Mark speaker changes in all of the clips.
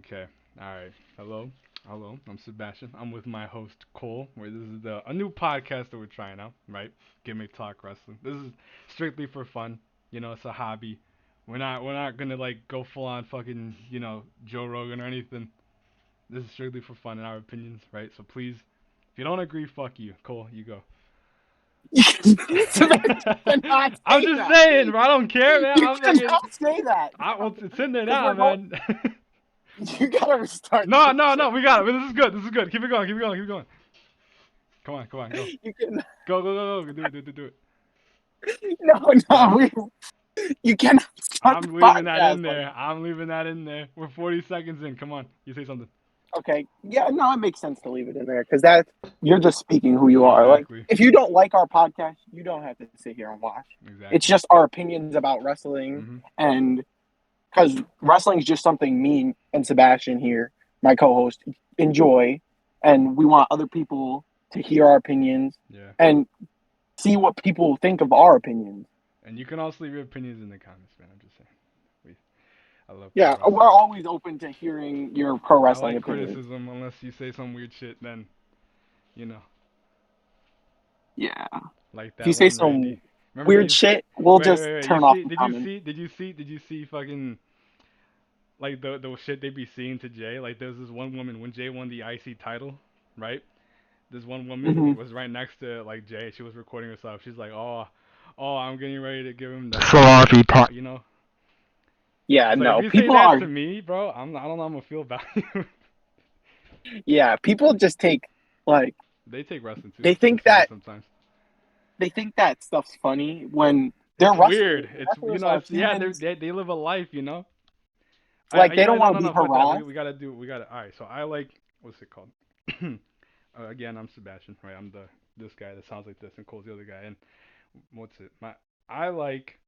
Speaker 1: Okay. All right. Hello. Hello. I'm Sebastian. I'm with my host Cole. Where this is a new podcast that we're trying out, right? Gimmick Talk Wrestling. This is strictly for fun. It's a hobby. We're not gonna like go full on fucking Joe Rogan or anything. This is strictly for fun and our opinions, right? So please, if you don't agree, fuck you. Cole, you go.
Speaker 2: Sebastian cannot
Speaker 1: I'm
Speaker 2: say
Speaker 1: just
Speaker 2: that.
Speaker 1: saying, bro. I don't care, man.
Speaker 2: You
Speaker 1: I'm fucking.
Speaker 2: cannot say that.
Speaker 1: Well, it's in there
Speaker 2: Because
Speaker 1: now,
Speaker 2: we're going.
Speaker 1: man.
Speaker 2: You gotta restart
Speaker 1: No,
Speaker 2: this
Speaker 1: no,
Speaker 2: shit.
Speaker 1: no. We got it. This is good. This is good. Keep it going. Keep it going. Keep it going. Come on, go.
Speaker 2: You can.
Speaker 1: Go, go, go, go. Do it.
Speaker 2: No,
Speaker 1: Go.
Speaker 2: no. You cannot start the
Speaker 1: I'm leaving that
Speaker 2: podcast
Speaker 1: in there. I'm leaving that in there. We're 40 seconds in. Come on. You say something.
Speaker 2: Okay. Yeah. No, it makes sense to leave it in there because you're just speaking who you are. Like,
Speaker 1: Exactly.
Speaker 2: if you don't like our podcast, you don't have to sit here and watch. It's
Speaker 1: Exactly.
Speaker 2: just our opinions about wrestling,
Speaker 1: Mhm.
Speaker 2: and because wrestling is just something me and Sebastian here, my co-host, enjoy, and we want other people to hear our opinions
Speaker 1: Yeah.
Speaker 2: and see what people think of our opinions.
Speaker 1: And you can also leave your opinions in the comments, man. I'm just saying. We, I love pro
Speaker 2: Yeah, we're
Speaker 1: wrestling.
Speaker 2: always open to hearing your pro
Speaker 1: I
Speaker 2: wrestling
Speaker 1: like
Speaker 2: opinions.
Speaker 1: criticism unless you say some weird shit. Then you know,
Speaker 2: Yeah.
Speaker 1: like
Speaker 2: If you
Speaker 1: that
Speaker 2: say
Speaker 1: one
Speaker 2: some
Speaker 1: Randy. Remember
Speaker 2: weird
Speaker 1: that?
Speaker 2: shit, we'll
Speaker 1: Wait,
Speaker 2: just
Speaker 1: wait, wait. You
Speaker 2: turn off
Speaker 1: see?
Speaker 2: the
Speaker 1: Did you
Speaker 2: comments.
Speaker 1: see? Did you see? Did you see? Fucking like the shit they be seeing to Jay. Like there's this one woman when Jay won the IC title, right? This one woman
Speaker 2: Hmm.
Speaker 1: was right next to like Jay. She was recording herself. She's like, oh, I'm getting ready to give him the sloppy top.
Speaker 2: Yeah,
Speaker 1: It's like if
Speaker 2: no,
Speaker 1: you say
Speaker 2: people
Speaker 1: that
Speaker 2: are.
Speaker 1: to me, bro, I don't know how I'm gonna feel about you.
Speaker 2: Yeah, people just take like
Speaker 1: They take wrestling too
Speaker 2: they
Speaker 1: too
Speaker 2: think
Speaker 1: serious
Speaker 2: that
Speaker 1: sometimes.
Speaker 2: stuff's funny when they're
Speaker 1: It's
Speaker 2: wrestlers.
Speaker 1: weird. It's
Speaker 2: Wrestlers are
Speaker 1: it's yeah.
Speaker 2: humans.
Speaker 1: They live a life.
Speaker 2: Like they
Speaker 1: I
Speaker 2: don't
Speaker 1: no
Speaker 2: want
Speaker 1: no
Speaker 2: to be
Speaker 1: no fuck that. We
Speaker 2: harassed.
Speaker 1: we gotta do we gotta. All right. So I like what's it called? Again, I'm Sebastian, right? I'm the this guy that sounds like this, and Cole's the other guy. And what's it? I like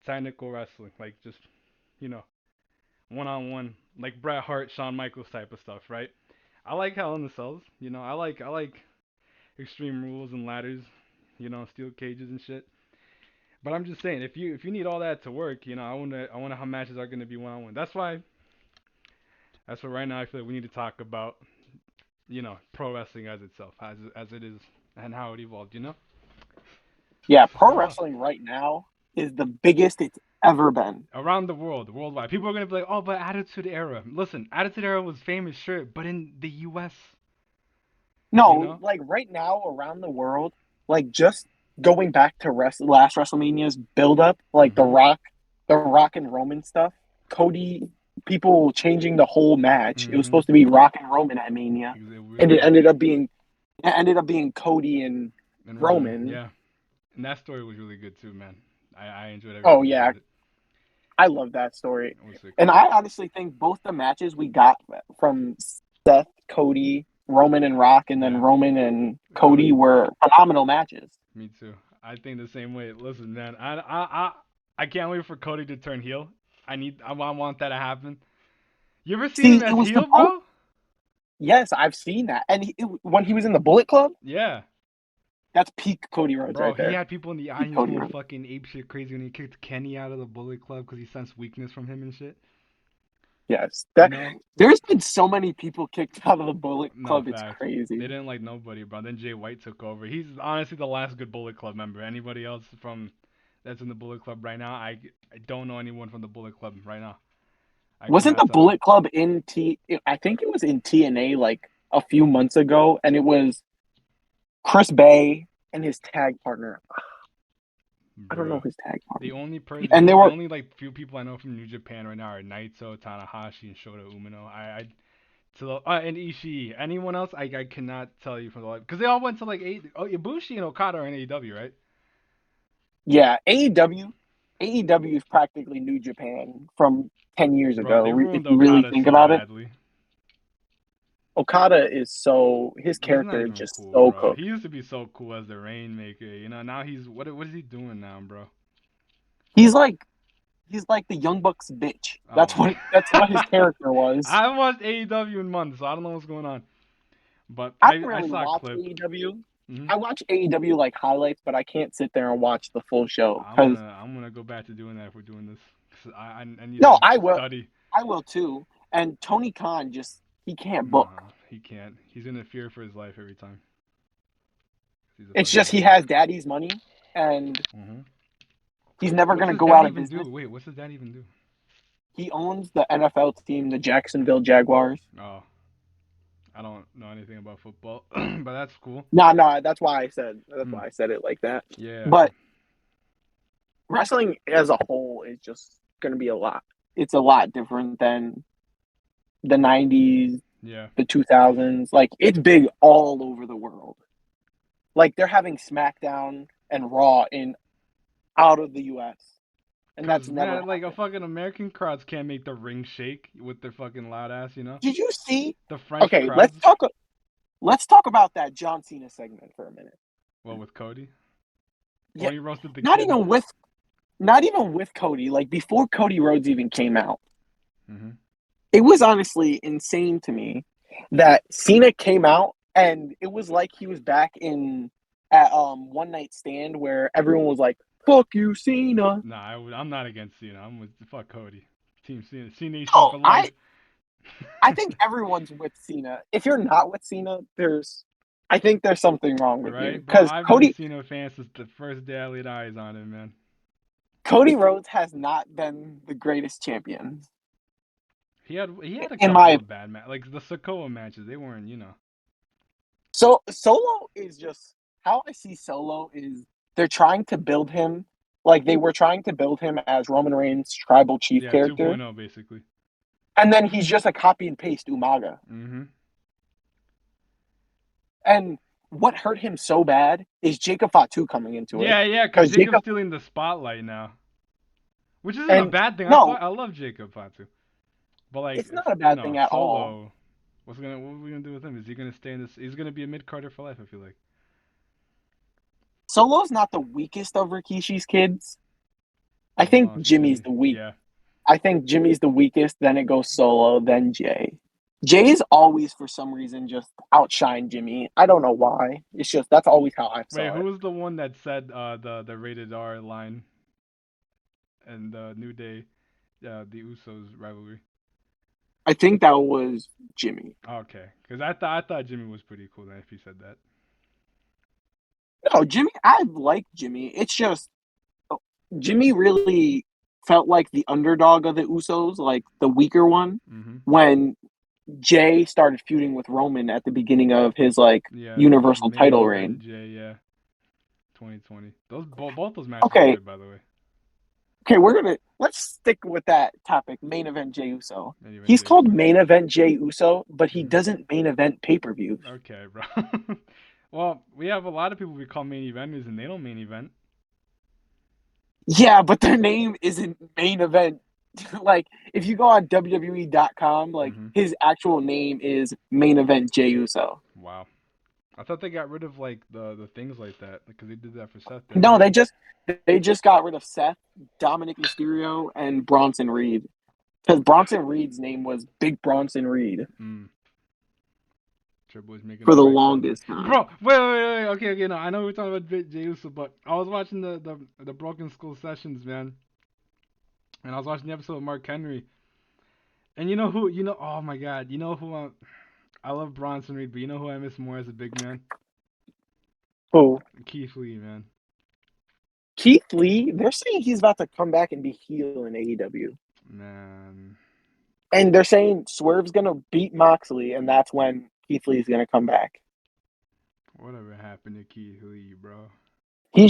Speaker 1: technical wrestling, like just you know one on one, like Bret Hart, Shawn Michaels type of stuff, right? I like Hell in the Cells. I like Extreme Rules and ladders, steel cages and shit. But I'm just saying, if you need all that to work, I wonder how matches are gonna be one on one. That's why right now I feel like we need to talk about pro wrestling as itself, as it is, and how it evolved.
Speaker 2: Yeah, pro
Speaker 1: So
Speaker 2: wrestling right now is the biggest it's ever been.
Speaker 1: around the world, worldwide, people are gonna be like, oh, but Attitude Era. Listen, Attitude Era was famous, sure, but in the U.S., you
Speaker 2: No,
Speaker 1: know,
Speaker 2: like right now around the world, like just going back to last WrestleMania's build up, like
Speaker 1: hmm
Speaker 2: the Rock and Roman stuff, Cody, people changing the whole match. It was
Speaker 1: hmm
Speaker 2: supposed to be Rock and Roman at Mania,
Speaker 1: it
Speaker 2: and
Speaker 1: really was.
Speaker 2: it ended up being Cody and
Speaker 1: And Roman,
Speaker 2: Roman.
Speaker 1: yeah, and that story was really good too, man. I enjoyed
Speaker 2: Oh
Speaker 1: everything
Speaker 2: yeah,
Speaker 1: about it.
Speaker 2: I love that story.
Speaker 1: What's it
Speaker 2: And
Speaker 1: called?
Speaker 2: I honestly think both the matches we got from Seth, Cody, Roman and Rock, and then
Speaker 1: Yeah,
Speaker 2: Roman and Cody
Speaker 1: Cody.
Speaker 2: were phenomenal matches.
Speaker 1: Me too. I think the same way. Listen, man, I can't wait for Cody to turn heel. I want that to happen. You ever seen him
Speaker 2: See, it
Speaker 1: as
Speaker 2: was
Speaker 1: heel,
Speaker 2: supposed.
Speaker 1: bro?
Speaker 2: Yes, I've seen that. And when he was in the Bullet Club,
Speaker 1: Yeah,
Speaker 2: that's peak Cody Rhodes
Speaker 1: bro.
Speaker 2: right
Speaker 1: He
Speaker 2: there.
Speaker 1: had people in the
Speaker 2: Peak
Speaker 1: audience
Speaker 2: Cody
Speaker 1: going
Speaker 2: Rhodes.
Speaker 1: fucking ape shit crazy when he kicked Kenny out of the Bullet Club because he sensed weakness from him and shit.
Speaker 2: Yes,
Speaker 1: You
Speaker 2: that
Speaker 1: know?
Speaker 2: there's been so many people kicked out of the Bullet
Speaker 1: No
Speaker 2: Club. It's
Speaker 1: facts. They
Speaker 2: crazy.
Speaker 1: didn't like nobody, bro. Then Jay White took over. He's honestly the last good Bullet Club member. Anybody else from that's in the Bullet Club right now? I don't know anyone from the Bullet Club right now. I
Speaker 2: Wasn't
Speaker 1: cannot
Speaker 2: the
Speaker 1: tell you.
Speaker 2: Bullet Club in T? I think it was in TNA like a few months ago, and it was Chris Bay and his tag partner. I don't know
Speaker 1: Bruh.
Speaker 2: his tag
Speaker 1: The
Speaker 2: partner.
Speaker 1: only person,
Speaker 2: And they
Speaker 1: the
Speaker 2: were
Speaker 1: only like few people I know from New Japan right now are Naito, Tanahashi, and Shota Umino. And Ishii. Anyone else? I cannot tell you for the life because they all went to like Ibushi and Okada are in AEW, right?
Speaker 2: yeah, AEW is practically New Japan from 10 years
Speaker 1: Bro, they
Speaker 2: ago. If
Speaker 1: ruined
Speaker 2: you really
Speaker 1: Okada
Speaker 2: think
Speaker 1: so
Speaker 2: about it,
Speaker 1: badly.
Speaker 2: Okada is his
Speaker 1: He's not
Speaker 2: character is
Speaker 1: even
Speaker 2: just
Speaker 1: cool,
Speaker 2: so
Speaker 1: bro. He
Speaker 2: cooked.
Speaker 1: used to be so cool as the Rainmaker. Now he's what is he doing now, bro?
Speaker 2: He's like he's like the Young Bucks bitch.
Speaker 1: Oh my.
Speaker 2: That's what his character was.
Speaker 1: I haven't watched AEW in months, so I don't know what's going on. But
Speaker 2: I
Speaker 1: I
Speaker 2: don't
Speaker 1: I
Speaker 2: really
Speaker 1: saw a
Speaker 2: watch
Speaker 1: clip.
Speaker 2: AEW.
Speaker 1: hmm
Speaker 2: I watch AEW like highlights, but I can't sit there and watch the full show
Speaker 1: I'm
Speaker 2: because
Speaker 1: gonna I'm gonna go back to doing that if we're doing this. 'Cause I need
Speaker 2: no,
Speaker 1: to study.
Speaker 2: I will too. And Tony Khan just he can't book.
Speaker 1: Nah, he can't. He's gonna fear for his life every time. He's a
Speaker 2: It's
Speaker 1: fucking
Speaker 2: just he
Speaker 1: idiot.
Speaker 2: has daddy's money, and
Speaker 1: Mhm.
Speaker 2: he's never
Speaker 1: What's
Speaker 2: gonna
Speaker 1: his
Speaker 2: go
Speaker 1: dad
Speaker 2: out of
Speaker 1: even do?
Speaker 2: business.
Speaker 1: Wait, what's his dad even do?
Speaker 2: He owns the NFL team, the Jacksonville Jaguars.
Speaker 1: Oh, I don't know anything about football, but that's cool.
Speaker 2: No, no, that's
Speaker 1: Hmm.
Speaker 2: why I said it like that.
Speaker 1: Yeah.
Speaker 2: But wrestling as a whole is just gonna be a lot. It's a lot different than the '90s,
Speaker 1: Yeah.
Speaker 2: the 2000s. Like it's big all over the world. Like they're having SmackDown and Raw in out of the U.S. and
Speaker 1: Cause
Speaker 2: that's never
Speaker 1: man, like a
Speaker 2: happened.
Speaker 1: fucking American crowds can't make the ring shake with their fucking loud ass, you know.
Speaker 2: Did you see?
Speaker 1: The French
Speaker 2: Okay,
Speaker 1: crowds.
Speaker 2: let's talk about that John Cena segment for a minute.
Speaker 1: Well, with Cody,
Speaker 2: Yeah,
Speaker 1: when he roasted the
Speaker 2: not
Speaker 1: kid.
Speaker 2: even with not even with Cody. Like before Cody Rhodes even came out,
Speaker 1: Mhm.
Speaker 2: it was honestly insane to me that Cena came out and it was like he was back in at One Night Stand where everyone was like, "Fuck you, Cena."
Speaker 1: Nah, I'm not against Cena. I'm with fuck Cody. Team Cena, C Nation
Speaker 2: No,
Speaker 1: for life.
Speaker 2: I think everyone's with Cena. If you're not with Cena, I think there's something wrong with you
Speaker 1: Right, bro.
Speaker 2: because
Speaker 1: I've been a Cena fan since the first day I laid eyes on him, man.
Speaker 2: Cody Rhodes has not been the greatest champion
Speaker 1: He had a
Speaker 2: in
Speaker 1: couple
Speaker 2: my
Speaker 1: of bad like the Sokoa matches. They weren't, you know.
Speaker 2: so Solo is just how I see Solo is they're trying to build him like they were trying to build him as Roman Reigns' tribal chief
Speaker 1: Yeah,
Speaker 2: character,
Speaker 1: 2.0 basically.
Speaker 2: and then he's just a copy and paste Umaga.
Speaker 1: Mhm.
Speaker 2: And what hurt him so bad is Jacob Fatu coming into it
Speaker 1: Yeah, yeah, cause
Speaker 2: because
Speaker 1: Jacob's
Speaker 2: Jacob
Speaker 1: stealing the spotlight now, which isn't a
Speaker 2: and
Speaker 1: bad thing.
Speaker 2: no,
Speaker 1: I love Jacob Fatu, but like,
Speaker 2: it's not a bad thing at all.
Speaker 1: Solo. What are we gonna do with him? Is he gonna stay in this? He's gonna be a mid Carter for life. I feel like.
Speaker 2: Solo's not the weakest of Rikishi's kids. I
Speaker 1: Well, as
Speaker 2: think
Speaker 1: long as he's
Speaker 2: Jimmy's
Speaker 1: winning.
Speaker 2: the weak.
Speaker 1: Yeah.
Speaker 2: I think Jimmy's the weakest. Then it goes Solo, then Jay. Jay's always for some reason just outshine Jimmy. I don't know why. It's just that's always how I
Speaker 1: Wait,
Speaker 2: saw
Speaker 1: who
Speaker 2: it.
Speaker 1: was the one that said the rated R line and the New Day, the Usos rivalry?
Speaker 2: I think that was Jimmy.
Speaker 1: Okay, because I thought Jimmy was pretty cool then if he said that.
Speaker 2: No, Jimmy. I like Jimmy. It's just Jimmy really felt like the underdog of the Usos, like the weaker one,
Speaker 1: Mhm.
Speaker 2: when Jay started feuding with Roman at the beginning of his like
Speaker 1: Yeah,
Speaker 2: Universal
Speaker 1: main
Speaker 2: title
Speaker 1: event
Speaker 2: reign.
Speaker 1: J. Yeah, 2020. Those both those matches were
Speaker 2: Okay,
Speaker 1: good by the way.
Speaker 2: okay, let's stick with that topic. Main event Jey Uso.
Speaker 1: Main event
Speaker 2: He's
Speaker 1: J.
Speaker 2: called
Speaker 1: So.
Speaker 2: main event Jey Uso, but he
Speaker 1: Mhm.
Speaker 2: doesn't main event pay per views.
Speaker 1: Okay, bro. Well, we have a lot of people we call main eventers and they don't main event.
Speaker 2: Yeah, but their name isn't main event. Like if you go on WWE.com, like
Speaker 1: Mhm.
Speaker 2: his actual name is main event Jey Uso.
Speaker 1: Wow. I thought they got rid of like the things like that because they did that for Seth, didn't
Speaker 2: No,
Speaker 1: they?
Speaker 2: they just got rid of Seth, Dominic Mysterio, and Bronson Reed because Bronson Reed's name was Big Bronson Reed
Speaker 1: Mm. Triple H making
Speaker 2: for
Speaker 1: the
Speaker 2: the
Speaker 1: right calls there.
Speaker 2: longest time.
Speaker 1: Bro, wait. Okay, okay. No, I know we're talking about Jey Uso, but I was watching the Broken Skull sessions, man, and I was watching the episode of Mark Henry, and you know who? You know, oh my God, you know who? I love Bronson Reed, but you know who I miss more as a big man?
Speaker 2: Oh,
Speaker 1: Keith Lee, man.
Speaker 2: Keith Lee, they're saying he's about to come back and be heel in AEW.
Speaker 1: Man,
Speaker 2: And they're saying Swerve's going to beat Moxley, and that's when Keith Lee's going to come back.
Speaker 1: whatever happened to Keith Lee, bro?
Speaker 2: He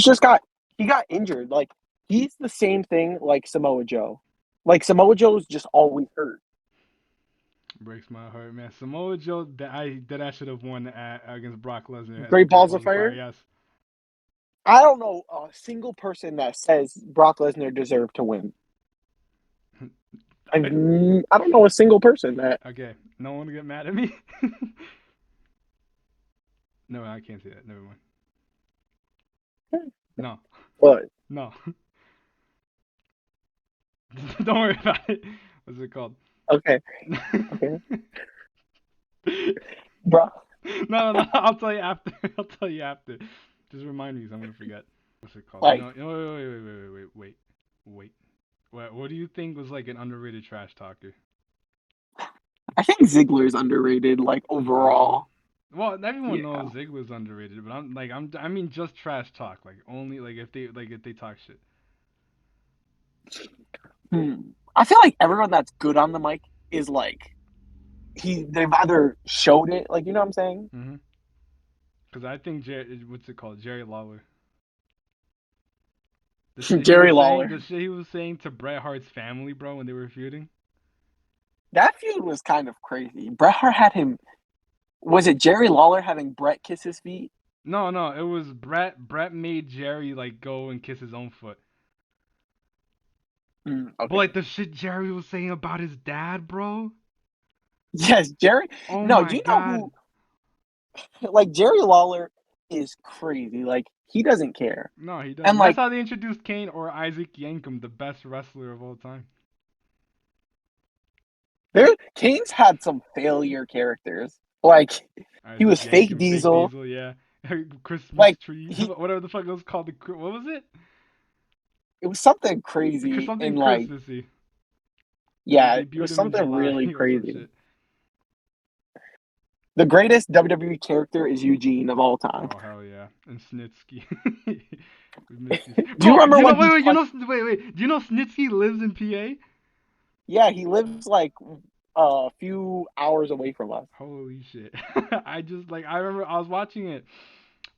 Speaker 2: got injured. Like, he's the same thing like Samoa Joe. Like, Samoa Joe's just always hurt.
Speaker 1: Breaks my heart, man. Samoa Joe, that I should have won against Brock Lesnar at the
Speaker 2: Great
Speaker 1: Great
Speaker 2: Balls of
Speaker 1: Balls of Fire.
Speaker 2: Fire.
Speaker 1: Yes.
Speaker 2: I don't know a single person that says Brock Lesnar deserved to win.
Speaker 1: I,
Speaker 2: I don't know a single person that.
Speaker 1: okay, no one get mad at me. No, I can't say that. Never mind. No,
Speaker 2: What?
Speaker 1: no. Don't worry about it. What's it called?
Speaker 2: Okay,
Speaker 1: No,
Speaker 2: okay, bro.
Speaker 1: no. I'll tell you after. I'll tell you after. Just remind me, 'cause I'm gonna forget. What's it called?
Speaker 2: Like,
Speaker 1: Wait. What do you think was like an underrated trash talker?
Speaker 2: I think Ziggler's underrated, like
Speaker 1: Ziggler.
Speaker 2: overall.
Speaker 1: Well, everyone
Speaker 2: Yeah.
Speaker 1: knows Ziggler's underrated, but I mean just trash talk, like only if they talk shit.
Speaker 2: Hmm. I feel like everyone that's good on the mic is like they've either showed it, like you know what I'm saying?
Speaker 1: Mhm. Because I think what's it called, Jerry Lawler. The shit he
Speaker 2: Jerry
Speaker 1: was saying,
Speaker 2: Lawler.
Speaker 1: the shit he was saying to Bret Hart's family, bro, when they were feuding.
Speaker 2: That feud was kind of crazy. Bret Hart had him. Was it Jerry Lawler having Bret kiss his feet?
Speaker 1: No, no, it was Bret. Bret made Jerry like go and kiss his own foot. But like
Speaker 2: Okay.
Speaker 1: the shit Jerry was saying about his dad, bro.
Speaker 2: Yes, Jerry.
Speaker 1: Oh
Speaker 2: No,
Speaker 1: my
Speaker 2: do you know
Speaker 1: god.
Speaker 2: who? Like Jerry Lawler is crazy. Like he doesn't care.
Speaker 1: No, he
Speaker 2: And
Speaker 1: doesn't. That's
Speaker 2: like
Speaker 1: how they introduced Kane or Isaac Yankem, the best wrestler of all time.
Speaker 2: there, Kane's had some failure characters. Like he
Speaker 1: Isaac
Speaker 2: was fake
Speaker 1: Yankem, Fake
Speaker 2: Diesel.
Speaker 1: Diesel, yeah. Christmas
Speaker 2: Like
Speaker 1: tree,
Speaker 2: he,
Speaker 1: whatever the fuck it was called. What was it?
Speaker 2: it was something crazy
Speaker 1: Something
Speaker 2: in like
Speaker 1: Christmassy. They
Speaker 2: yeah, it
Speaker 1: debuted
Speaker 2: was
Speaker 1: him in
Speaker 2: something
Speaker 1: July
Speaker 2: really
Speaker 1: or some
Speaker 2: crazy.
Speaker 1: shit.
Speaker 2: The greatest WWE character is Eugene of all time.
Speaker 1: Oh hell yeah, and Snitsky. We missed these.
Speaker 2: Do you
Speaker 1: Bro,
Speaker 2: remember
Speaker 1: you know,
Speaker 2: when
Speaker 1: wait,
Speaker 2: he
Speaker 1: wait, you
Speaker 2: punched?
Speaker 1: know, wait. Do you know Snitsky lives in PA?
Speaker 2: Yeah, he lives like a few hours away from us.
Speaker 1: Holy shit. I remember I was watching it.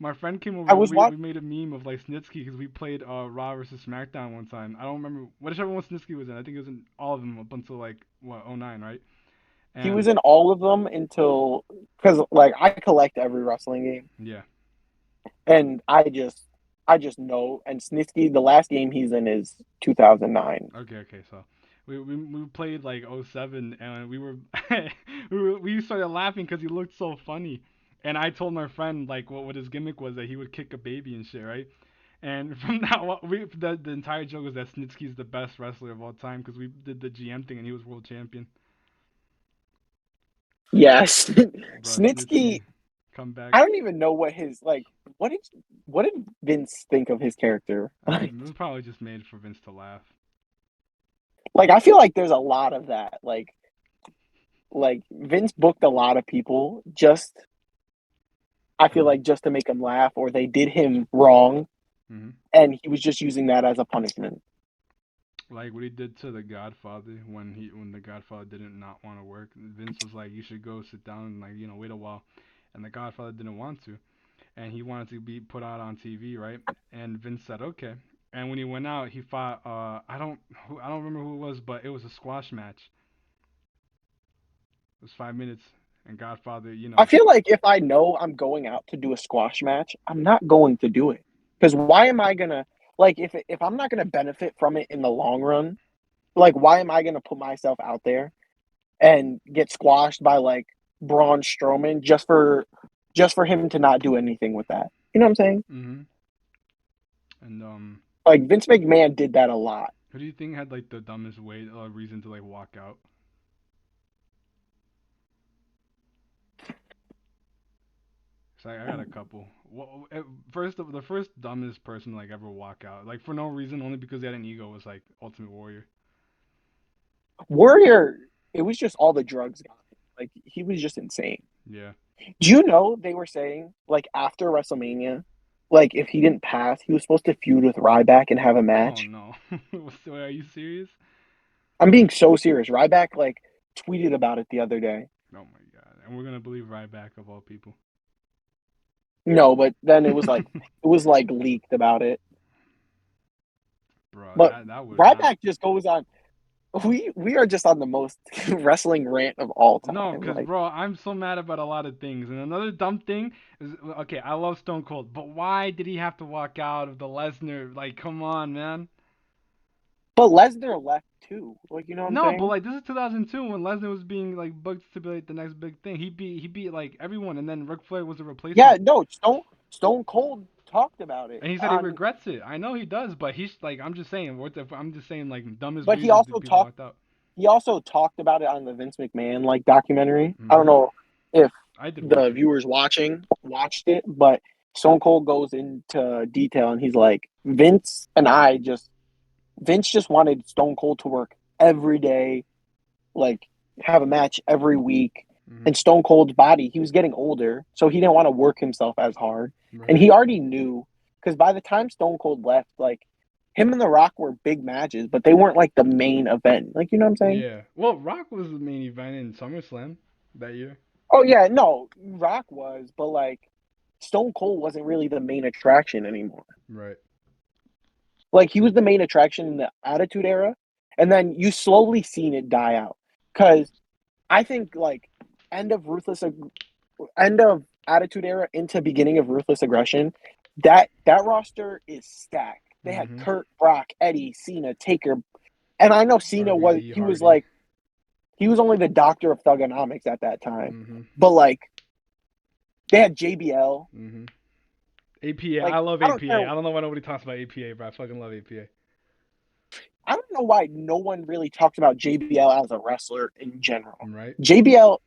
Speaker 1: My friend came
Speaker 2: I
Speaker 1: over and
Speaker 2: was
Speaker 1: we
Speaker 2: watching.
Speaker 1: made a meme of like Snitsky because we played Raw versus SmackDown one time. I don't remember whichever one Snitsky was in. I think it was in all of them up until like what '09, right?
Speaker 2: He
Speaker 1: And
Speaker 2: was in all of them until because like I collect every wrestling game,
Speaker 1: yeah,
Speaker 2: and I just know. And Snitsky, the last game he's in is 2009.
Speaker 1: okay. So we played like '07 and we were we started laughing because he looked so funny. And I told my friend like what his gimmick was that he would kick a baby and shit, right? And from now on, the entire joke was that Snitsky's the best wrestler of all time because we did the GM thing and he was world champion.
Speaker 2: Yes,
Speaker 1: Bro,
Speaker 2: Snitsky.
Speaker 1: Snitsky, come back.
Speaker 2: I don't even know what his like. What did what did Vince think of his character?
Speaker 1: It was probably just made for Vince to laugh.
Speaker 2: Like I feel like there's a lot of that. Like Vince booked a lot of people just I feel
Speaker 1: Hmm.
Speaker 2: like just to make him laugh or they did him wrong
Speaker 1: Hmm.
Speaker 2: and he was just using that as a punishment.
Speaker 1: Like what he did to the Godfather when the Godfather didn't not want to work. Vince was like, you should go sit down and like wait a while, and the Godfather didn't want to, and he wanted to be put out on TV, right? And Vince said okay. And when he went out, he fought I don't remember who it was, but it was a squash match. It was 5 minutes, and Godfather,
Speaker 2: I feel like if I know I'm going out to do a squash match, I'm not going to do it. Because why am I gonna like if I'm not gonna benefit from it in the long run, like why am I gonna put myself out there and get squashed by like Braun Strowman just for him to not do anything with that? You know what I'm saying?
Speaker 1: hmm. And
Speaker 2: Like Vince McMahon did that a lot.
Speaker 1: who do you think had like the dumbest way reason to like walk out? So I got a couple. Well, the first dumbest person to like ever walk out, like for no reason, only because they had an ego, was like Ultimate Warrior.
Speaker 2: Warrior, it was just all the drugs got him. Like he was just insane.
Speaker 1: Yeah.
Speaker 2: Do you know they were saying like after WrestleMania, like if he didn't pass, he was supposed to feud with Ryback and have a
Speaker 1: Oh
Speaker 2: match?
Speaker 1: no. Are you serious?
Speaker 2: I'm being so serious. Ryback like tweeted about it the other day.
Speaker 1: Oh my god. And we're gonna believe Ryback of all people.
Speaker 2: No, but then it was like leaked about it.
Speaker 1: Bro,
Speaker 2: But
Speaker 1: that would not.
Speaker 2: Ryback just goes on. We are just on the most wrestling rant of all
Speaker 1: No,
Speaker 2: time.
Speaker 1: because
Speaker 2: Like,
Speaker 1: bro, I'm so mad about a lot of things. And another dumb thing is, okay, I love Stone Cold, but why did he have to walk out of the Lesnar? Like, come on, man.
Speaker 2: but Lesnar left too. Like, you know what I'm
Speaker 1: No, but
Speaker 2: saying?
Speaker 1: like this is 2002 when Lesnar was being like booked to be like the next big thing. He beat like everyone, and then Ric Flair was a
Speaker 2: Yeah,
Speaker 1: replacement.
Speaker 2: no, Stone Cold talked about it
Speaker 1: And he said he
Speaker 2: on,
Speaker 1: regrets it. I know he does, but he's like, I'm just saying, I'm just saying, like, dumbest
Speaker 2: but he
Speaker 1: reasons
Speaker 2: also
Speaker 1: that people
Speaker 2: talked
Speaker 1: walked out.
Speaker 2: he also talked about it on the Vince McMahon like documentary. I don't
Speaker 1: Hmm.
Speaker 2: know if
Speaker 1: I did
Speaker 2: the
Speaker 1: watch it.
Speaker 2: viewers watching watched it, but Stone Cold goes into detail and he's like, Vince just wanted Stone Cold to work every day, like have a match every week.
Speaker 1: Hmm.
Speaker 2: And Stone Cold's body, he was getting older, so he didn't want to work himself as hard. And
Speaker 1: Right.
Speaker 2: he already knew because by the time Stone Cold left, like him and The Rock were big matches, but they weren't like the main event. Like you know what I'm saying?
Speaker 1: Yeah. Well, Rock was the main event in SummerSlam that year.
Speaker 2: Oh yeah, no, Rock was, but like Stone Cold wasn't really the main attraction anymore.
Speaker 1: Right.
Speaker 2: Like he was the main attraction in the Attitude Era, and then you slowly seen it die out. Because I think like end of Ruthless, end of Attitude Era into beginning of Ruthless Aggression, that roster is stacked. They had
Speaker 1: Hmm.
Speaker 2: Kurt, Brock, Eddie, Cena, Taker, and I know Cena was
Speaker 1: RVD,
Speaker 2: he was
Speaker 1: Hardy.
Speaker 2: like he was only the doctor of thugonomics at that time,
Speaker 1: Hmm.
Speaker 2: but like they had JBL.
Speaker 1: Hmm. APA. I
Speaker 2: Like
Speaker 1: love
Speaker 2: I don't care.
Speaker 1: APA. I don't know why nobody talks about APA, but I fucking love APA.
Speaker 2: I don't know why no one really talks about JBL as a wrestler in general.
Speaker 1: Right.
Speaker 2: JBL,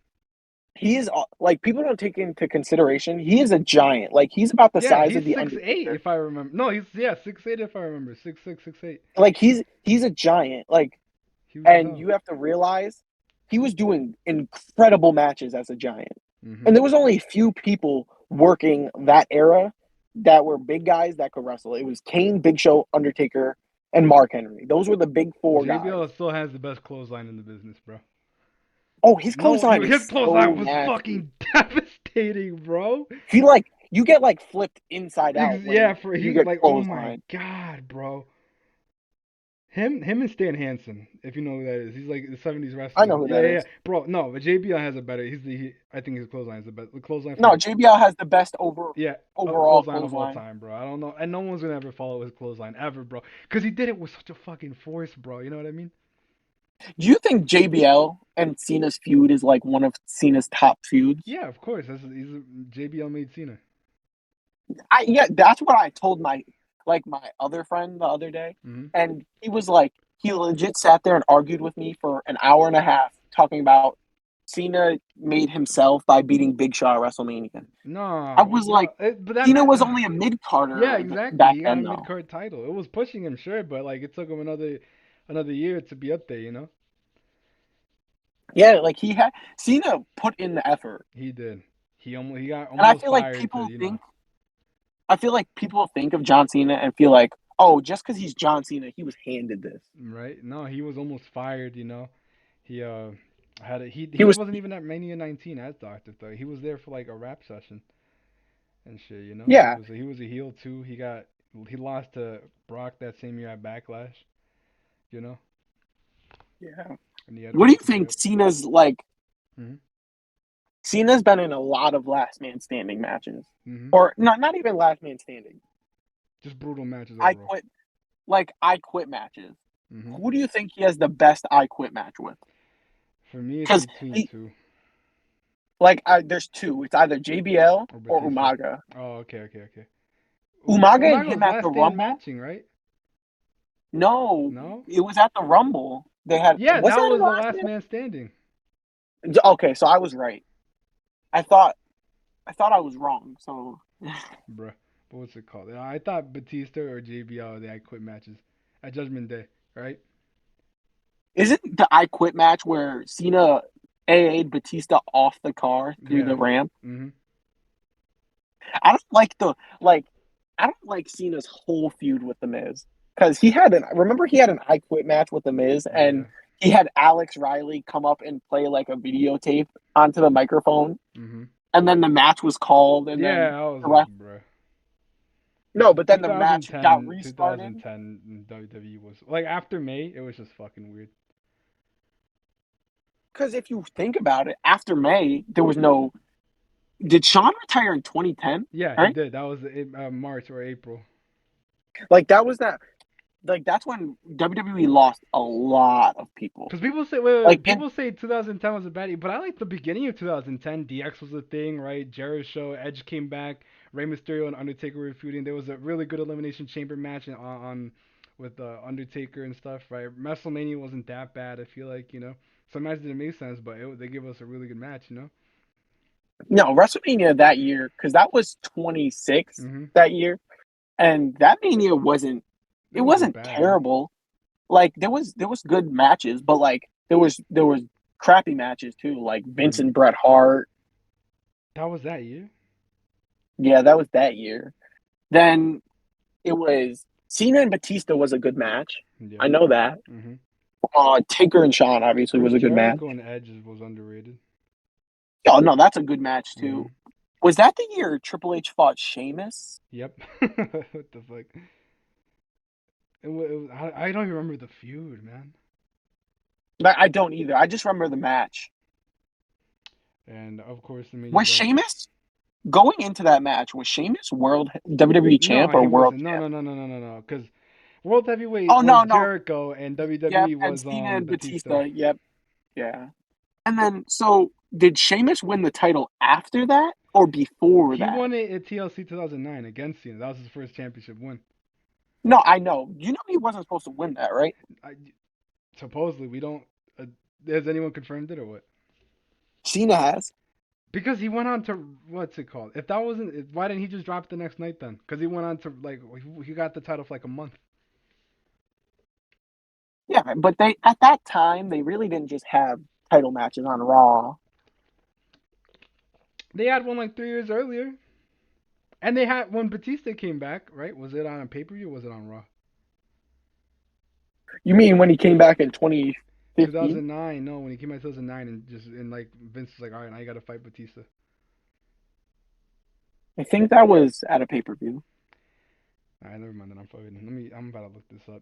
Speaker 2: he is like people don't take into consideration. He is a giant. Like he's about the
Speaker 1: Yeah,
Speaker 2: size
Speaker 1: he's
Speaker 2: of the
Speaker 1: 6'8"
Speaker 2: Undertaker.
Speaker 1: if I remember. No, he's 6'8" if I remember. 6'6", 6'8".
Speaker 2: Like he's a giant. Like
Speaker 1: Huge as
Speaker 2: and
Speaker 1: hell.
Speaker 2: you have to realize he was doing incredible matches as a giant.
Speaker 1: Hmm.
Speaker 2: And there was only a few people working that era that were big guys that could wrestle. It was Kane, Big Show, Undertaker, and Mark Henry. Those were the big four guys.
Speaker 1: JBL still has the best clothesline in the business, bro.
Speaker 2: Oh, his
Speaker 1: No,
Speaker 2: clothesline
Speaker 1: his
Speaker 2: is so
Speaker 1: clothesline was
Speaker 2: nasty.
Speaker 1: fucking devastating, bro.
Speaker 2: He like you get like flipped inside out
Speaker 1: Yeah,
Speaker 2: when
Speaker 1: for
Speaker 2: you
Speaker 1: he
Speaker 2: get
Speaker 1: like, oh my
Speaker 2: clothesline.
Speaker 1: god, bro. Him and Stan Hansen, if you know who that is. He's like the '70s
Speaker 2: I
Speaker 1: wrestler.
Speaker 2: know who
Speaker 1: Yeah,
Speaker 2: that
Speaker 1: yeah, yeah.
Speaker 2: is.
Speaker 1: Bro, no, but JBL has a better. I think his clothesline is the best. The clothesline
Speaker 2: No,
Speaker 1: for
Speaker 2: JBL has the best
Speaker 1: yeah,
Speaker 2: overall
Speaker 1: clothesline of all
Speaker 2: clothesline.
Speaker 1: time, bro. I don't know, and no one's gonna ever follow his clothesline ever, bro. Cause he did it with such a fucking force, bro. You know what I mean?
Speaker 2: Do you think JBL and Cena's feud is like one of Cena's top feuds?
Speaker 1: Yeah, of course. JBL made Cena.
Speaker 2: Yeah, that's what I told my other friend the other day,
Speaker 1: Hmm.
Speaker 2: and he was like he legit sat there and argued with me for an hour and a half talking about Cena made himself by beating Big Show at WrestleMania. I
Speaker 1: No,
Speaker 2: was like,
Speaker 1: bro. But that
Speaker 2: Cena
Speaker 1: man.
Speaker 2: was only a mid
Speaker 1: Yeah,
Speaker 2: Carter
Speaker 1: exactly.
Speaker 2: back
Speaker 1: He got a
Speaker 2: then
Speaker 1: mid
Speaker 2: though.
Speaker 1: card title. It was pushing him, sure, but like it took him another year to be up there. You know?
Speaker 2: Yeah, like he had Cena put in the effort,
Speaker 1: He did. He got
Speaker 2: and
Speaker 1: almost fired to
Speaker 2: I feel like people think of John Cena and feel like, oh, just because he's John Cena, he was handed this.
Speaker 1: right. No, he was almost fired. You know, he had a,
Speaker 2: He
Speaker 1: he
Speaker 2: was,
Speaker 1: wasn't even at Mania 19 as Doctor though. He was there for like a rap session and shit. You know,
Speaker 2: yeah,
Speaker 1: he was a heel too. He lost to Brock that same year at Backlash. You know,
Speaker 2: yeah.
Speaker 1: and he had to
Speaker 2: What do
Speaker 1: work
Speaker 2: you
Speaker 1: his way
Speaker 2: think
Speaker 1: up.
Speaker 2: Cena's like?
Speaker 1: Mhm.
Speaker 2: Cena's been in a lot of last man standing matches,
Speaker 1: Mhm.
Speaker 2: or not even last man standing.
Speaker 1: Just brutal matches
Speaker 2: I
Speaker 1: overall.
Speaker 2: quit, like I quit matches.
Speaker 1: Mhm.
Speaker 2: Who do you think he has the best I quit match with?
Speaker 1: For me, it's
Speaker 2: Because
Speaker 1: between
Speaker 2: he,
Speaker 1: two
Speaker 2: there's two. It's either JBL
Speaker 1: or
Speaker 2: or
Speaker 1: Batista.
Speaker 2: Umaga.
Speaker 1: Oh, okay, okay, okay.
Speaker 2: Umaga and
Speaker 1: Umaga
Speaker 2: him
Speaker 1: was
Speaker 2: at the
Speaker 1: last stand
Speaker 2: Rumble.
Speaker 1: matching, right?
Speaker 2: No,
Speaker 1: No.
Speaker 2: it was at the Rumble. They had
Speaker 1: Yeah,
Speaker 2: was
Speaker 1: that
Speaker 2: that a
Speaker 1: was the
Speaker 2: last
Speaker 1: last
Speaker 2: man?
Speaker 1: man standing,
Speaker 2: Okay, so I was right. I thought I was wrong. So
Speaker 1: bruh. But what's it called? I thought Batista or JBL the I Quit matches at Judgment Day, right?
Speaker 2: isn't the I Quit match where Cena AA'd Batista off the car through
Speaker 1: Yeah.
Speaker 2: the ramp?
Speaker 1: Mhm.
Speaker 2: I don't like the like. I don't like Cena's whole feud with the Miz because he had an I Quit match with the Miz and
Speaker 1: Yeah.
Speaker 2: he had Alex Riley come up and play like a videotape onto the microphone
Speaker 1: Mhm.
Speaker 2: and then the match was called and then
Speaker 1: Yeah, I was
Speaker 2: the
Speaker 1: like,
Speaker 2: ref
Speaker 1: bruh.
Speaker 2: no, but then the match got
Speaker 1: 2010,
Speaker 2: restarted
Speaker 1: 2010 WWE was like after May, it was just fucking weird.
Speaker 2: because if you think about it, after May there was no. Did Sean retire in 2010?
Speaker 1: Yeah, he
Speaker 2: Right,
Speaker 1: did. That was March or April.
Speaker 2: like that was that. Like that's when WWE lost a lot of people.
Speaker 1: Because people say, wait,
Speaker 2: Like in
Speaker 1: people say 2010 was a bad year, but I like the beginning of 2010. DX was a thing, right? Jericho, Edge came back, Rey Mysterio and Undertaker were feuding. There was a really good Elimination Chamber match on with Undertaker and stuff, right? WrestleMania wasn't that bad. I feel like some matches didn't make sense, but they give us a really good match.
Speaker 2: no WrestleMania that year because that was 26
Speaker 1: Mhm.
Speaker 2: that year, and that Mania wasn't
Speaker 1: It
Speaker 2: it
Speaker 1: wasn't
Speaker 2: wasn't
Speaker 1: bad.
Speaker 2: terrible. Like there was good matches, but like there was crappy matches too, like Vince
Speaker 1: Mhm.
Speaker 2: and Bret Hart.
Speaker 1: That was that year.
Speaker 2: Yeah, that was that year. Then it was Cena and Batista was a good match. I
Speaker 1: Yeah.
Speaker 2: know that.
Speaker 1: Mhm.
Speaker 2: Taker and Shawn obviously
Speaker 1: Chris
Speaker 2: was a good match.
Speaker 1: Jericho and Edge was underrated.
Speaker 2: Oh no, that's a good match too.
Speaker 1: Mhm.
Speaker 2: Was that the year Triple H fought Sheamus?
Speaker 1: Yep. What the fuck? I don't even remember the feud, man.
Speaker 2: I don't either. I just remember the match.
Speaker 1: And of course, the main
Speaker 2: Was
Speaker 1: event.
Speaker 2: Sheamus going into that match? Was Sheamus world WWE
Speaker 1: No,
Speaker 2: champ or
Speaker 1: he
Speaker 2: world
Speaker 1: wasn't. No,
Speaker 2: champ?
Speaker 1: no, no, no, no, no, no. Because World Heavyweight
Speaker 2: Oh
Speaker 1: was
Speaker 2: no, no.
Speaker 1: Jericho, and
Speaker 2: Yep,
Speaker 1: WWE
Speaker 2: and
Speaker 1: was
Speaker 2: Cena and
Speaker 1: Batista.
Speaker 2: Batista. Yep, yeah. And then, so did Sheamus win the title after that or before
Speaker 1: He
Speaker 2: that?
Speaker 1: won it at TLC 2009 against Cena. That was his first championship win.
Speaker 2: No, I know. You know he wasn't supposed to win that, right?
Speaker 1: I, supposedly, we don't. Has anyone confirmed it or what?
Speaker 2: Cena has.
Speaker 1: Because he went on to what's it called? If that wasn't, why didn't he just drop it the next night then? Because he went on to like he got the title for like a month.
Speaker 2: Yeah, but they at that time they really didn't just have title matches on Raw.
Speaker 1: They had one like 3 years earlier, and they had when Batista came back. Right? Was it on a pay per view? Was it on Raw?
Speaker 2: You mean when he came back in 2015?
Speaker 1: 2009. No, when he came out 2009, and like Vince was like, all right, now you got to fight Batista.
Speaker 2: I think that was at a pay-per-view.
Speaker 1: All right, never mind. Then I'm fucking. Let me. I'm about to look this up.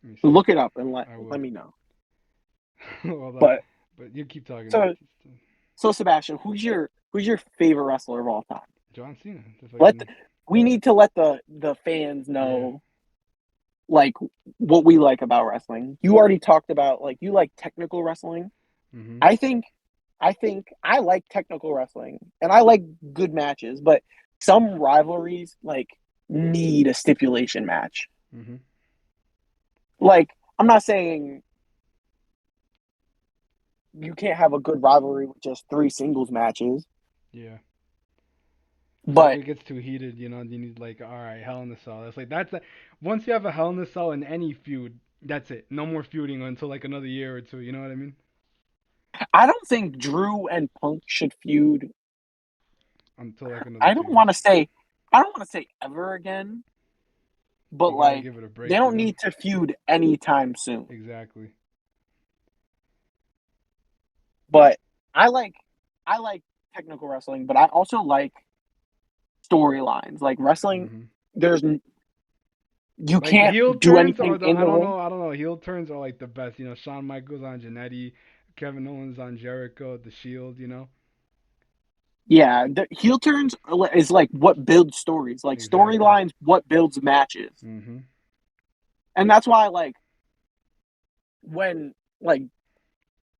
Speaker 1: Let me see.
Speaker 2: Look it up and
Speaker 1: I
Speaker 2: let
Speaker 1: will.
Speaker 2: me know.
Speaker 1: Hold on.
Speaker 2: But
Speaker 1: But you keep talking
Speaker 2: so
Speaker 1: Batista.
Speaker 2: so Sebastian, who's your favorite wrestler of all time?
Speaker 1: John Cena. The
Speaker 2: Let
Speaker 1: fucking
Speaker 2: we need to let the fans
Speaker 1: yeah.
Speaker 2: know like what we like about wrestling. You already talked about like you like technical wrestling.
Speaker 1: Mhm.
Speaker 2: I think I like technical wrestling and I like good matches, but some rivalries like need a stipulation match.
Speaker 1: Mhm.
Speaker 2: Like I'm not saying you can't have a good rivalry with just three singles matches,
Speaker 1: Yeah. But if
Speaker 2: but
Speaker 1: it gets too heated, you need like, all right, Hell in the Cell. That's like once you have a Hell in the Cell in any feud, that's it. No more feuding until like another year or two. You know what I mean?
Speaker 2: I don't think Drew and Punk should feud.
Speaker 1: Until like another
Speaker 2: I
Speaker 1: 2
Speaker 2: don't
Speaker 1: years.
Speaker 2: want to say I don't want to say ever again, but
Speaker 1: You gotta
Speaker 2: like
Speaker 1: give it a
Speaker 2: they
Speaker 1: break.
Speaker 2: don't need to feud anytime soon.
Speaker 1: Exactly.
Speaker 2: But I like I like technical wrestling, but I also like storylines. Like wrestling,
Speaker 1: Mhm.
Speaker 2: there's you
Speaker 1: Like
Speaker 2: can't
Speaker 1: heel
Speaker 2: do
Speaker 1: turns
Speaker 2: anything
Speaker 1: are the
Speaker 2: in
Speaker 1: I
Speaker 2: the
Speaker 1: don't
Speaker 2: ring.
Speaker 1: know I don't know heel turns are like the best. Shawn Michaels on Jannetty, Kevin Owens on Jericho, The Shield.
Speaker 2: Yeah, the heel turns is like what builds stories. Like
Speaker 1: Exactly.
Speaker 2: storylines, what builds matches,
Speaker 1: Mhm.
Speaker 2: and that's why like when like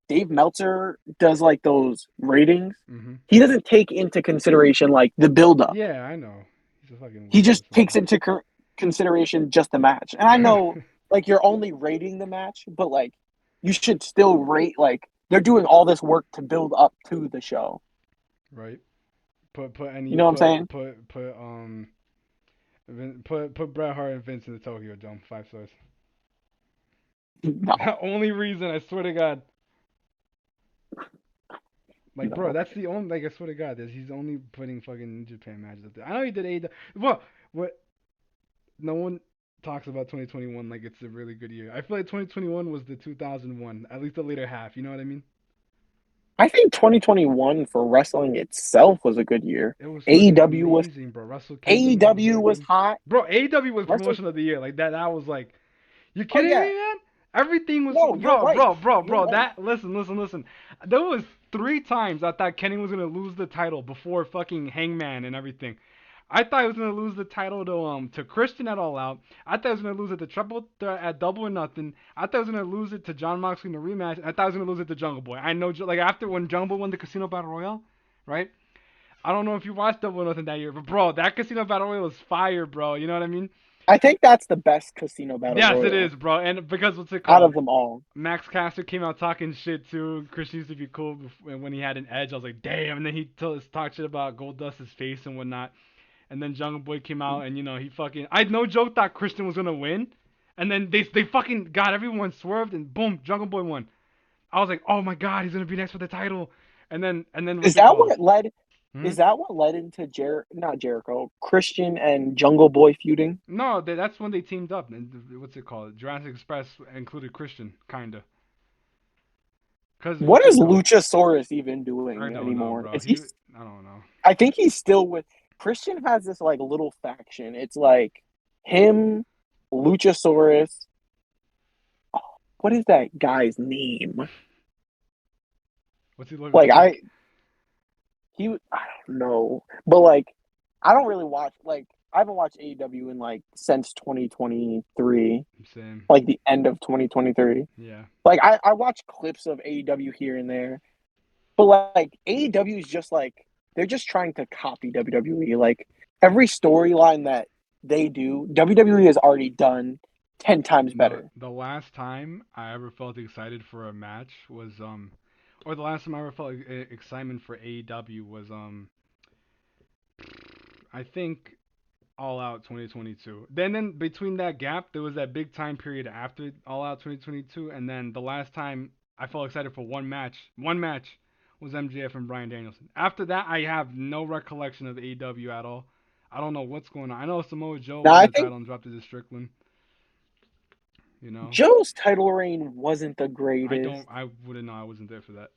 Speaker 2: Dave Meltzer does like those ratings,
Speaker 1: Mhm.
Speaker 2: he doesn't take into consideration like the buildup.
Speaker 1: Yeah, I know. He's a fucking
Speaker 2: He just takes
Speaker 1: pussy.
Speaker 2: into consideration just the match. And I know like you're only rating the match, but like you should still rate like they're doing all this work to build up to the show.
Speaker 1: Right. Put
Speaker 2: You
Speaker 1: any
Speaker 2: know what I'm saying?
Speaker 1: put Bret Hart and Vince in the Tokyo Dome. 5 stars.
Speaker 2: No,
Speaker 1: Only reason I swear to God. Like, bro,
Speaker 2: no.
Speaker 1: that's the only. Like, I swear to God, he's only putting fucking New Japan matches up there. I know he did AEW. Well, what? No one talks about 2021 like it's a really good year. I feel like 2021 was the 2001, at least the later half. You know what I mean?
Speaker 2: I think 2021 for wrestling itself was a good year.
Speaker 1: It was fucking
Speaker 2: AEW was
Speaker 1: amazing, bro. Wrestle Kingdom was
Speaker 2: AEW was
Speaker 1: working.
Speaker 2: hot.
Speaker 1: Bro, AEW was
Speaker 2: Wrestle.
Speaker 1: promotion of the year. Like that was like, you
Speaker 2: Oh
Speaker 1: kidding
Speaker 2: yeah.
Speaker 1: me, man? Everything was,
Speaker 2: No, you're right. You're
Speaker 1: bro.
Speaker 2: right.
Speaker 1: That listen. There was 3 times I thought Kenny was gonna lose the title before fucking Hangman and everything. I thought he was gonna lose the title to Christian at All Out. I thought he was gonna lose it to Triple Threat at Double or Nothing. I thought he was gonna lose it to John Moxley in the rematch. I thought he was gonna lose it to Jungle Boy. I know, like after when Jungle Boy won the Casino Battle Royale, right? I don't know if you watched Double or Nothing that year, but bro, that Casino Battle Royale was fire, bro. You know what I mean?
Speaker 2: I think that's the best casino battle
Speaker 1: Yes, it
Speaker 2: royal
Speaker 1: is, bro. And because what's it
Speaker 2: out
Speaker 1: called?
Speaker 2: of them all.
Speaker 1: Max Caster came out talking shit too. Christian used to be cool when he had an edge. I was like, damn. And then he talked shit about Goldust's face and whatnot. And then Jungle Boy came out and he fucking I no joke thought Christian was gonna win. And then they fucking got everyone swerved and boom, Jungle Boy won. I was like, oh my god, he's gonna be next for the title. And then what's
Speaker 2: Is
Speaker 1: it
Speaker 2: that
Speaker 1: called?
Speaker 2: what led?
Speaker 1: Hmm?
Speaker 2: Is that what led into not Jericho, Christian and Jungle Boy feuding?
Speaker 1: No, that's when they teamed up. And what's it called? Jurassic Express included Christian, kinda. Cause
Speaker 2: What
Speaker 1: what's
Speaker 2: is
Speaker 1: it called?
Speaker 2: Luchasaurus even
Speaker 1: I
Speaker 2: doing
Speaker 1: don't know,
Speaker 2: anymore?
Speaker 1: bro.
Speaker 2: Is he?
Speaker 1: I don't know.
Speaker 2: I think he's still with Christian. Has this like little faction. It's like him, Luchasaurus. What is that guy's name?
Speaker 1: What's he look
Speaker 2: Like
Speaker 1: like?
Speaker 2: I don't know, but like I don't really watch like I haven't watched AEW in like since 2023,
Speaker 1: Same.
Speaker 2: like the end of 2023.
Speaker 1: Yeah.
Speaker 2: Like I watch clips of AEW here and there, but like AEW is just like they're just trying to copy WWE. Like every storyline that they do, WWE has already done 10 times
Speaker 1: The
Speaker 2: better.
Speaker 1: last time I ever felt excited for a match was or the last time I ever felt excitement for AEW was I think All Out 2022. Then between that gap, there was that big time period after All Out 2022, and then the last time I felt excited for one match was MJF and Bryan Danielson. After that, I have no recollection of AEW at all. I don't know what's going on. I know Samoa Joe
Speaker 2: Now
Speaker 1: won
Speaker 2: I
Speaker 1: the
Speaker 2: think
Speaker 1: title and dropped it to Strickland. You know,
Speaker 2: Joe's title reign wasn't the
Speaker 1: I
Speaker 2: greatest.
Speaker 1: don't. I wouldn't know. I wasn't there for that.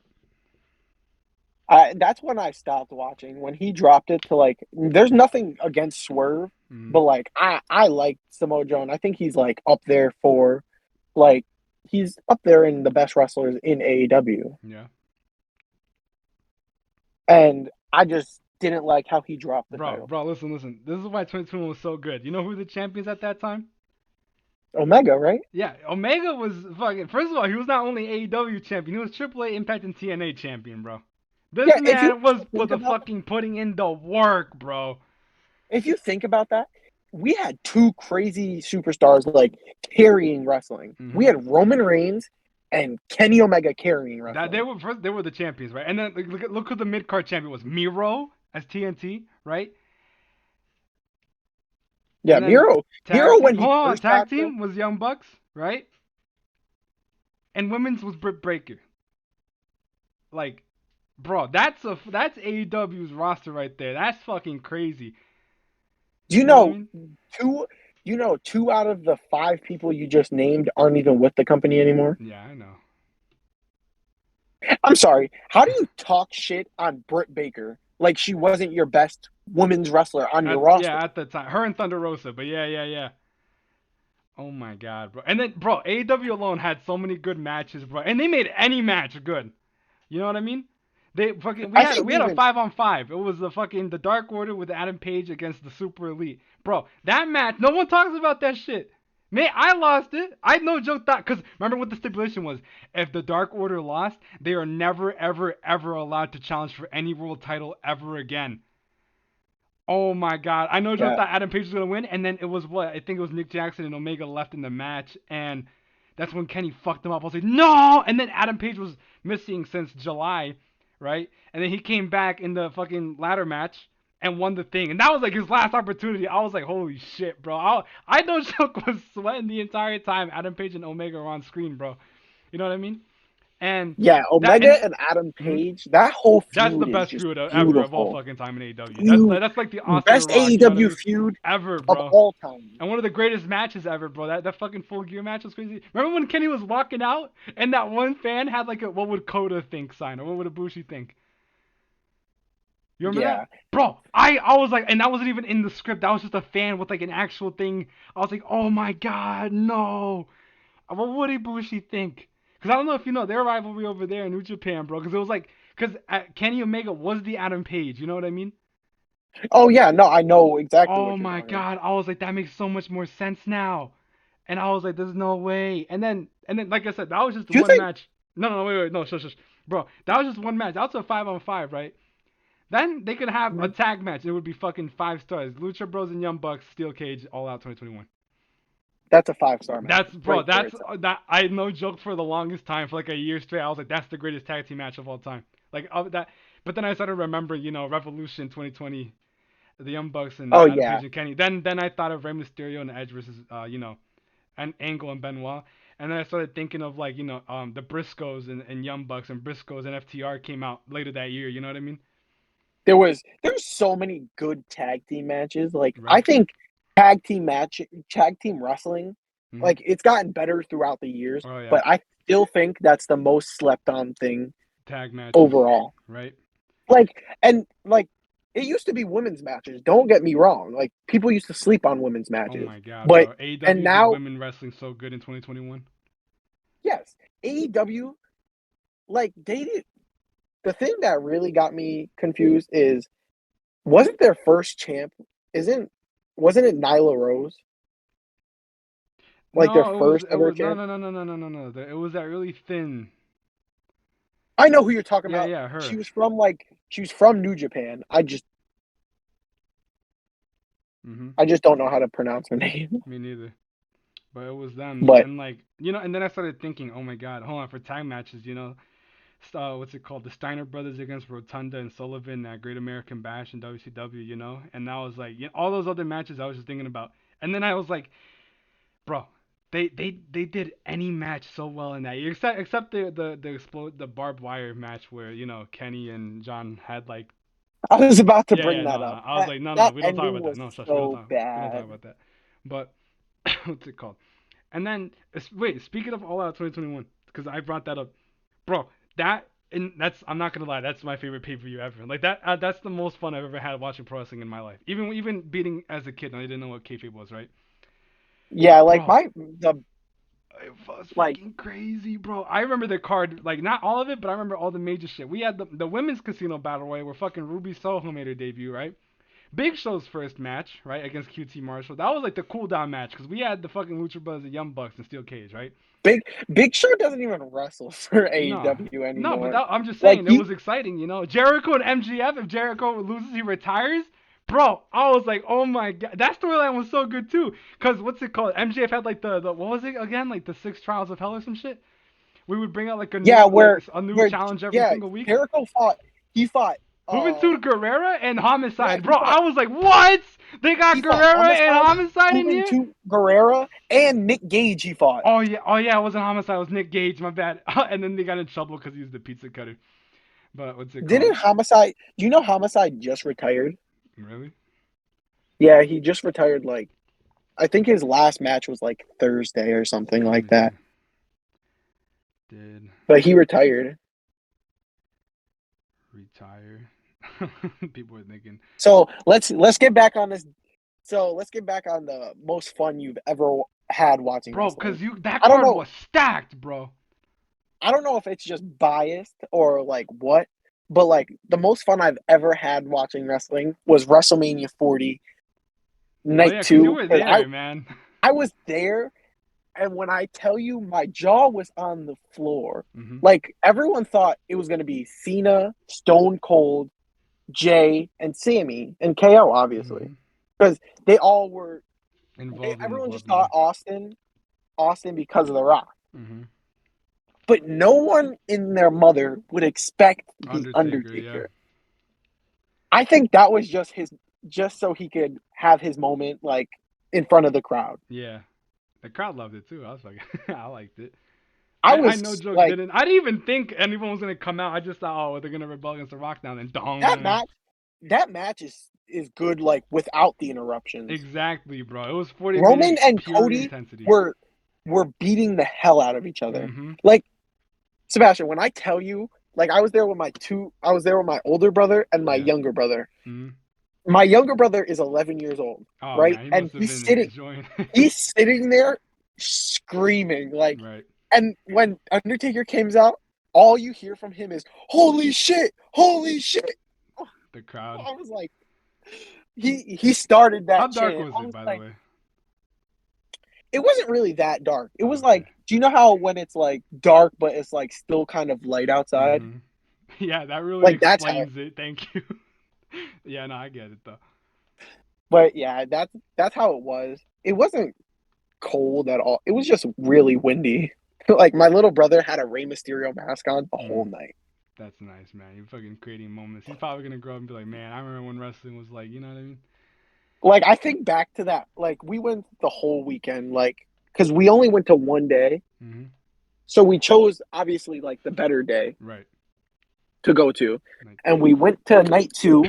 Speaker 2: That's when I stopped watching. When he dropped it to like, there's nothing against Swerve,
Speaker 1: Mm,
Speaker 2: but like I like Samoa Joe. And I think he's like up there for like he's up there in the best wrestlers in AEW.
Speaker 1: yeah,
Speaker 2: And I just didn't like how he dropped the
Speaker 1: bro,
Speaker 2: title.
Speaker 1: listen. This is why 2021 was so good. You know who the champions at that time?
Speaker 2: Omega, right?
Speaker 1: Yeah, Omega was fucking. First of all, he was not only AEW champion, he was AAA Impact and TNA champion, bro. This
Speaker 2: Yeah, if you
Speaker 1: man was
Speaker 2: think
Speaker 1: a
Speaker 2: about
Speaker 1: fucking putting in the work, bro.
Speaker 2: if you think about that, we had two crazy superstars like carrying wrestling. We
Speaker 1: Hmm.
Speaker 2: had Roman Reigns and Kenny Omega carrying
Speaker 1: That
Speaker 2: wrestling.
Speaker 1: they were the champions, right? And then look who the mid card champion was. Miro as TNT, right?
Speaker 2: Yeah,
Speaker 1: And then
Speaker 2: Miro
Speaker 1: tag
Speaker 2: when
Speaker 1: team.
Speaker 2: he
Speaker 1: Hold on,
Speaker 2: first
Speaker 1: tag
Speaker 2: got there.
Speaker 1: team was Young Bucks, right? And women's was Britt Baker. Like, bro, that's AEW's roster right there. That's fucking crazy.
Speaker 2: Do you
Speaker 1: You know what I
Speaker 2: know
Speaker 1: mean?
Speaker 2: two? You know, two out of the five people you just named aren't even with the company anymore.
Speaker 1: Yeah, I know.
Speaker 2: I'm sorry. How do you talk shit on Britt Baker like she wasn't your best women's wrestler on your roster?
Speaker 1: At the time, her and Thunder Rosa, but yeah. Oh my god, bro. And then, bro, AEW alone had so many good matches, bro, and they made any match good. You know what I mean? They fucking
Speaker 2: I think
Speaker 1: we had a
Speaker 2: even
Speaker 1: 5-on-5. It was the Dark Order with Adam Page against the Super Elite, bro. That match, no one talks about that shit. Man, I lost it. I no joke that because remember what the stipulation was: if the Dark Order lost, they are never, ever allowed to challenge for any world title ever again. Oh my god. I know Joe
Speaker 2: yeah,
Speaker 1: thought Adam Page was gonna win, and then it was what? I think it was Nick Jackson and Omega left in the match, and that's when Kenny fucked him up. I was like, no! And then Adam Page was missing since July, right? And then he came back in the fucking ladder match and won the thing. And that was like his last opportunity. I was like, holy shit, bro. I know Chuck was sweating the entire time Adam Page and Omega were on screen, bro. You know what I mean? And
Speaker 2: yeah.
Speaker 1: that
Speaker 2: Omega
Speaker 1: and
Speaker 2: and Adam
Speaker 1: mhm.
Speaker 2: Page. That whole
Speaker 1: That's the
Speaker 2: feud is
Speaker 1: best
Speaker 2: just
Speaker 1: feud ever of all
Speaker 2: beautiful.
Speaker 1: fucking time in AEW.
Speaker 2: You
Speaker 1: That's like the Austin and
Speaker 2: best
Speaker 1: Rock. You know what I
Speaker 2: AEW
Speaker 1: mean?
Speaker 2: feud
Speaker 1: Ever,
Speaker 2: of
Speaker 1: bro.
Speaker 2: all time.
Speaker 1: And one of the greatest matches ever, bro. That fucking full gear match was crazy. Remember when Kenny was walking out and that one fan had like a what would Coda think sign or what would Ibushi think? You remember that?
Speaker 2: Yeah.
Speaker 1: Bro, I was like, and that wasn't even in the script. That was just a fan with like an actual thing. I was like, oh my god, no. What would Ibushi think? Because I don't know if you know their rivalry over there in New Japan, bro. Because it was like, because Kenny Omega was the Adam Page. You know what I mean?
Speaker 2: Oh yeah. No, I know exactly
Speaker 1: Oh
Speaker 2: what you're
Speaker 1: my
Speaker 2: talking about.
Speaker 1: god, I was like, that makes so much more sense now. And I was like, there's no way. And then, like I said, that was just
Speaker 2: Do you
Speaker 1: one
Speaker 2: think?
Speaker 1: match. No, wait, no, shush, bro. That was just one match. That was a 5-on-5, right? Then they could have a tag match. It would be fucking 5 stars. Lucha Bros and Young Bucks, Steel Cage, All Out 2021.
Speaker 2: That's a 5-star match
Speaker 1: That's bro.
Speaker 2: right there
Speaker 1: That's
Speaker 2: itself.
Speaker 1: that. I no joke for the longest time for like a year straight. I was like, that's the greatest tag team match of all time. Like that. But then I started remembering, Revolution 2020, the Young Bucks and
Speaker 2: Oh
Speaker 1: Adam
Speaker 2: yeah.
Speaker 1: Page and Kenny. Then I thought of Rey Mysterio and Edge versus and Angle and Benoit. And then I started thinking of like the Briscoes and Young Bucks and Briscoes and FTR came out later that year. You know what I mean?
Speaker 2: There's so many good tag team matches. Like I
Speaker 1: Right.
Speaker 2: think tag team wrestling,
Speaker 1: Hmm.
Speaker 2: like it's gotten better throughout the years,
Speaker 1: Oh yeah.
Speaker 2: but I still think that's the most slept on thing
Speaker 1: Tag matches.
Speaker 2: overall.
Speaker 1: Right.
Speaker 2: Like it used to be women's matches. Don't get me wrong. Like people used to sleep on women's
Speaker 1: Oh
Speaker 2: matches.
Speaker 1: my God,
Speaker 2: But
Speaker 1: bro.
Speaker 2: and
Speaker 1: AEW did
Speaker 2: now,
Speaker 1: women wrestling so good in 2021.
Speaker 2: yes, AEW, like they did. The thing that really got me confused is wasn't their first champ isn't wasn't it Nyla Rose? Like their
Speaker 1: No,
Speaker 2: first
Speaker 1: it
Speaker 2: ever
Speaker 1: was
Speaker 2: champ?
Speaker 1: no. It was that really thin.
Speaker 2: I know who you're talking
Speaker 1: Yeah,
Speaker 2: about.
Speaker 1: yeah, her.
Speaker 2: She was from New Japan.
Speaker 1: Hmm.
Speaker 2: I just don't know how to pronounce her name.
Speaker 1: Me neither. But it was them,
Speaker 2: But
Speaker 1: and like and then I started thinking, oh my God, hold on, for tag matches, what's it called? The Steiner brothers against Rotunda and Sullivan at Great American Bash in WCW, and I was like, all those other matches I was just thinking about, and then I was like, bro, they did any match so well in that year, except the barbed wire match where Kenny and John had like,
Speaker 2: I was about to
Speaker 1: yeah,
Speaker 2: bring
Speaker 1: yeah,
Speaker 2: that
Speaker 1: no,
Speaker 2: up.
Speaker 1: no, I was
Speaker 2: That
Speaker 1: like, no,
Speaker 2: that
Speaker 1: we don't talk
Speaker 2: ending
Speaker 1: about that,
Speaker 2: was
Speaker 1: no, shush,
Speaker 2: so
Speaker 1: we don't talk
Speaker 2: bad.
Speaker 1: about that, but what's it called? And then wait, speaking of All Out 2021, because I brought that up, bro. That's I'm not gonna lie, that's my favorite pay per view ever. Like that, that's the most fun I've ever had watching pro wrestling in my life. Even beating as a kid, and I didn't know what kayfabe was, right,
Speaker 2: Yeah, like
Speaker 1: bro?
Speaker 2: my the
Speaker 1: It was
Speaker 2: like
Speaker 1: freaking crazy, bro. I remember the card, like not all of it, but I remember all the major shit. We had the women's casino battle royal where fucking Ruby Soho made her debut, right? Big Show's first match, right, against QT Marshall. That was like the cool down match because we had the fucking Lucha Brothers, the Young Bucks, and Steel Cage, right?
Speaker 2: big Big Show doesn't even wrestle for
Speaker 1: No,
Speaker 2: AEW
Speaker 1: no, but
Speaker 2: anymore.
Speaker 1: I'm just
Speaker 2: Like
Speaker 1: saying it
Speaker 2: he
Speaker 1: was exciting, Jericho and MGF. If Jericho loses, he retires. Bro, I was like, oh my God, that storyline was so good too. Cause what's it called? MGF had like the what was it again? Like the six trials of hell or some shit. We would bring out like a
Speaker 2: yeah,
Speaker 1: new like a new
Speaker 2: where
Speaker 1: challenge every
Speaker 2: yeah,
Speaker 1: single week.
Speaker 2: Jericho fought he fought
Speaker 1: Juventud Guerrera and
Speaker 2: yeah,
Speaker 1: Homicide, bro. I was like, what? They got
Speaker 2: he fought
Speaker 1: Guerrera and
Speaker 2: Homicide,
Speaker 1: Homicide in here?
Speaker 2: Juventud Guerrera, and Nick Gage he fought.
Speaker 1: Oh yeah, it wasn't Homicide, it was Nick Gage. My bad. And then they got in trouble because he was the pizza cutter. But what's it called?
Speaker 2: Didn't Homicide do you know Homicide just retired?
Speaker 1: Really?
Speaker 2: Yeah, he just retired like I think his last match was like Thursday or something
Speaker 1: Let
Speaker 2: like
Speaker 1: me see.
Speaker 2: that.
Speaker 1: Did
Speaker 2: But he retired.
Speaker 1: retire? People are thinking,
Speaker 2: So let's get back on this. So let's get back on the most fun you've ever had watching
Speaker 1: bro,
Speaker 2: wrestling.
Speaker 1: cause that
Speaker 2: I don't
Speaker 1: card
Speaker 2: know.
Speaker 1: was stacked, bro.
Speaker 2: I don't know if it's just biased or like what, but like the most fun I've ever had watching wrestling was WrestleMania 40
Speaker 1: Oh
Speaker 2: night
Speaker 1: yeah, cause you
Speaker 2: two.
Speaker 1: were
Speaker 2: And
Speaker 1: there, man.
Speaker 2: I was there, and when I tell you my jaw was on the floor,
Speaker 1: Mhm.
Speaker 2: like everyone thought it was going to be Cena, Stone Cold, Jay, and Sammy, and KO, obviously,
Speaker 1: Mhm.
Speaker 2: because they all were.
Speaker 1: Involved in the
Speaker 2: Everyone just thought
Speaker 1: bloodline.
Speaker 2: Austin because of The Rock,
Speaker 1: Mhm.
Speaker 2: but no one in their mother would expect the
Speaker 1: Undertaker, yeah.
Speaker 2: Undertaker. I think that was just so he could have his moment, like in front of the crowd.
Speaker 1: Yeah. The crowd loved it too. I was like, I liked it.
Speaker 2: I
Speaker 1: I no
Speaker 2: was
Speaker 1: joke
Speaker 2: like
Speaker 1: didn't. I didn't even think anyone was gonna come out. I just thought, oh, they're gonna rebel against the Rock now. Then
Speaker 2: that
Speaker 1: dong.
Speaker 2: match. That match is good, like without the interruptions.
Speaker 1: Exactly, bro. It was 40
Speaker 2: Roman
Speaker 1: minutes
Speaker 2: and
Speaker 1: pure
Speaker 2: Cody
Speaker 1: intensity.
Speaker 2: were were beating the hell out of each other.
Speaker 1: Mhm.
Speaker 2: Like Sebastian, when I tell you, like I was there with my older brother and my
Speaker 1: Yeah.
Speaker 2: younger brother.
Speaker 1: Mhm.
Speaker 2: My younger brother is 11 years old,
Speaker 1: Oh
Speaker 2: right?
Speaker 1: man, he
Speaker 2: And
Speaker 1: must have been enjoying it.
Speaker 2: he's sitting there screaming like,
Speaker 1: Right.
Speaker 2: and when Undertaker comes out, all you hear from him is "Holy shit! Holy shit!"
Speaker 1: The crowd.
Speaker 2: I was like, he started
Speaker 1: How
Speaker 2: that
Speaker 1: dark
Speaker 2: chant.
Speaker 1: was
Speaker 2: I
Speaker 1: it,
Speaker 2: was
Speaker 1: by the
Speaker 2: like,
Speaker 1: way?
Speaker 2: it wasn't really that dark. It
Speaker 1: Oh,
Speaker 2: was
Speaker 1: okay.
Speaker 2: like, do you know how when it's like dark but it's like still kind of light outside?
Speaker 1: Mhm. Yeah, that really
Speaker 2: Like that's how.
Speaker 1: explains it. Thank you. Yeah, no, I get it though.
Speaker 2: But yeah, that's how it was. It wasn't cold at all. It was just really windy. Like my little brother had a Rey Mysterio mask on the whole
Speaker 1: Mm.
Speaker 2: night.
Speaker 1: That's nice, man. You're fucking creating moments. He's probably gonna grow up and be like, man, I remember when wrestling was like, you know what I mean?
Speaker 2: Like I think back to that. Like we went the whole weekend. Like because we only went to one day,
Speaker 1: Mm-hmm.
Speaker 2: so we chose obviously like the better day
Speaker 1: Right.
Speaker 2: to go to,
Speaker 1: Night
Speaker 2: and
Speaker 1: two.
Speaker 2: we went to night two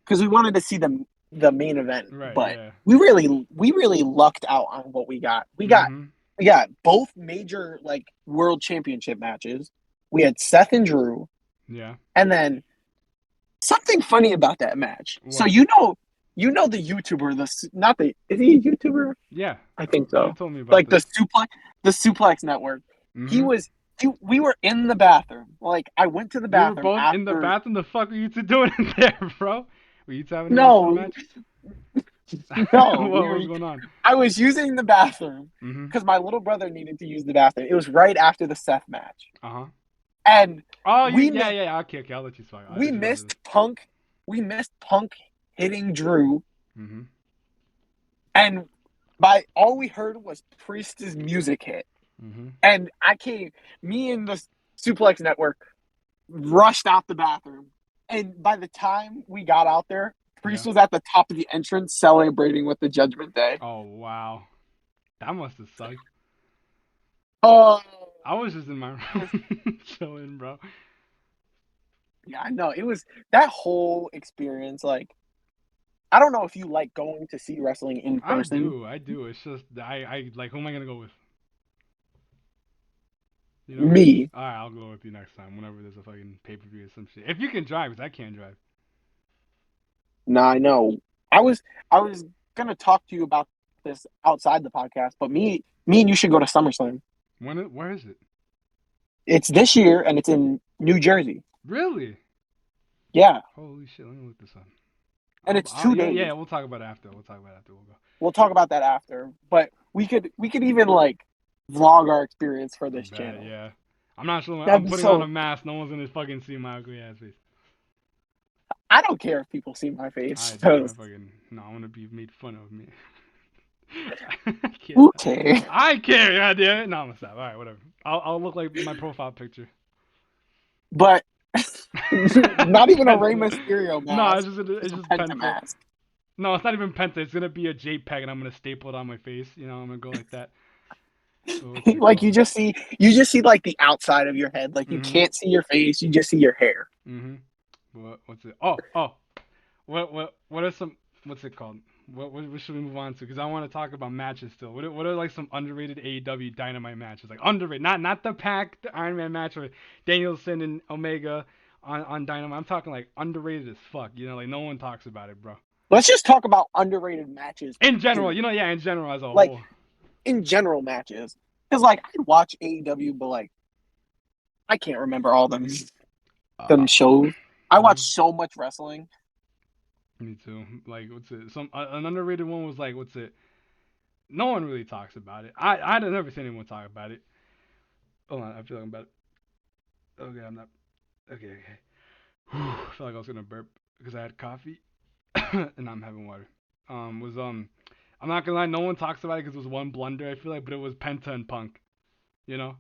Speaker 2: because we wanted to see the main event,
Speaker 1: Right.
Speaker 2: but
Speaker 1: Yeah.
Speaker 2: we really lucked out on what we got.
Speaker 1: Mm-hmm.
Speaker 2: We got both major like world championship matches. We had Seth and Drew,
Speaker 1: Yeah.
Speaker 2: and then something funny about that match. So
Speaker 1: What?
Speaker 2: the YouTuber, not the is he a YouTuber?
Speaker 1: Yeah.
Speaker 2: I think
Speaker 1: You
Speaker 2: so.
Speaker 1: told me about
Speaker 2: Like
Speaker 1: this.
Speaker 2: the Suplex Network. He
Speaker 1: Mm-hmm.
Speaker 2: was we were in the bathroom. Like I went to the
Speaker 1: We were
Speaker 2: bathroom
Speaker 1: both in the
Speaker 2: after.
Speaker 1: bathroom. The fuck were you two doing in there, bro? Were you two having a wrestling
Speaker 2: No,
Speaker 1: match?
Speaker 2: no,
Speaker 1: What was going on?
Speaker 2: I was using the bathroom
Speaker 1: Mm-hmm.
Speaker 2: because my little brother needed to use the bathroom. It was right after the Seth match,
Speaker 1: Uh-huh.
Speaker 2: and
Speaker 1: Oh, you.
Speaker 2: we
Speaker 1: Yeah,
Speaker 2: missed
Speaker 1: yeah, yeah. Okay, okay. I'll let you talk. I
Speaker 2: we
Speaker 1: just remember this.
Speaker 2: missed Punk. We missed Punk hitting Drew,
Speaker 1: Mm-hmm.
Speaker 2: and by all we heard was Priest's music hit.
Speaker 1: Mm-hmm.
Speaker 2: And me and the Suplex Network rushed out the bathroom. And by the time we got out there, Priest
Speaker 1: Yeah.
Speaker 2: was at the top of the entrance celebrating with the Judgment Day.
Speaker 1: Oh, wow. That must have sucked.
Speaker 2: Oh,
Speaker 1: I was just in my
Speaker 2: it was,
Speaker 1: room chilling, bro.
Speaker 2: yeah, I know. It was that whole experience. Like, I don't know if you like going to see wrestling in
Speaker 1: I
Speaker 2: person.
Speaker 1: do, I do. It's just I like who am I gonna go with? You know?
Speaker 2: Me,
Speaker 1: All right, I'll go with you next time whenever there's a fucking pay per view or some shit. If you can drive, 'cause I can't drive.
Speaker 2: nah, I know. I was gonna talk to you about this outside the podcast, but me and you should go to SummerSlam.
Speaker 1: Where is it?
Speaker 2: It's this year and it's in New Jersey.
Speaker 1: Really?
Speaker 2: Yeah,
Speaker 1: Holy shit! Let me look this up.
Speaker 2: and it's 2 days.
Speaker 1: Yeah. We'll talk about it after. We'll talk about it after. We'll go.
Speaker 2: We'll talk about that after. But we could even like vlog our experience for this
Speaker 1: Bet,
Speaker 2: channel.
Speaker 1: yeah. I'm not sure.
Speaker 2: That'd
Speaker 1: I'm
Speaker 2: be
Speaker 1: putting on a
Speaker 2: so.
Speaker 1: mask. No one's gonna fucking see my ugly ass face.
Speaker 2: I don't care if people see my
Speaker 1: I
Speaker 2: face.
Speaker 1: do. I
Speaker 2: 'Cause
Speaker 1: fucking no. I want to be made fun of me. I can't.
Speaker 2: who cares?
Speaker 1: I care. God damn it. No, I'm gonna stop. All right, whatever. I'll look like my profile picture.
Speaker 2: But not even a Rey
Speaker 1: Penta.
Speaker 2: Mysterio
Speaker 1: No,
Speaker 2: mask.
Speaker 1: it's
Speaker 2: It's a
Speaker 1: just
Speaker 2: Penta
Speaker 1: Penta.
Speaker 2: mask.
Speaker 1: No, it's not even Penta. It's gonna be a JPEG, and I'm gonna staple it on my face. You know, I'm gonna go like that. What's it
Speaker 2: Like
Speaker 1: called?
Speaker 2: you just see like the outside of your head. Like you
Speaker 1: Mhm.
Speaker 2: can't see your face. You just see your hair.
Speaker 1: Mhm. What's it? Oh. What are some? What's it called? What should we move on to? Because I want to talk about matches still. What are like some underrated AEW Dynamite matches? Like underrated, not the Pac, the Iron Man match or Danielson and Omega on Dynamite. I'm talking like underrated as fuck. You know, like no one talks about it, bro.
Speaker 2: Let's just talk about underrated matches.
Speaker 1: In general,
Speaker 2: Period.
Speaker 1: yeah, in general as a
Speaker 2: Like
Speaker 1: whole.
Speaker 2: in general matches. Because like I watch AEW, but like I can't remember all them
Speaker 1: Uh,
Speaker 2: shows. I watch
Speaker 1: mhm.
Speaker 2: so much wrestling.
Speaker 1: Me too. Like, what's it? An underrated one was like, what's it? No one really talks about it. I'd never seen anyone talk about it. Hold on, I feel like I'm about. Okay, I'm not. Okay, okay. I felt like I was gonna burp because I had coffee and I'm having water. Was I'm not gonna lie, no one talks about it because it was one blunder. I feel like, but it was Penta and Punk. You know?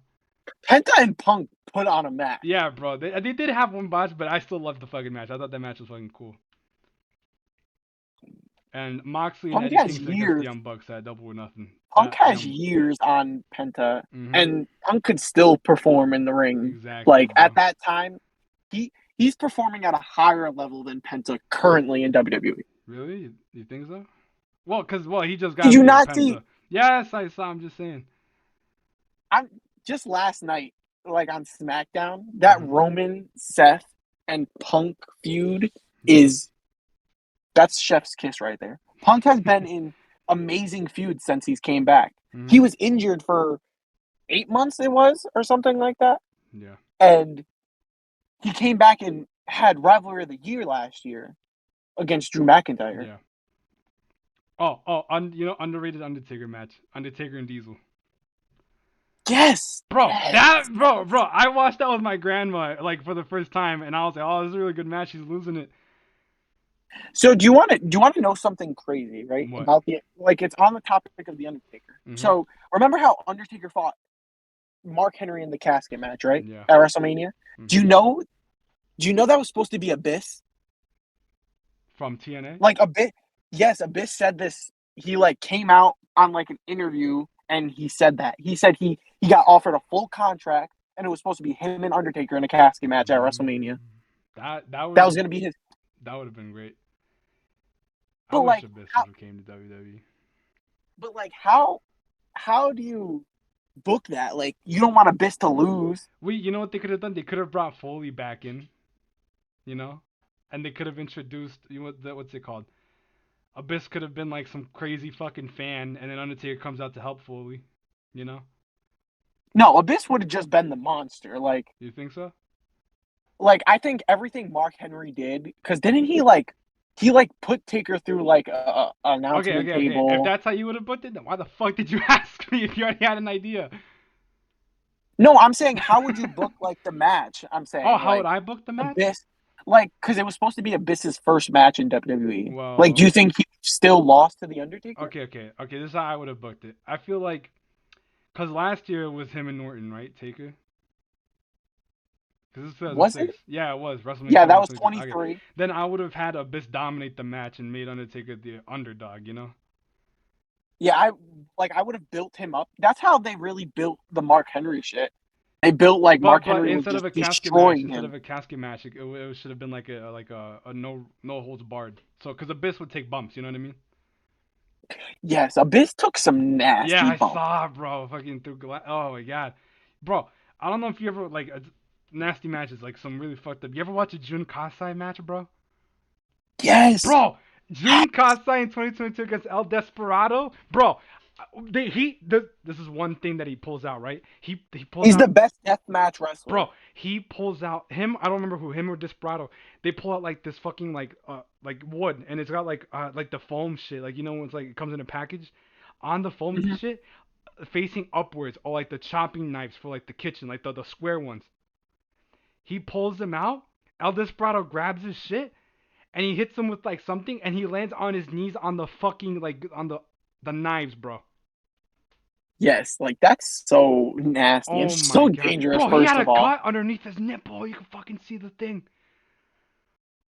Speaker 2: Penta and Punk put on a match.
Speaker 1: Yeah, bro. They did have one botch, but I still loved the fucking match. I thought that match was fucking cool. And Moxley and
Speaker 2: Punk
Speaker 1: Eddie
Speaker 2: has
Speaker 1: Kingston against the
Speaker 2: years.
Speaker 1: Young Bucks at Double or Nothing.
Speaker 2: Punk
Speaker 1: That
Speaker 2: has
Speaker 1: Young.
Speaker 2: years on Penta,
Speaker 1: Mhm.
Speaker 2: and Punk could still perform in the ring.
Speaker 1: Exactly,
Speaker 2: Like at
Speaker 1: bro.
Speaker 2: that time, he's performing at a higher level than Penta currently in WWE.
Speaker 1: Really? You think so? Well, he just
Speaker 2: Did
Speaker 1: got
Speaker 2: you
Speaker 1: rid of
Speaker 2: not see?
Speaker 1: Penta. Yes, I saw. I'm just saying.
Speaker 2: I'm just last night, like on SmackDown, that
Speaker 1: Mhm.
Speaker 2: Roman, Seth, and Punk feud
Speaker 1: Yeah.
Speaker 2: is that's chef's kiss right there. Punk has been in amazing feuds since he's came back. He
Speaker 1: Mhm.
Speaker 2: was injured for 8 months, it was, or something like that,
Speaker 1: Yeah.
Speaker 2: and he came back and had rivalry of the year last year against Drew McIntyre.
Speaker 1: Yeah. Underrated Undertaker match. Undertaker and Diesel.
Speaker 2: Yes,
Speaker 1: Bro,
Speaker 2: yes.
Speaker 1: bro. I watched that with my grandma like for the first time, and I was like, "Oh, this is a really good match. She's losing it."
Speaker 2: So do you want to know something crazy, right?
Speaker 1: What?
Speaker 2: About the like it's on the topic of the Undertaker.
Speaker 1: Mhm.
Speaker 2: So remember how Undertaker fought Mark Henry in the casket match, right?
Speaker 1: Yeah.
Speaker 2: At WrestleMania? Do
Speaker 1: Mhm.
Speaker 2: you know do you know that was supposed to be Abyss?
Speaker 1: From TNA.
Speaker 2: Like Abyss, yes, Abyss said this. He like came out on like an interview and he said that. He said he got offered a full contract, and it was supposed to be him and Undertaker in a casket match at WrestleMania.
Speaker 1: That
Speaker 2: That
Speaker 1: would
Speaker 2: was gonna be his.
Speaker 1: that would have been great. I
Speaker 2: But
Speaker 1: wish
Speaker 2: like,
Speaker 1: Abyss
Speaker 2: how,
Speaker 1: would have came to WWE.
Speaker 2: but like, how do you book that? Like, you don't want Abyss to lose.
Speaker 1: You know what they could have done? They could have brought Foley back in, you know, and they could have introduced what's it called? Abyss could have been like some crazy fucking fan, and then Undertaker comes out to help Foley, you know?
Speaker 2: No, Abyss would have just been the monster.
Speaker 1: You think so?
Speaker 2: I think everything Mark Henry did, because didn't he put Taker through like a
Speaker 1: Okay,
Speaker 2: announcement
Speaker 1: okay, okay. If
Speaker 2: table.
Speaker 1: that's how you would have booked it, then why the fuck did you ask me if you already had an idea?
Speaker 2: No, I'm saying how would you book like the match? I'm
Speaker 1: Oh,
Speaker 2: saying
Speaker 1: how would
Speaker 2: like
Speaker 1: I book the match?
Speaker 2: Abyss, because it was supposed to be Abyss's first match in WWE. Like, do
Speaker 1: Well,
Speaker 2: you think he still lost to the Undertaker?
Speaker 1: okay. This is how I would have booked it. I feel like, cause last year it was him and Norton, right? Taker. Cause it's
Speaker 2: Was it?
Speaker 1: 2006. Yeah, it was WrestleMania
Speaker 2: Yeah, that was
Speaker 1: 2022. Okay,
Speaker 2: 23.
Speaker 1: then I would have had Abyss dominate the match and made Undertaker the underdog. You know?
Speaker 2: Yeah, I would have built him up. That's how they really built the Mark Henry shit. They built like Mark
Speaker 1: But
Speaker 2: Henry was
Speaker 1: instead
Speaker 2: just
Speaker 1: of a casket match,
Speaker 2: destroying him.
Speaker 1: it should have been like a no holds barred. So because Abyss would take bumps, you know what I mean?
Speaker 2: Yes, Abyss took some
Speaker 1: Yeah,
Speaker 2: nasty
Speaker 1: I
Speaker 2: bumps.
Speaker 1: saw, bro. Fucking through glass. Oh my god, bro. I don't know if you ever like nasty matches, like some really fucked up. You ever watch a Jun Kasai match, bro?
Speaker 2: Yes,
Speaker 1: Bro,
Speaker 2: yes.
Speaker 1: Jun Kasai in 2022 against El Desperado, bro. This is one thing that he pulls out, right? He pulls
Speaker 2: He's the
Speaker 1: out.
Speaker 2: best deathmatch wrestler.
Speaker 1: Bro, he pulls out him. I don't remember who him or Desperado. They pull out like this fucking like wood, and it's got like the foam shit. Like you know when it's like it comes in a package, on the foam
Speaker 2: Mhm.
Speaker 1: shit, facing upwards, or like the chopping knives for like the kitchen, like the square ones. He pulls them out. El Desperado grabs his shit, and he hits him with like something, and he lands on his knees on the fucking like on the knives, bro.
Speaker 2: Yes, like that's so nasty and
Speaker 1: Oh my
Speaker 2: so
Speaker 1: god,
Speaker 2: dangerous.
Speaker 1: bro, he had
Speaker 2: First
Speaker 1: a
Speaker 2: of all,
Speaker 1: cut underneath his nipple. You can fucking see the thing.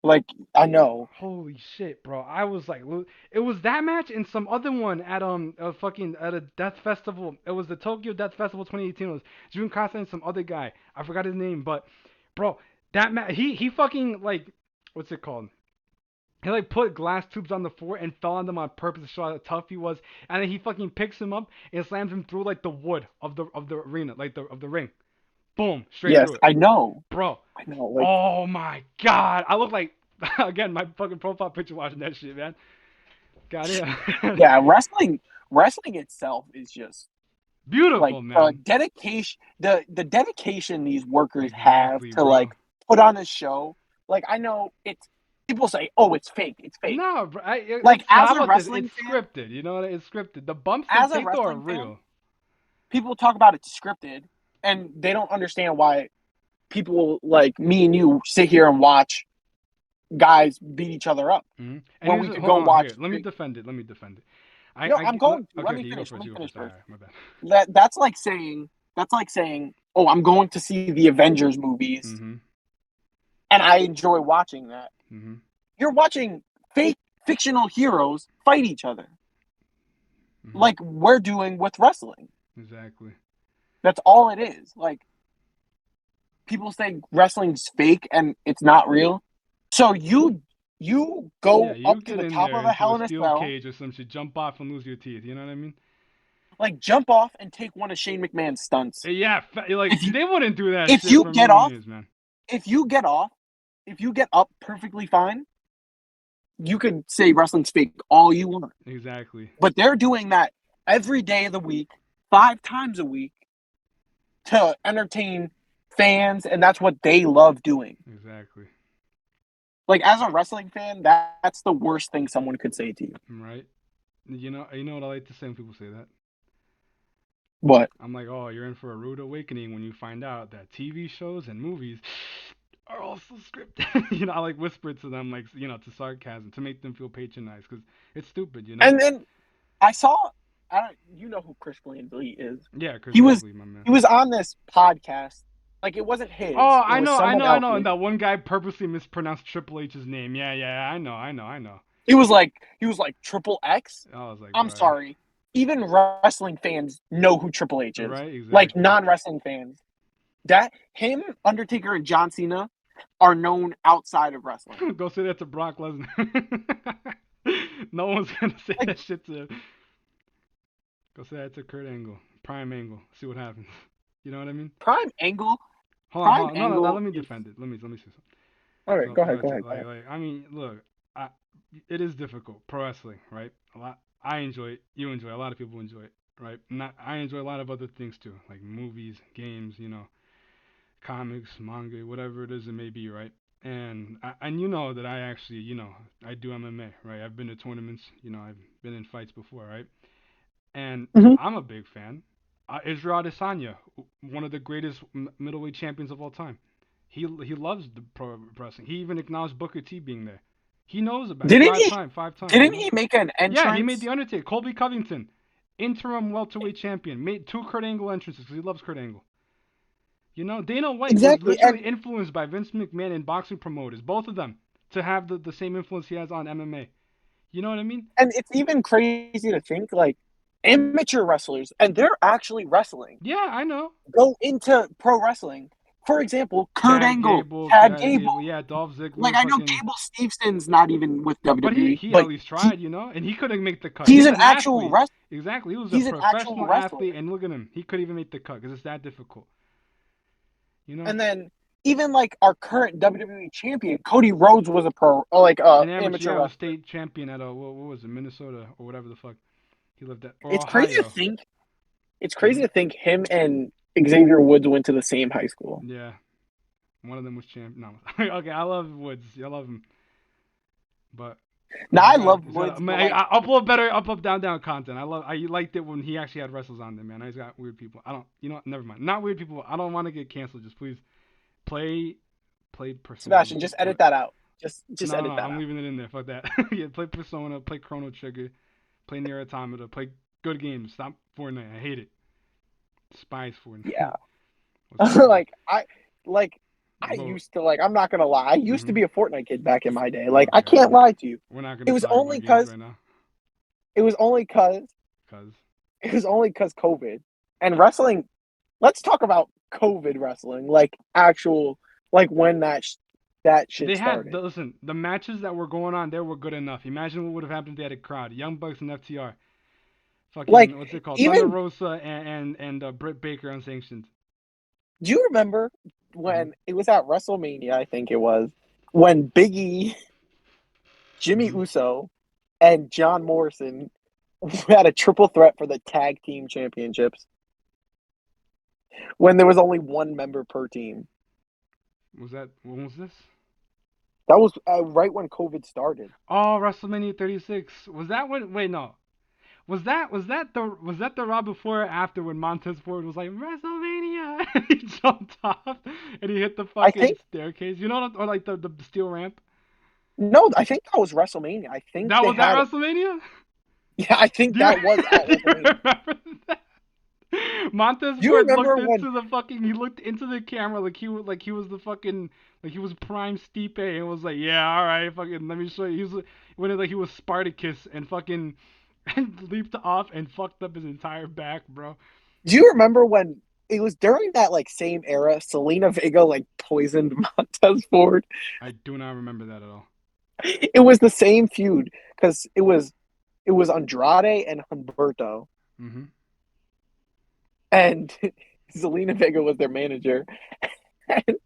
Speaker 2: like I know.
Speaker 1: Holy shit, bro! I was like, it was that match and some other one at a fucking at a death festival. It was the Tokyo Death Festival 2018. It was Jun Kasa and some other guy. I forgot his name, but bro, that match he fucking like what's it called? He like put glass tubes on the floor and fell on them on purpose to show how tough he was, and then he fucking picks him up and slams him through like the wood of the arena, like the of the ring. Boom, straight
Speaker 2: Yes,
Speaker 1: through it,
Speaker 2: I know.
Speaker 1: bro.
Speaker 2: I know. Like,
Speaker 1: Oh my god, I look like again my fucking profile picture watching that shit, man. God damn.
Speaker 2: yeah, wrestling itself is just like
Speaker 1: Beautiful, man.
Speaker 2: dedication. The dedication these workers have
Speaker 1: Exactly,
Speaker 2: to
Speaker 1: bro.
Speaker 2: like put on a show. Like, I know it's people say, "Oh, it's fake. It's fake."
Speaker 1: No, bro.
Speaker 2: Like,
Speaker 1: How about this? It's
Speaker 2: fan,
Speaker 1: scripted. You know what? It's scripted. The bumps they
Speaker 2: as a
Speaker 1: take though are
Speaker 2: wrestling fan,
Speaker 1: real.
Speaker 2: people talk about it's scripted, and they don't understand why people like me and you sit here and watch guys beat each other up
Speaker 1: And
Speaker 2: when
Speaker 1: here's
Speaker 2: we could
Speaker 1: hold
Speaker 2: go
Speaker 1: on
Speaker 2: watch.
Speaker 1: here. Let me defend it. Let me defend it.
Speaker 2: No, I'm going to.
Speaker 1: Okay,
Speaker 2: Let me
Speaker 1: okay. You go
Speaker 2: finish. Let
Speaker 1: first.
Speaker 2: me
Speaker 1: You go
Speaker 2: finish
Speaker 1: first. All
Speaker 2: first.
Speaker 1: right, my bad.
Speaker 2: That's like saying, oh, I'm going to see the Avengers movies,
Speaker 1: Mhm.
Speaker 2: and I enjoy watching that.
Speaker 1: Mhm.
Speaker 2: You're watching fake fictional heroes fight each other,
Speaker 1: Mhm.
Speaker 2: like we're doing with wrestling.
Speaker 1: Exactly.
Speaker 2: That's all it is. Like, people say wrestling's fake and it's not real. So you
Speaker 1: Yeah,
Speaker 2: go
Speaker 1: you
Speaker 2: up to
Speaker 1: get
Speaker 2: the
Speaker 1: in
Speaker 2: top
Speaker 1: there
Speaker 2: of a
Speaker 1: into
Speaker 2: Hell
Speaker 1: a
Speaker 2: in a
Speaker 1: steel
Speaker 2: Cell,
Speaker 1: cage or some shit, jump off and lose your teeth. You know what I mean?
Speaker 2: like jump off and take one of Shane McMahon's stunts.
Speaker 1: Yeah, like
Speaker 2: If you
Speaker 1: they wouldn't do that
Speaker 2: if
Speaker 1: shit
Speaker 2: you
Speaker 1: for a
Speaker 2: get
Speaker 1: million
Speaker 2: off,
Speaker 1: years, man.
Speaker 2: if you get off, if you get up perfectly fine, you could say wrestling's fake all you want.
Speaker 1: Exactly.
Speaker 2: But they're doing that every day of the week, 5 times a week to entertain fans, and that's what they love doing.
Speaker 1: Exactly.
Speaker 2: Like, as a wrestling fan, that's the worst thing someone could say to you.
Speaker 1: Right. You know what I like to say when people say that.
Speaker 2: What?
Speaker 1: I'm like, oh, you're in for a rude awakening when you find out that TV shows and movies are also scripted. I like whisper to them, like, to sarcasm, to make them feel patronized, because it's stupid, you know?
Speaker 2: And then I saw, I don't, you know who Chris Blaney is.
Speaker 1: Yeah, Chris
Speaker 2: He was
Speaker 1: Blankley, my man.
Speaker 2: he was on this podcast. Like, it wasn't his,
Speaker 1: Oh,
Speaker 2: it was someone
Speaker 1: I know. And
Speaker 2: else's.
Speaker 1: that one guy purposely mispronounced Triple H's name. Yeah, I know.
Speaker 2: He was like Triple X.
Speaker 1: I was like,
Speaker 2: I'm
Speaker 1: bro,
Speaker 2: sorry. even wrestling fans know who Triple H is.
Speaker 1: Right,
Speaker 2: Like
Speaker 1: exactly.
Speaker 2: non-wrestling fans. That him, Undertaker, and John Cena are known outside of wrestling.
Speaker 1: Go say that to Brock Lesnar. No one's gonna say
Speaker 2: Like
Speaker 1: that shit to him. Go say that to Kurt Angle, Prime Angle. See what happens. You know what I mean?
Speaker 2: Prime Angle,
Speaker 1: Hold on,
Speaker 2: Prime
Speaker 1: hold on. No, no, no.
Speaker 2: Angle
Speaker 1: Let me
Speaker 2: is.
Speaker 1: defend it. Let me say something.
Speaker 2: All right,
Speaker 1: So,
Speaker 2: go ahead, go ahead, go ahead.
Speaker 1: I mean, look, I, it is difficult. Pro wrestling, right? A lot. I enjoy it. You enjoy it. A lot of people enjoy it, right? Not. I enjoy a lot of other things too, like movies, games, comics, manga, whatever it is it may be, right? And you know that I actually, I do MMA, right? I've been to tournaments, I've been in fights before, right? And
Speaker 2: Mm-hmm.
Speaker 1: I'm a big fan. Israel Adesanya, one of the greatest middleweight champions of all time. He loves the pro wrestling. He even acknowledged Booker T being there. He knows about it.
Speaker 2: Didn't he?
Speaker 1: Five times,
Speaker 2: Didn't he make an
Speaker 1: Yeah, he made the
Speaker 2: entrance?
Speaker 1: Undertaker. Colby Covington, interim welterweight champion, made two Kurt Angle entrances because he loves Kurt Angle. Dana White was
Speaker 2: Exactly,
Speaker 1: literally
Speaker 2: and
Speaker 1: influenced by Vince McMahon and boxing promoters, both of them, to have the same influence he has on MMA. You know what I mean?
Speaker 2: it's even crazy to think like amateur wrestlers, and they're actually wrestling,
Speaker 1: Yeah, I know.
Speaker 2: go into pro wrestling. For example, Kurt Angle, Chad
Speaker 1: Chad Gable,
Speaker 2: Gable.
Speaker 1: yeah, Dolph
Speaker 2: Like
Speaker 1: Ziggler,
Speaker 2: I know
Speaker 1: fucking.
Speaker 2: Gable Stevenson's not even with
Speaker 1: But he
Speaker 2: WWE,
Speaker 1: he at
Speaker 2: but
Speaker 1: least
Speaker 2: he
Speaker 1: tried, and he couldn't make the cut.
Speaker 2: he's
Speaker 1: He's
Speaker 2: an
Speaker 1: an
Speaker 2: actual
Speaker 1: athlete.
Speaker 2: wrestler.
Speaker 1: Exactly, he was a
Speaker 2: He's an actual
Speaker 1: professional
Speaker 2: wrestler.
Speaker 1: athlete, and look at him. He couldn't even make the cut because it's that difficult. You know,
Speaker 2: And then even like our current WWE champion, Cody Rhodes was a
Speaker 1: an amateur,
Speaker 2: amateur
Speaker 1: yeah, was
Speaker 2: wrestler.
Speaker 1: state champion at what was it, Minnesota or whatever the fuck he lived at, or
Speaker 2: It's crazy to
Speaker 1: Ohio.
Speaker 2: think. It's crazy
Speaker 1: Hmm.
Speaker 2: to think him and Xavier Woods went to the same high school.
Speaker 1: Yeah, one of them was champ. No, okay, I love Woods. I love him, but
Speaker 2: Now
Speaker 1: he's
Speaker 2: I
Speaker 1: got.
Speaker 2: love
Speaker 1: He's got.
Speaker 2: Woods, but like
Speaker 1: I upload better, up, down, down content. I liked it when he actually had wrestlers on there, man. He's got weird people. I don't. You know what? Never mind. Not weird people. I don't want to get canceled. Just please play, play Persona.
Speaker 2: Sebastian, just edit that out. Just
Speaker 1: No, no,
Speaker 2: edit
Speaker 1: no.
Speaker 2: that
Speaker 1: I'm
Speaker 2: out.
Speaker 1: leaving it in there. Fuck that. Yeah, play Persona. Play Chrono Trigger. Play Nier Automata. Play good games. Stop Fortnite. I hate it. Despise Fortnite.
Speaker 2: Yeah.
Speaker 1: What's it called?
Speaker 2: like I like I
Speaker 1: But.
Speaker 2: used to like I'm not gonna lie. I used to
Speaker 1: Hmm.
Speaker 2: be a Fortnite kid back in my day. Like
Speaker 1: Oh
Speaker 2: I can't
Speaker 1: God.
Speaker 2: lie to you.
Speaker 1: We're not
Speaker 2: It
Speaker 1: gonna
Speaker 2: was
Speaker 1: talk
Speaker 2: only
Speaker 1: about games
Speaker 2: cause
Speaker 1: right now,
Speaker 2: it was only cause
Speaker 1: cause
Speaker 2: it was only cause COVID. And wrestling, let's talk about COVID wrestling. Like actual like when that shit
Speaker 1: they had
Speaker 2: started.
Speaker 1: listen. The matches that were going on there were good enough. Imagine what would have happened if they had a crowd. Young Bucks and FTR.
Speaker 2: Like
Speaker 1: Fucking what's it called? Thunder
Speaker 2: even
Speaker 1: Rosa and Britt Baker unsanctioned.
Speaker 2: do you remember
Speaker 1: Hmm.
Speaker 2: when it was at WrestleMania, I think it was, when Big E, Jimmy
Speaker 1: Hmm.
Speaker 2: Uso, and John Morrison had a triple threat for the tag team championships when there was only one member per team.
Speaker 1: Was that when was this?
Speaker 2: That was right when COVID started.
Speaker 1: Oh, WrestleMania 36. Was that when? Wait, no. Was that the Raw before or after when Montez Ford was like WrestleMania? He jumped off and he hit the
Speaker 2: I
Speaker 1: fucking
Speaker 2: think
Speaker 1: staircase. Or like the steel ramp.
Speaker 2: no, I think that was WrestleMania. I think
Speaker 1: That
Speaker 2: they
Speaker 1: was at
Speaker 2: had it.
Speaker 1: WrestleMania.
Speaker 2: Yeah, I think
Speaker 1: Do you
Speaker 2: that was at WrestleMania.
Speaker 1: remember that? Montez
Speaker 2: Do you
Speaker 1: Ford
Speaker 2: remember
Speaker 1: looked
Speaker 2: when?
Speaker 1: into the fucking. He looked into the camera like he was the fucking like he was prime Stipe and was like, yeah, all right, fucking let me show you. He was when like he was Spartacus and fucking and leaped off and fucked up his entire back, bro.
Speaker 2: Do you remember when it was during that like same era? Selena Vega like poisoned Montez Ford.
Speaker 1: I do not remember that at all.
Speaker 2: It was the same feud because it was Andrade and Humberto,
Speaker 1: Hmm.
Speaker 2: and Zelina Vega was their manager. And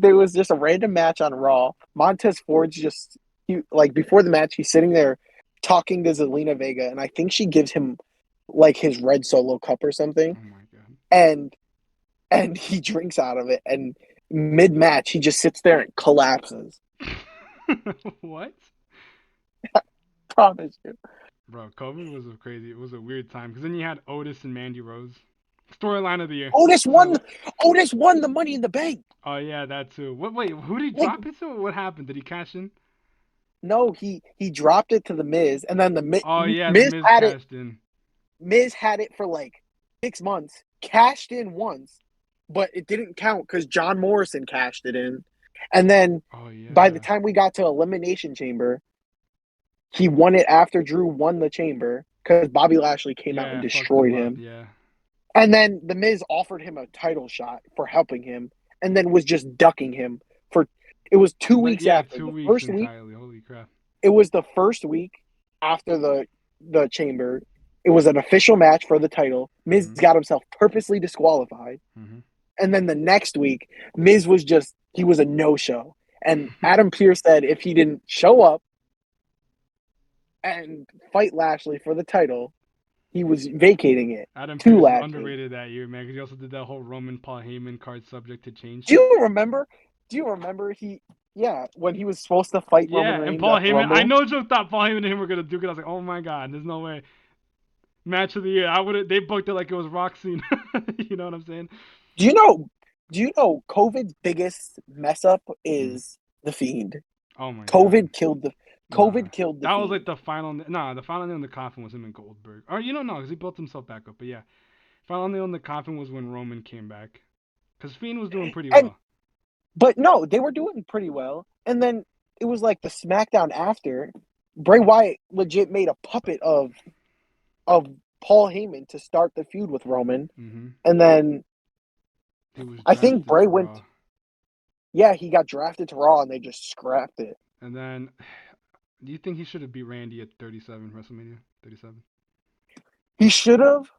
Speaker 2: there was just a random match on Raw. Montez Ford's just like before the match, he's sitting there talking to Zelina Vega, and I think she gives him like his red solo cup or something,
Speaker 1: Oh my god.
Speaker 2: and he drinks out of it, and mid match he just sits there and collapses.
Speaker 1: What?
Speaker 2: Promise you.
Speaker 1: Bro, COVID was a crazy. It was a weird time because then you had Otis and Mandy Rose. Storyline of the year.
Speaker 2: Otis
Speaker 1: Is that
Speaker 2: won. Otis won the Money in the Bank.
Speaker 1: Oh yeah, that too. What? Wait, who did he
Speaker 2: Like
Speaker 1: drop it to? What happened? Did he cash in?
Speaker 2: no, he dropped it to the Miz, and then the
Speaker 1: Oh yeah, the
Speaker 2: Miz
Speaker 1: Miz
Speaker 2: had it.
Speaker 1: cashed in.
Speaker 2: Miz had it for like 6 months, cashed in once, but it didn't count because John Morrison cashed it in, and then
Speaker 1: Oh
Speaker 2: by the
Speaker 1: yeah.
Speaker 2: time we got to Elimination Chamber, he won it after Drew won the Chamber, because Bobby Lashley came out and
Speaker 1: Yeah, fucked him
Speaker 2: destroyed
Speaker 1: up.
Speaker 2: him.
Speaker 1: Yeah.
Speaker 2: And then The Miz offered him a title shot for helping him, and then was just ducking him for. It was 2 weeks
Speaker 1: Yeah,
Speaker 2: after
Speaker 1: two
Speaker 2: the
Speaker 1: weeks
Speaker 2: first week.
Speaker 1: entirely. Holy crap.
Speaker 2: It was the first week after the Chamber. It was an official match for the title. Miz
Speaker 1: Mhm.
Speaker 2: got himself purposely disqualified,
Speaker 1: Mhm.
Speaker 2: and then the next week, Miz was just he was a no show. And Adam Pearce said if he didn't show up and fight Lashley for the title, he was vacating it
Speaker 1: Adam
Speaker 2: to
Speaker 1: Pearce is
Speaker 2: Lashley.
Speaker 1: underrated that year, man, because he also did that whole Roman Paul Heyman card subject to change
Speaker 2: Do
Speaker 1: shit.
Speaker 2: you remember? Do you remember when he was supposed to fight Roman
Speaker 1: Yeah, and
Speaker 2: Reigns
Speaker 1: Paul
Speaker 2: at the
Speaker 1: Heyman, I
Speaker 2: Rumble?
Speaker 1: know Joe thought Paul Heyman and him were gonna do it. I was like, oh my god, there's no way. Match of the year. I would have. They booked it like it was Rock Cena. You know what I'm saying?
Speaker 2: Do you know? Do you know COVID's biggest mess up
Speaker 1: Hmm.
Speaker 2: is the Fiend?
Speaker 1: Oh my god.
Speaker 2: COVID killed the
Speaker 1: Nah.
Speaker 2: COVID killed the
Speaker 1: That was like
Speaker 2: Fiend.
Speaker 1: the final. Nah, the final nail in the coffin was him and Goldberg. Or you don't know, because he built himself back up. But yeah, final nail in the coffin was when Roman came back. Because Fiend was doing pretty
Speaker 2: And
Speaker 1: well.
Speaker 2: but no, they were doing pretty well. And then it was like the SmackDown after Bray Wyatt legit made a puppet of Paul Heyman to start the feud with Roman.
Speaker 1: Hmm.
Speaker 2: And then
Speaker 1: He was
Speaker 2: I think
Speaker 1: drafted
Speaker 2: Bray
Speaker 1: to
Speaker 2: went,
Speaker 1: Raw.
Speaker 2: yeah, he got drafted to Raw and they just scrapped it.
Speaker 1: And then, do you think he should have beat Randy at 37 WrestleMania 37?
Speaker 2: He should have,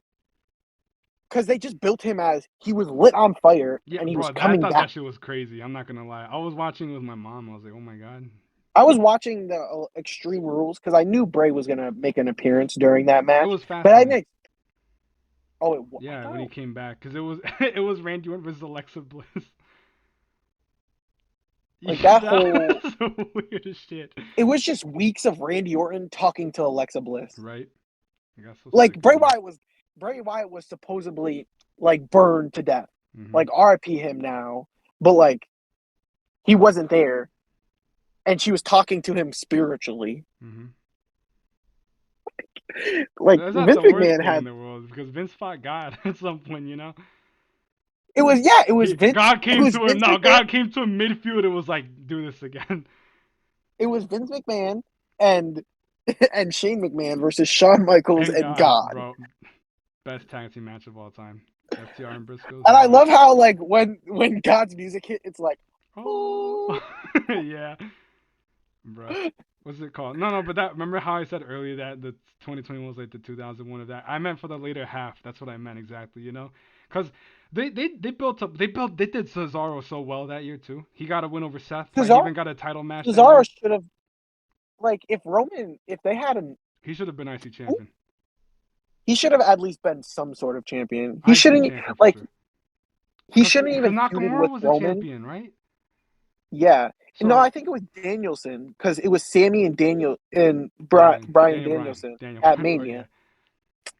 Speaker 2: because they just built him as he was lit on fire
Speaker 1: Yeah,
Speaker 2: and he was
Speaker 1: bro, I
Speaker 2: coming
Speaker 1: thought that
Speaker 2: back.
Speaker 1: shit was crazy. I'm not gonna lie. I was watching it with my mom. I was like, oh my god.
Speaker 2: I was watching the Extreme Rules because I knew Bray was gonna make an appearance during that
Speaker 1: It
Speaker 2: match,
Speaker 1: was
Speaker 2: but I
Speaker 1: Fastlane.
Speaker 2: didn't. Oh, I
Speaker 1: Yeah,
Speaker 2: thought
Speaker 1: when he came back, because it was it was Randy Orton versus Alexa Bliss.
Speaker 2: like
Speaker 1: Yeah,
Speaker 2: that
Speaker 1: that
Speaker 2: whole.
Speaker 1: was the weirdest shit.
Speaker 2: It was just weeks of Randy Orton talking to Alexa Bliss.
Speaker 1: Right? I got so
Speaker 2: Like
Speaker 1: sick of that.
Speaker 2: Bray Wyatt was supposedly like burned to death,
Speaker 1: Hmm.
Speaker 2: like RIP him now, but like he wasn't there, and she was talking to him spiritually.
Speaker 1: Hmm.
Speaker 2: Like
Speaker 1: That's not
Speaker 2: Vince
Speaker 1: the worst
Speaker 2: McMahon
Speaker 1: thing in
Speaker 2: had
Speaker 1: the world because Vince fought God at some point, you know.
Speaker 2: it was Vince
Speaker 1: God
Speaker 2: it
Speaker 1: came
Speaker 2: was
Speaker 1: to him.
Speaker 2: Vince
Speaker 1: No,
Speaker 2: McMahon
Speaker 1: God came to him midfield and was like, "Do this again."
Speaker 2: it was Vince McMahon and and Shane McMahon versus Shawn Michaels
Speaker 1: And
Speaker 2: and
Speaker 1: God,
Speaker 2: God.
Speaker 1: bro, best tag team match of all time. FTR and Briscoes.
Speaker 2: And I
Speaker 1: Wow.
Speaker 2: love how like when God's music hit, it's like,
Speaker 1: Oh,
Speaker 2: oh.
Speaker 1: yeah, bro. What's it called? No, no, but that. Remember how I said earlier that the 2020 was like the 2001 of that? I meant for the later half. That's what I meant exactly. You know, because they built up. They did Cesaro so well that year too. He got a win over Seth. Right. He
Speaker 2: Cesaro
Speaker 1: even got a title match that
Speaker 2: Cesaro
Speaker 1: year.
Speaker 2: should have like if they had an
Speaker 1: He should have been IC champion.
Speaker 2: he should have at least been some sort of champion. He
Speaker 1: IC
Speaker 2: shouldn't
Speaker 1: champion for
Speaker 2: like
Speaker 1: sure.
Speaker 2: he
Speaker 1: Cause,
Speaker 2: shouldn't
Speaker 1: Cause
Speaker 2: even feuded
Speaker 1: Nakamura
Speaker 2: with
Speaker 1: was a
Speaker 2: Roman.
Speaker 1: champion, right?
Speaker 2: Yeah. No,
Speaker 1: So
Speaker 2: I think it was Danielson because it was Sammy and Brian
Speaker 1: Daniel Bryan,
Speaker 2: Danielson
Speaker 1: Daniel
Speaker 2: at
Speaker 1: Bryan, right?
Speaker 2: Mania.
Speaker 1: Yeah.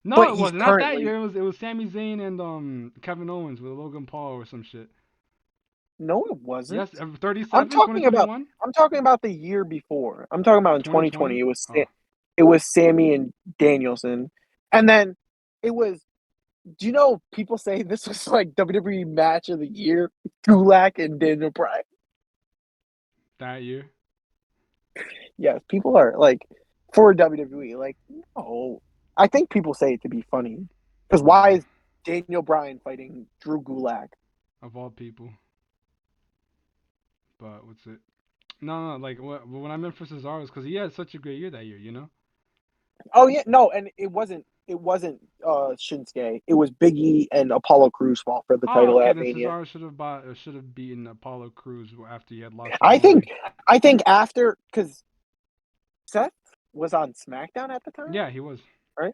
Speaker 1: No,
Speaker 2: But
Speaker 1: it
Speaker 2: he's
Speaker 1: wasn't. Not that
Speaker 2: currently
Speaker 1: year. It was Sami Zayn and Kevin Owens with Logan Paul or some shit.
Speaker 2: no, it wasn't.
Speaker 1: Yes,
Speaker 2: I'm
Speaker 1: 37,
Speaker 2: talking about
Speaker 1: 2021,
Speaker 2: I'm talking about the year before. I'm talking about in 2020.
Speaker 1: 2020. Oh,
Speaker 2: It was Sammy and Danielson, and then it was. Do you know people say this was like WWE match of the year? Gulak and Daniel Bryan.
Speaker 1: that year.
Speaker 2: Yes, people are like for WWE. Like, no, I think people say it to be funny because why
Speaker 1: Nah,
Speaker 2: is Daniel Bryan fighting Drew Gulak?
Speaker 1: of all people. But what's it? No, no, like what I meant for Cesaro is because he had such a great year that year, you know?
Speaker 2: Oh yeah, no, and it wasn't Shinsuke. It was Big E and Apollo Crews fought for the
Speaker 1: Oh,
Speaker 2: title
Speaker 1: okay,
Speaker 2: at
Speaker 1: then
Speaker 2: Mania.
Speaker 1: Cesaro should have beaten Apollo Crews after he had lost to
Speaker 2: I think
Speaker 1: Roman.
Speaker 2: I think after because Seth was on SmackDown at the time,
Speaker 1: Yeah, he was.
Speaker 2: right?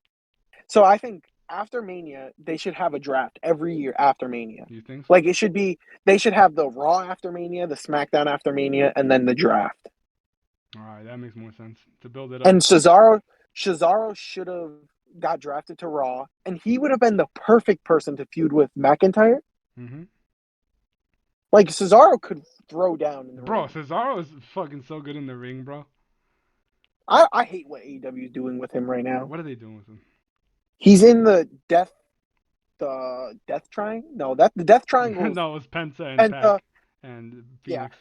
Speaker 2: So I think after Mania, they should have a draft every year after Mania.
Speaker 1: You think so?
Speaker 2: Like it should be, they should have the Raw after Mania, the SmackDown after Mania, and then the draft.
Speaker 1: All right, that makes more sense to build it up.
Speaker 2: And Cesaro should have got drafted to Raw, and he would have been the perfect person to feud with McIntyre.
Speaker 1: Hmm.
Speaker 2: Like Cesaro could throw down in the
Speaker 1: Bro,
Speaker 2: ring.
Speaker 1: Cesaro is fucking so good in the ring, bro.
Speaker 2: I hate what AEW is doing with him right now.
Speaker 1: What are they doing with him?
Speaker 2: He's in the Death Triangle. No, that the Death Triangle is
Speaker 1: No, it was Penta and
Speaker 2: Penta.
Speaker 1: Pac and
Speaker 2: Yeah,
Speaker 1: Phoenix.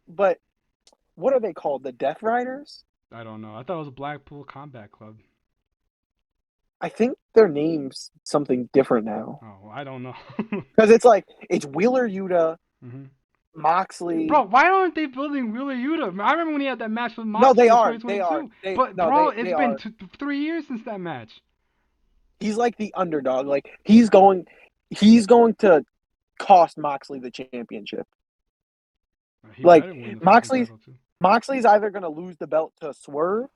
Speaker 2: but what are they called? The Death Riders?
Speaker 1: I don't know. I thought it was Blackpool Combat Club.
Speaker 2: I think their name's something different now.
Speaker 1: Oh, I don't know.
Speaker 2: Because it's Wheeler Yuta,
Speaker 1: hmm
Speaker 2: Moxley.
Speaker 1: Bro, why aren't they building Wheeler Yuta? I remember when he had that match with
Speaker 2: No,
Speaker 1: Moxley
Speaker 2: they
Speaker 1: in
Speaker 2: are. They are.
Speaker 1: 2022.
Speaker 2: They
Speaker 1: But
Speaker 2: no,
Speaker 1: bro,
Speaker 2: they
Speaker 1: it's been
Speaker 2: are.
Speaker 1: 3 years since that match.
Speaker 2: He's like the underdog. Like he's going to cost Moxley the championship.
Speaker 1: He
Speaker 2: Like
Speaker 1: better win the fucking
Speaker 2: Moxley's
Speaker 1: title too.
Speaker 2: Moxley's either going to lose the belt to Swerve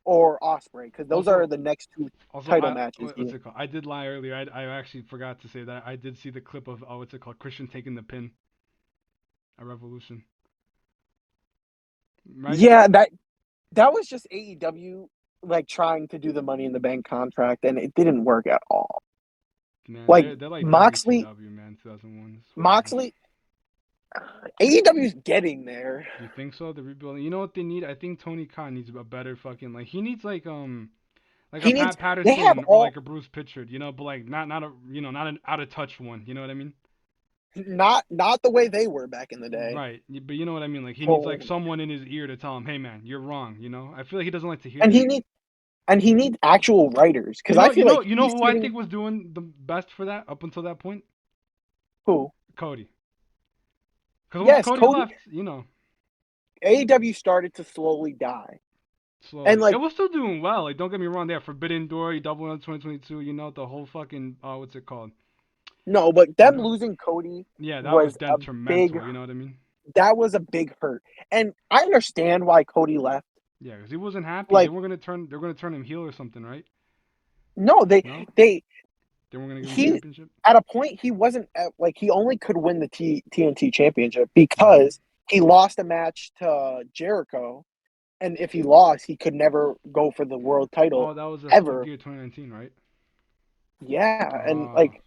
Speaker 2: or Osprey because those are
Speaker 1: Also,
Speaker 2: the next two
Speaker 1: Also,
Speaker 2: title matches.
Speaker 1: what's it called? I did lie earlier. I actually forgot to say that I did see the clip of what's it called? Christian taking the pin at Revolution, right?
Speaker 2: Yeah, that was just AEW like trying to do the Money in the Bank contract, and it didn't work at all.
Speaker 1: Man,
Speaker 2: Like
Speaker 1: they're like
Speaker 2: Moxley,
Speaker 1: WCW, man. 2001 is whatever.
Speaker 2: Moxley, AEW's getting there.
Speaker 1: Do you think so? The rebuilding. You know what they need? I think Tony Khan needs a better fucking like. He needs like a
Speaker 2: He needs.
Speaker 1: Pat
Speaker 2: They have
Speaker 1: Patterson or
Speaker 2: all
Speaker 1: like a Bruce Pitchard, but like not a not an out of touch one. You know what I mean?
Speaker 2: not the way they were back in the day.
Speaker 1: Right. But you know what I mean? Like he needs like
Speaker 2: Oh,
Speaker 1: someone in his ear to tell him, hey man, you're wrong. I feel like he doesn't like to hear
Speaker 2: and
Speaker 1: that.
Speaker 2: he needs actual writers because I feel like
Speaker 1: You know
Speaker 2: he's
Speaker 1: who I
Speaker 2: sitting.
Speaker 1: think was doing the best for that up until that point?
Speaker 2: Who?
Speaker 1: Cody. Because once
Speaker 2: Yes,
Speaker 1: Cody
Speaker 2: Cody.
Speaker 1: left,
Speaker 2: AEW started to slowly die, and
Speaker 1: slowly. It
Speaker 2: like
Speaker 1: was still doing well. Like, don't get me wrong. They had Forbidden Door, Double on 2022. The whole fucking what's it called?
Speaker 2: no, but
Speaker 1: You
Speaker 2: them
Speaker 1: know?
Speaker 2: losing Cody
Speaker 1: Yeah, that was
Speaker 2: was a big.
Speaker 1: detrimental. You know what I mean?
Speaker 2: That was a big hurt, and I understand why Cody left.
Speaker 1: Yeah, because he wasn't happy. They
Speaker 2: Like,
Speaker 1: were gonna turn. They're gonna turn him heel or something, right?
Speaker 2: no,
Speaker 1: No,
Speaker 2: they
Speaker 1: they weren't gonna give him the
Speaker 2: he
Speaker 1: championship.
Speaker 2: at a point he wasn't like he only could win the TNT championship
Speaker 1: hmm
Speaker 2: because he lost a match to Jericho, and if he lost, he could never go for the world title
Speaker 1: Oh, that was a Full
Speaker 2: ever.
Speaker 1: Gear 2019, right?
Speaker 2: Yeah, and
Speaker 1: Uh,
Speaker 2: like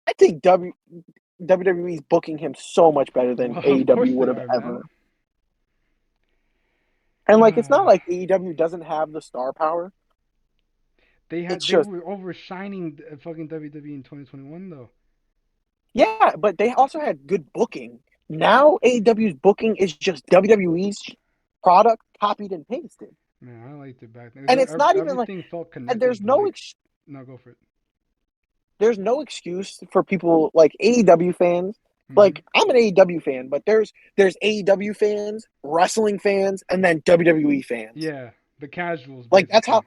Speaker 2: I think WWE's booking him so much better than
Speaker 1: well, of course
Speaker 2: AEW would
Speaker 1: they
Speaker 2: have
Speaker 1: are,
Speaker 2: ever.
Speaker 1: man.
Speaker 2: And like it's not like AEW doesn't have the star power. It's
Speaker 1: They
Speaker 2: just
Speaker 1: were overshining fucking WWE in 2021 though.
Speaker 2: yeah, but they also had good booking. Now AEW's booking is just WWE's product copied and pasted.
Speaker 1: Man, I liked it back then.
Speaker 2: And it's not even like
Speaker 1: Everything felt
Speaker 2: and
Speaker 1: connected. Like, no, go for it.
Speaker 2: there's no excuse for people like AEW fans.
Speaker 1: hmm
Speaker 2: Like I'm an AEW fan, but there's AEW fans, wrestling fans, and then WWE fans.
Speaker 1: Yeah, the casuals
Speaker 2: Like
Speaker 1: basically.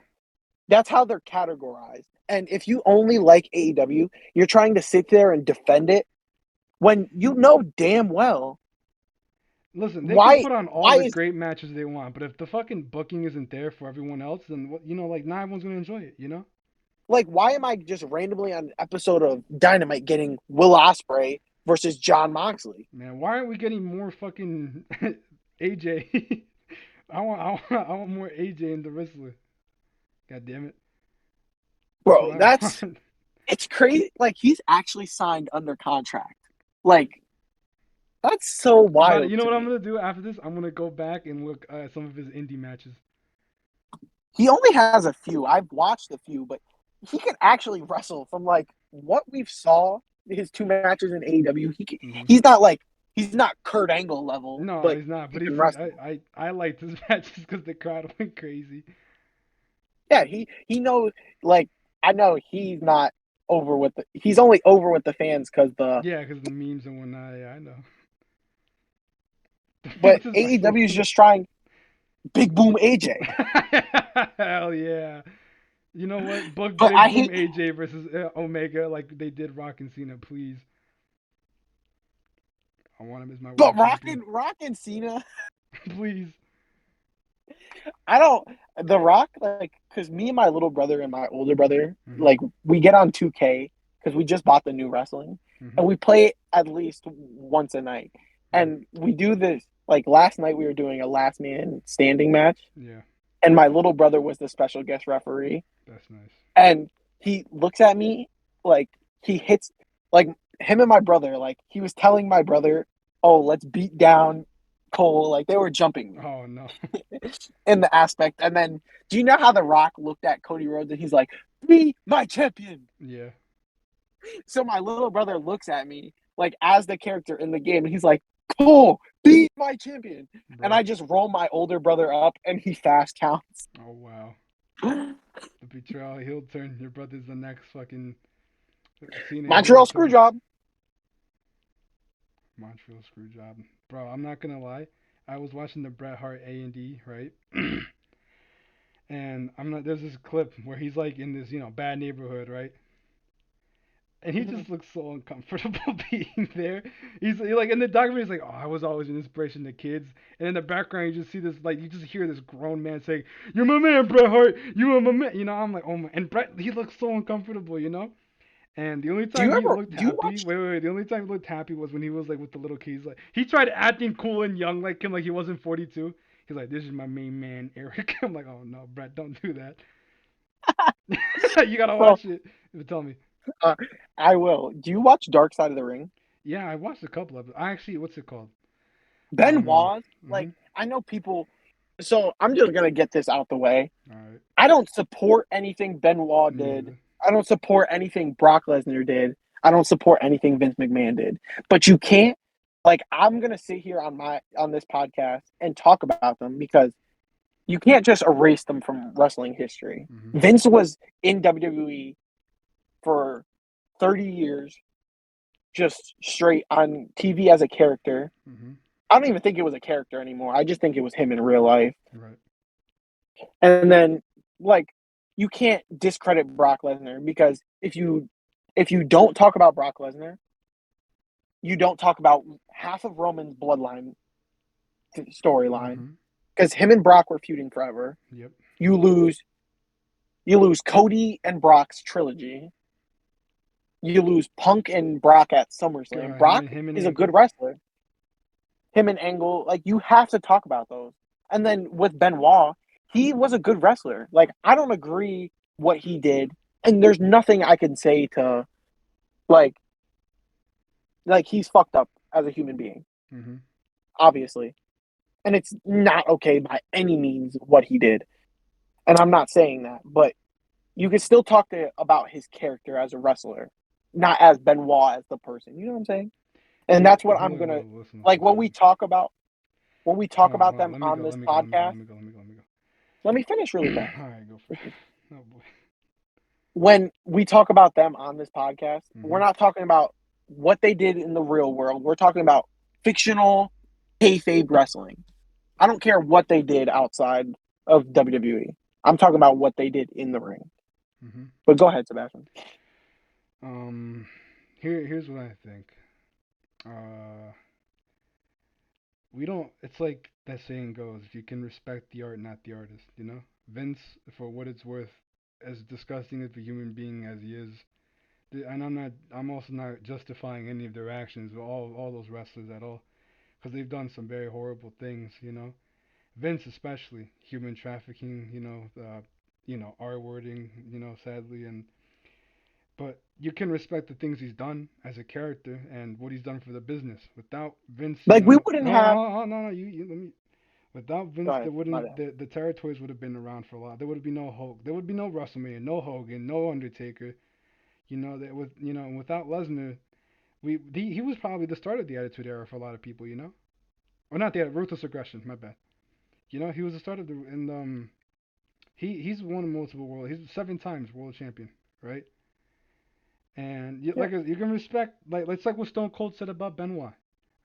Speaker 2: that's how they're categorized. And if you only like AEW, you're trying to sit there and defend it when you know damn well
Speaker 1: Listen, they can
Speaker 2: why
Speaker 1: put on all
Speaker 2: why
Speaker 1: the
Speaker 2: is
Speaker 1: great matches they want, but if the fucking booking isn't there for everyone else, then like not everyone's gonna enjoy it.
Speaker 2: like why am I just randomly on an episode of Dynamite getting Will Ospreay versus John Moxley?
Speaker 1: Man, why aren't we getting more fucking AJ? I want more AJ in the wrestler. God damn it, that's what
Speaker 2: Bro,
Speaker 1: I
Speaker 2: that's
Speaker 1: want.
Speaker 2: it's crazy. Like he's actually signed under contract. Like that's so
Speaker 1: I'm about to,
Speaker 2: wild
Speaker 1: you know
Speaker 2: to
Speaker 1: what I'm
Speaker 2: me.
Speaker 1: gonna do after this? I'm gonna go back and look at some of his indie matches.
Speaker 2: He only has a few. I've watched a few, but he can actually wrestle from like what we've saw his two matches in AEW.
Speaker 1: hmm
Speaker 2: He's not like he's not Kurt Angle level,
Speaker 1: No,
Speaker 2: but
Speaker 1: he's not.
Speaker 2: he
Speaker 1: But
Speaker 2: can wrestle.
Speaker 1: I liked his matches because the crowd went crazy.
Speaker 2: Yeah, he knows. Like I know he's not over with the. He's only over with the fans because the.
Speaker 1: Yeah, because the memes and whatnot. Yeah, I know.
Speaker 2: But
Speaker 1: What's his
Speaker 2: AEW is
Speaker 1: wrestling?
Speaker 2: just trying Big Boom AJ.
Speaker 1: Hell yeah. You know what? Book
Speaker 2: But
Speaker 1: Big
Speaker 2: I
Speaker 1: Boom
Speaker 2: hate.
Speaker 1: AJ versus Omega like they did Rock and Cena, please. I want him as my
Speaker 2: But
Speaker 1: world champion.
Speaker 2: Rock and Cena.
Speaker 1: Please.
Speaker 2: I don't. The Rock like because me and my little brother and my older brother
Speaker 1: hmm
Speaker 2: like we get on 2K because we just bought the new wrestling
Speaker 1: hmm
Speaker 2: and we play it at least once a night.
Speaker 1: Yeah.
Speaker 2: And we do this like last night we were doing a last man standing match
Speaker 1: Yeah.
Speaker 2: and my little brother was the special guest referee
Speaker 1: That's nice.
Speaker 2: and he looks at me like he hits like him and my brother like he was telling my brother, "Oh, let's beat down Cole." Like they were jumping me
Speaker 1: Oh no.
Speaker 2: in the aspect. And then, do you know how The Rock looked at Cody Rhodes and he's like, "Be my champion."
Speaker 1: Yeah.
Speaker 2: So my little brother looks at me like as the character in the game and he's like, "Cole, be my champion." And
Speaker 1: Bro.
Speaker 2: I just roll my older brother up and he fast counts.
Speaker 1: Oh wow. The betrayal, heel turn. Your brother's the next fucking Cena heel
Speaker 2: Montreal
Speaker 1: turn.
Speaker 2: Screwjob.
Speaker 1: Montreal screw job. Bro, I'm not gonna lie. I was watching the Bret Hart A&D, right? And I'm not. There's this clip where he's like in this, bad neighborhood, right? And he
Speaker 2: Mhm.
Speaker 1: just looks so uncomfortable being there. He like in the documentary. He's like, "Oh, I was always an inspiration to kids." And in the background, you just see this, like, you just hear this grown man saying, "You're my man, Bret Hart. You are my man." I'm like, "Oh my!" And Bret, he looks so uncomfortable. And the only
Speaker 2: Do
Speaker 1: time
Speaker 2: you
Speaker 1: he
Speaker 2: ever
Speaker 1: looked
Speaker 2: do you
Speaker 1: happy,
Speaker 2: watch?
Speaker 1: wait. The only time he looked happy was when he was like with the little kids. Like he tried acting cool and young like him, like he wasn't 42. He's like, "This is my main man, Eric." I'm like, "Oh no, Brett, don't do that. You gotta
Speaker 2: So
Speaker 1: watch it." But tell me.
Speaker 2: uh, I will. Do you watch Dark Side of the Ring?
Speaker 1: Yeah, I watched a couple of it. I actually, what's it called?
Speaker 2: Benoit,
Speaker 1: Mhm.
Speaker 2: like I know people. So I'm just gonna get this out the way.
Speaker 1: All right.
Speaker 2: I don't support anything Benoit
Speaker 1: Me
Speaker 2: did.
Speaker 1: neither.
Speaker 2: I don't support anything Brock Lesnar did. I don't support anything Vince McMahon did. But you can't, like, I'm gonna sit here on this podcast and talk about them because you can't just erase them from wrestling history.
Speaker 1: Mhm.
Speaker 2: Vince was in WWE for 30 years, just straight on TV as a character.
Speaker 1: Mhm.
Speaker 2: I don't even think it was a character anymore. I just think it was him in real life.
Speaker 1: Right.
Speaker 2: And then, like, you can't discredit Brock Lesnar because if you don't talk about Brock Lesnar, you don't talk about half of Roman's bloodline storyline
Speaker 1: Mhm.
Speaker 2: because him and Brock were feuding forever.
Speaker 1: Yep.
Speaker 2: You lose you lose Cody and Brock's trilogy. You lose Punk and Brock at SummerSlam.
Speaker 1: Him
Speaker 2: Brock
Speaker 1: and him and
Speaker 2: is a
Speaker 1: Angle.
Speaker 2: good wrestler. Him and Angle, like you have to talk about those. And then with Benoit, he was a good wrestler. Like I don't agree what he did, and there's nothing I can say to like he's fucked up as a human being,
Speaker 1: Mhm.
Speaker 2: obviously. And it's not okay by any means what he did. And I'm not saying that, but you can still talk about his character as a wrestler, not as Benoit as the person. You know what I'm saying? And
Speaker 1: See,
Speaker 2: that's what I'm
Speaker 1: hold
Speaker 2: gonna
Speaker 1: on, listen,
Speaker 2: like
Speaker 1: listen, listen.
Speaker 2: when we talk
Speaker 1: Hold on,
Speaker 2: about
Speaker 1: hold on.
Speaker 2: them
Speaker 1: Let me
Speaker 2: on
Speaker 1: go.
Speaker 2: this
Speaker 1: Let me go. Let me go.
Speaker 2: podcast.
Speaker 1: Let me go. Let me go. Let me
Speaker 2: Let me finish
Speaker 1: go.
Speaker 2: really fast.
Speaker 1: All right, go for it. Oh boy.
Speaker 2: When we talk about them on this podcast, we're
Speaker 1: Mhm.
Speaker 2: not talking about what they did in the real world. We're talking about fictional kayfabe wrestling. I don't care what they did outside of WWE. I'm talking about what they did in the ring.
Speaker 1: Mhm.
Speaker 2: But go ahead, Sebastian.
Speaker 1: Um, here's what I think. Uh, we don't. It's like that saying goes: if you can respect the art, not the artist. Vince, for what it's worth, as disgusting as a human being as he is, and I'm also not justifying any of their actions, all those wrestlers at all, because they've done some very horrible things. Vince especially, human trafficking, R wording, sadly, and but you can respect the things he's done as a character and what he's done for the business. Without Vince,
Speaker 2: Like we wouldn't have.
Speaker 1: no, no, you let me. Without
Speaker 2: Go
Speaker 1: Vince,
Speaker 2: ahead.
Speaker 1: there
Speaker 2: My
Speaker 1: wouldn't
Speaker 2: bad.
Speaker 1: the territories would have been around for a lot. There would be no Hulk. There would be no WrestleMania, no Hogan, no Undertaker. That with without Lesnar, he was probably the start of the Attitude Era for a lot of people. Or not the Ruthless Aggression. My bad. He was the start of the and he's won multiple world. He's 7 times world champion, right? And
Speaker 2: Yeah.
Speaker 1: you can respect like it's like what Stone Cold said about Benoit.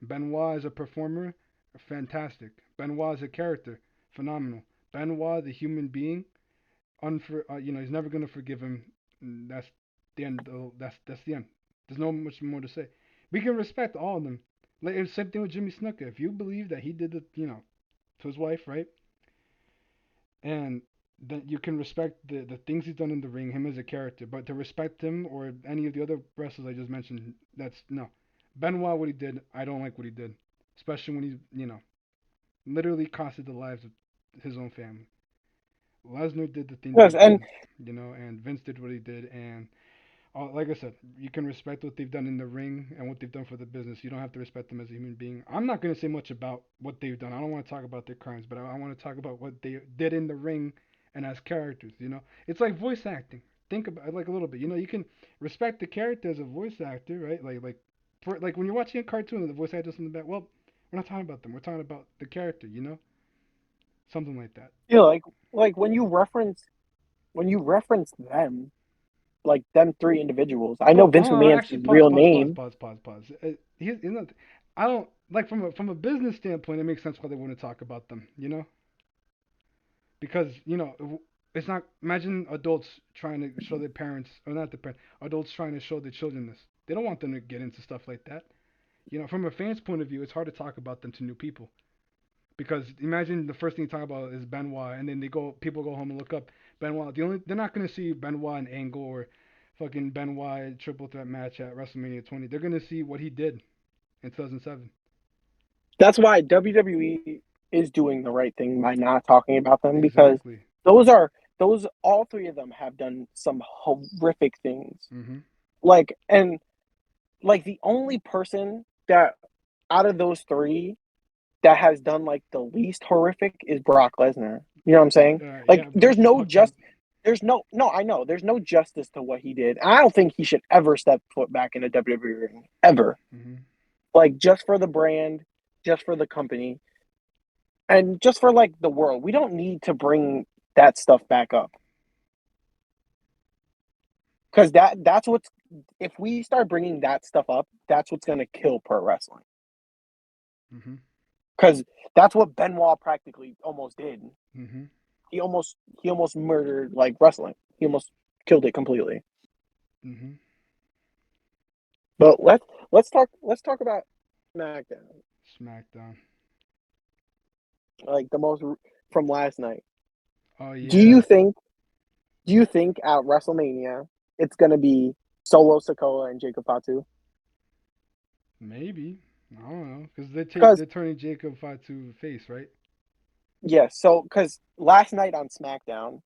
Speaker 1: Benoit as a performer, fantastic. Benoit as a character, phenomenal. Benoit the human being, he's never gonna forgive him. That's the end. That's the end. There's no much more to say. We can respect all of them. Like it's same thing with Jimmy Snuka. If you believe that he did to his wife, right? And that you can respect the things he's done in the ring, him as a character, but to respect him or any of the other wrestlers I just mentioned, that's no. Benoit, what he did, I don't like what he did, especially when he, literally costed the lives of his own family. Lesnar did the things he
Speaker 2: Yes, and
Speaker 1: did, and Vince did what he did, and like I said, you can respect what they've done in the ring and what they've done for the business. You don't have to respect them as a human being. I'm not going to say much about what they've done. I don't want to talk about their crimes, but I want to talk about what they did in the ring and as characters. It's like voice acting. Think about it like a little bit. You can respect the character as a voice actor, right? Like when you're watching a cartoon and the voice actor's in the back. Well, we're not talking about them. We're talking about the character. Something like that.
Speaker 2: yeah, like when you reference when you reference them, like them three individuals, I know
Speaker 1: But
Speaker 2: Vince
Speaker 1: hold on,
Speaker 2: McMahon's
Speaker 1: actually,
Speaker 2: his
Speaker 1: pause,
Speaker 2: real
Speaker 1: pause, pause,
Speaker 2: name.
Speaker 1: pause, pause, pause. Here's another. I don't like from a business standpoint. It makes sense why they want to talk about them. Because it's not. Imagine adults trying to show their parents, or not the parents, adults trying to show their children this. They don't want them to get into stuff like that. From a fan's point of view, it's hard to talk about them to new people. Because imagine the first thing you talk about is Benoit, and then people go home and look up Benoit. They're not gonna see Benoit and Angle or fucking Benoit triple threat match at WrestleMania 20. They're gonna see what he did in 2007.
Speaker 2: That's why WWE is doing the right thing by not talking about them because
Speaker 1: Exactly.
Speaker 2: those are those all three of them have done some horrific things.
Speaker 1: Mhm.
Speaker 2: Like and like the only person that out of those three that has done like the least horrific is Brock Lesnar. You know what I'm saying? Like
Speaker 1: Yeah, Brock fucked up.
Speaker 2: there's no I know there's no justice to what he did. I don't think he should ever step foot back in a WWE ring ever.
Speaker 1: Mhm.
Speaker 2: Like just for the brand, just for the company, and just for like the world. We don't need to bring that stuff back up because that's what's if we start bringing that stuff up, that's what's gonna kill pro wrestling.
Speaker 1: Mhm.
Speaker 2: Because that's what Benoit practically almost did.
Speaker 1: Mhm.
Speaker 2: He almost murdered like wrestling. He almost killed it completely.
Speaker 1: Mhm.
Speaker 2: But let's talk about SmackDown,
Speaker 1: SmackDown.
Speaker 2: like the most from last night.
Speaker 1: Oh
Speaker 2: Do you
Speaker 1: yeah.
Speaker 2: think do you think at WrestleMania it's gonna be Solo Sikoa and Jacob Fatu?
Speaker 1: Maybe. I don't know, because
Speaker 2: Because
Speaker 1: they're turning Jacob Fatu face, right?
Speaker 2: yes, so because last night on SmackDown,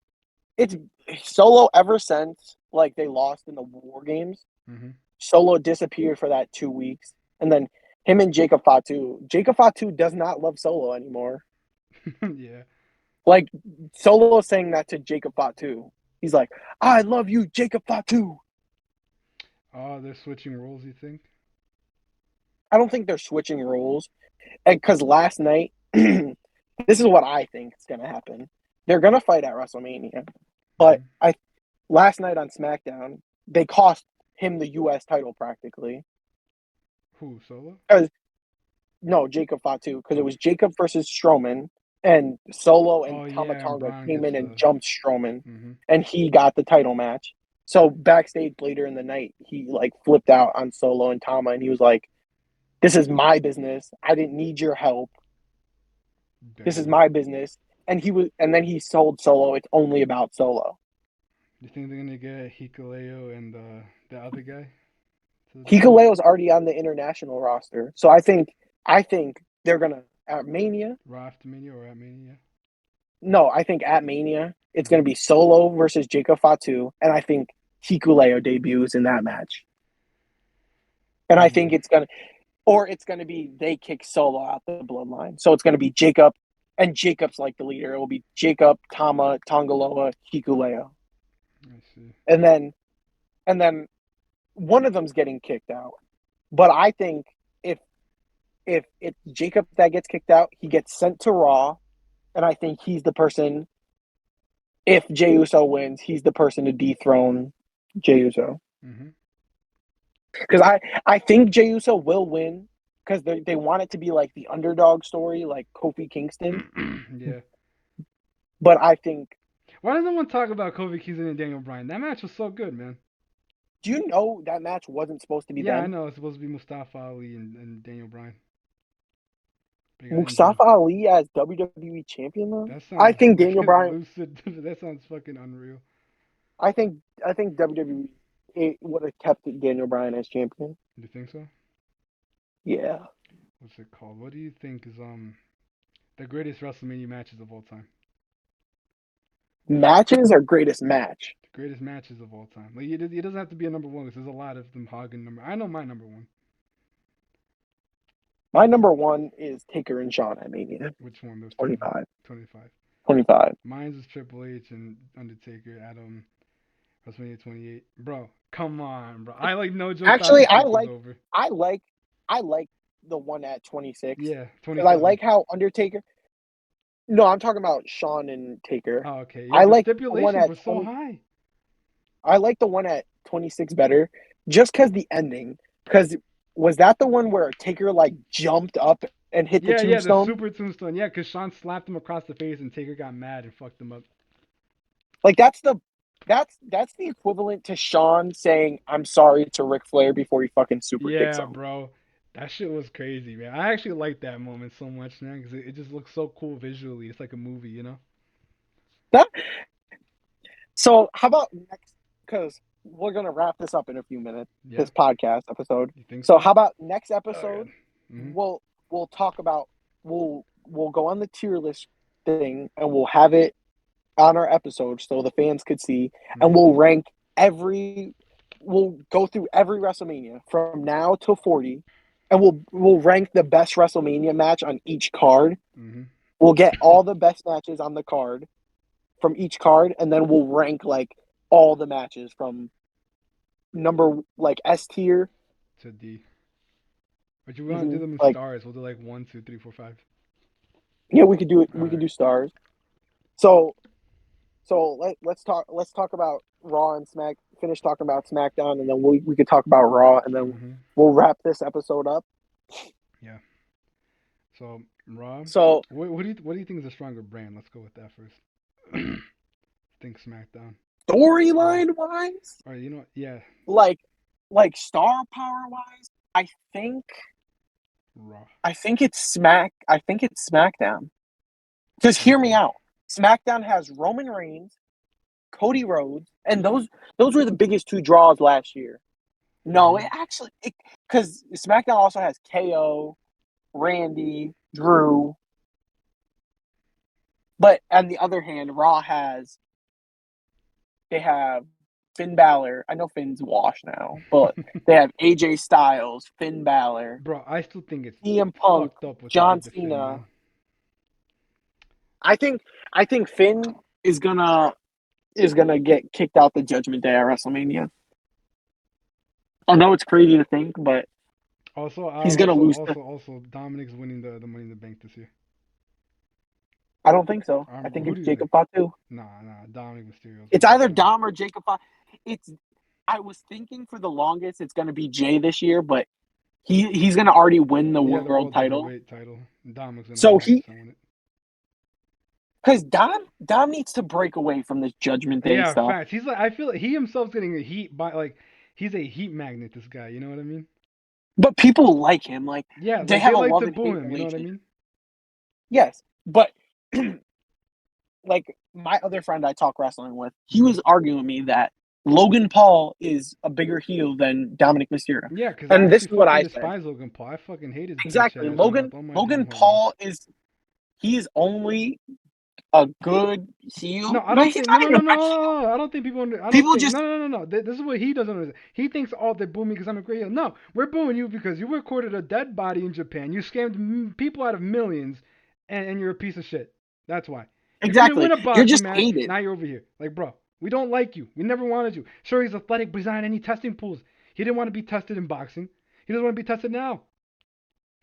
Speaker 2: it's Solo ever since like they lost in the War Games.
Speaker 1: Mhm.
Speaker 2: Solo disappeared for that 2 weeks, and then him and Jacob Fatu. Jacob Fatu does not love Solo anymore.
Speaker 1: Yeah.
Speaker 2: Like Solo saying that to Jacob Fatu. He's like, "I love you, Jacob Fatu."
Speaker 1: Oh, they're switching roles. You think?
Speaker 2: I don't think they're switching roles because last night, this is what I think is gonna happen. They're gonna fight at WrestleMania, but
Speaker 1: Mhm.
Speaker 2: I last night on SmackDown they cost him the U.S. title practically.
Speaker 1: Who? Solo?
Speaker 2: Because no, Jacob Fatu, because it
Speaker 1: Oh.
Speaker 2: was Jacob versus Strowman, and Solo and
Speaker 1: Oh
Speaker 2: Tama
Speaker 1: yeah, and
Speaker 2: Tonga
Speaker 1: Braun
Speaker 2: came
Speaker 1: gets
Speaker 2: in and
Speaker 1: the.
Speaker 2: jumped Strowman,
Speaker 1: Mhm.
Speaker 2: and he got the title match. So backstage later in the night, he like flipped out on Solo and Tama, and he was like, "This is my business. I didn't need your help. This is
Speaker 1: Damn.
Speaker 2: my business." And then he sold Solo. It's only about Solo.
Speaker 1: You think they're gonna get Hikuleo and the other guy to the title?
Speaker 2: Hikuleo's already on the international roster, so I think they're gonna at Mania.
Speaker 1: Raw after Mania or at Mania?
Speaker 2: No, I think at Mania it's going to
Speaker 1: Mhm.
Speaker 2: be Solo versus Jacob Fatu, and I think Hikuleo debuts in that match. And I think
Speaker 1: Hmm.
Speaker 2: it's going to be they kick Solo out the bloodline. So it's going to be Jacob, and Jacob's like the leader. It will be Jacob, Tama, Tongaloa, Hikuleo,
Speaker 1: I see.
Speaker 2: and then one of them's getting kicked out. But I think if if it's Jacob that gets kicked out, he gets sent to Raw, and I think he's the person. If Jey Uso wins, he's the person to dethrone Jey Uso.
Speaker 1: Mhm.
Speaker 2: Because I think Jey Uso will win because they want it to be like the underdog story, like Kofi Kingston.
Speaker 1: Yeah.
Speaker 2: But I think,
Speaker 1: Why does no one talk about Kofi Kingston and Daniel Bryan? That match was so good, man.
Speaker 2: do you know that match wasn't supposed to be
Speaker 1: Yeah, I
Speaker 2: them?
Speaker 1: know it's supposed to be Mustafa Ali and Daniel Bryan. They got injured.
Speaker 2: Mustafa Ali as WWE champion though.
Speaker 1: That
Speaker 2: I
Speaker 1: sounds
Speaker 2: think Daniel
Speaker 1: fucking
Speaker 2: Bryan.
Speaker 1: lucid. That sounds fucking unreal.
Speaker 2: I think WWE it would have kept Daniel Bryan as champion.
Speaker 1: You think so?
Speaker 2: Yeah,
Speaker 1: What's it called? What do you think is the greatest WrestleMania matches of all time?
Speaker 2: matches are greatest match.
Speaker 1: The greatest matches of all time. Like it doesn't have to be a number one because there's a lot of them hogging number. I know my number one.
Speaker 2: My number one is Taker and Shawn at Mania
Speaker 1: Which one? There's two of them.
Speaker 2: 25.
Speaker 1: 25.
Speaker 2: 25.
Speaker 1: Mine's is Triple H and Undertaker at WrestleMania 28. Bro, come on, bro. I like no joke thought
Speaker 2: Actually,
Speaker 1: this shit was over.
Speaker 2: I like, I like the one at 26
Speaker 1: Yeah,
Speaker 2: because I
Speaker 1: 27.
Speaker 2: like how Undertaker. No, I'm talking about Shawn and Taker.
Speaker 1: Oh, okay. Yeah,
Speaker 2: I
Speaker 1: the
Speaker 2: like the one
Speaker 1: stipulations
Speaker 2: at
Speaker 1: were so
Speaker 2: 20.
Speaker 1: high.
Speaker 2: I like the one at 26 better, just because the ending. Because was that the one where Taker like jumped up and hit the
Speaker 1: Yeah, yeah, the
Speaker 2: tombstone?
Speaker 1: super tombstone. Yeah, because Sean slapped him across the face and Taker got mad and fucked him up.
Speaker 2: Like that's the equivalent to Shawn saying "I'm sorry" to Ric Flair before he fucking super kicks
Speaker 1: Yeah,
Speaker 2: him.
Speaker 1: bro. That shit was crazy, man. I actually like that moment so much, man, because it just looks so cool visually. It's like a movie, you know?
Speaker 2: That, so how about next? Because we're gonna wrap this up in a few minutes.
Speaker 1: Yeah.
Speaker 2: This podcast episode.
Speaker 1: You think
Speaker 2: So
Speaker 1: so?
Speaker 2: how about next
Speaker 1: Oh, God.
Speaker 2: episode?
Speaker 1: Hmm.
Speaker 2: We'll talk about we'll go on the tier list thing and we'll have it on our episode so the fans could see, and
Speaker 1: Hmm.
Speaker 2: we'll rank every. We'll go through every WrestleMania from now till 40, and we'll rank the best WrestleMania match on each card.
Speaker 1: Hmm.
Speaker 2: We'll get all the best matches on the card from each card, and then we'll rank like all the matches from number like S tier.
Speaker 1: To D. But you want to do them in
Speaker 2: Like
Speaker 1: stars. We'll do like one, two, three, four, five.
Speaker 2: yeah, we could do it.
Speaker 1: All
Speaker 2: We could
Speaker 1: right.
Speaker 2: do stars. So let's talk about Raw and Smack. Finish talking about SmackDown, and then we could talk about Raw, and then
Speaker 1: Hmm.
Speaker 2: we'll wrap this episode up.
Speaker 1: Yeah. So, Raw.
Speaker 2: So
Speaker 1: What do you think is a stronger brand? Let's go with that first. Think SmackDown. Yeah.
Speaker 2: storyline wise,
Speaker 1: All right. You know what? Yeah.
Speaker 2: like star power wise, think
Speaker 1: Raw.
Speaker 2: I think it's SmackDown. Because hear me
Speaker 1: Okay.
Speaker 2: out. SmackDown has Roman Reigns, Cody Rhodes, and those were the biggest two draws last year. No,
Speaker 1: Hmm.
Speaker 2: it actually because SmackDown also has KO, Randy, Drew. But on the other hand, Raw they have Finn Balor. I know Finn's washed now, but they have AJ Styles, Finn Balor,
Speaker 1: Bro, I still think it's
Speaker 2: CM Punk,
Speaker 1: fucked up what they
Speaker 2: John
Speaker 1: did to Finn,
Speaker 2: Cena.
Speaker 1: man.
Speaker 2: I think Finn is gonna get kicked out the Judgment Day at WrestleMania. I know it's crazy to think, but
Speaker 1: Also,
Speaker 2: he's gonna lose.
Speaker 1: Dominic's winning the Money in the Bank this year.
Speaker 2: I don't think so. I think
Speaker 1: Who
Speaker 2: it's
Speaker 1: do you think?
Speaker 2: Jacob Fatu.
Speaker 1: Nah. Dominic Mysterio's
Speaker 2: It's
Speaker 1: winning
Speaker 2: either
Speaker 1: that one.
Speaker 2: Dom or Jacob Fatu. It's. I was thinking for the longest it's gonna be Jay this year, but he's gonna already win the
Speaker 1: Yeah, the
Speaker 2: world
Speaker 1: world
Speaker 2: title.
Speaker 1: heavyweight title. Dominic's gonna
Speaker 2: So
Speaker 1: 100%
Speaker 2: he
Speaker 1: win it.
Speaker 2: because Dom needs to break away from this Judgment Day
Speaker 1: Yeah,
Speaker 2: stuff.
Speaker 1: facts. He's like, I feel like he himself's getting a heat by like, he's a heat magnet. This guy, you know what I mean?
Speaker 2: But people like him. Like
Speaker 1: Yeah,
Speaker 2: they
Speaker 1: like they
Speaker 2: have a
Speaker 1: like
Speaker 2: love
Speaker 1: to
Speaker 2: and
Speaker 1: boo
Speaker 2: hate
Speaker 1: him. You know what I
Speaker 2: relationship.
Speaker 1: mean?
Speaker 2: Yes, but like my other friend I talk wrestling with, he was arguing with me that Logan Paul is a bigger heel than Dominic Mysterio.
Speaker 1: Yeah, because I
Speaker 2: And this
Speaker 1: actually
Speaker 2: is what
Speaker 1: fucking
Speaker 2: I said.
Speaker 1: despise Logan Paul. I fucking hate his bitch
Speaker 2: Exactly.
Speaker 1: ass, man, with all my damn
Speaker 2: Logan
Speaker 1: heart, man.
Speaker 2: Paul he's only a good
Speaker 1: No,
Speaker 2: heel,
Speaker 1: I
Speaker 2: but
Speaker 1: don't
Speaker 2: he's
Speaker 1: think.
Speaker 2: not
Speaker 1: No, no,
Speaker 2: even
Speaker 1: no,
Speaker 2: a
Speaker 1: no,
Speaker 2: heel.
Speaker 1: no. I don't think people. I don't
Speaker 2: People
Speaker 1: think.
Speaker 2: just
Speaker 1: No, no, no, no. This is what he doesn't understand. He thinks, oh, they're booing me because I'm a great heel. No, we're booing you because you recorded a dead body in Japan. You scammed people out of millions, and you're a piece of shit. That's why. You couldn't
Speaker 2: exactly.
Speaker 1: win a
Speaker 2: You're
Speaker 1: boxing
Speaker 2: just
Speaker 1: match.
Speaker 2: hated.
Speaker 1: Now you're over here. Like, bro, we don't like you. We never wanted you. Sure, he's athletic, but he's not in any testing pools. He didn't want to be tested in boxing. He doesn't want to be tested now.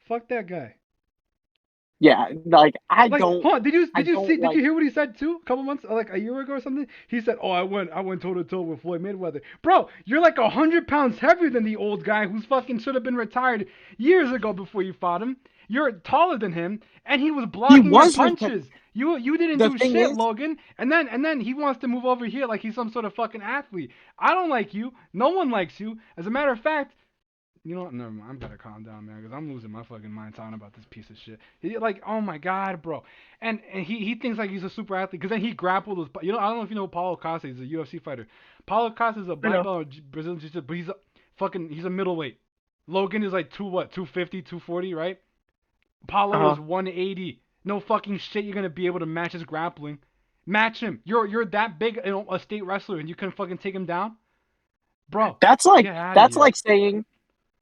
Speaker 1: Fuck that guy.
Speaker 2: Yeah, like
Speaker 1: Like, hold on,
Speaker 2: I don't
Speaker 1: did you
Speaker 2: like
Speaker 1: hear what he said too? A couple months, like a year ago or something. He said, "Oh, I went toe to toe with Floyd Mayweather." Bro, you're like 100 pounds heavier than the old guy who's fucking should have been retired years ago before you fought him. You're taller than him, and he was
Speaker 2: he
Speaker 1: blocking your
Speaker 2: was retired.
Speaker 1: punches. You didn't
Speaker 2: The
Speaker 1: do
Speaker 2: thing
Speaker 1: shit,
Speaker 2: is,
Speaker 1: Logan. And then he wants to move over here like he's some sort of fucking athlete. I don't like you. No one likes you. As a matter of fact, you know what? Never mind. I'm better calm down, man, because I'm losing my fucking mind talking about this piece of shit. Like, oh my god, bro. And he thinks like he's a super athlete because then he grappled with. You know, I don't know if you know Paulo Costa. He's a UFC fighter. Paulo Costa is a
Speaker 2: you
Speaker 1: black
Speaker 2: know,
Speaker 1: belt in Brazilian Jiu-Jitsu, but he's a middleweight. Logan is like 250, 240, right? Paulo
Speaker 2: uh,
Speaker 1: is 180. No fucking shit. You're gonna be able to match his grappling. Match him. You're that big, a state wrestler, and you can fucking take him down, bro.
Speaker 2: that's like
Speaker 1: Get out of
Speaker 2: that's
Speaker 1: here.
Speaker 2: like saying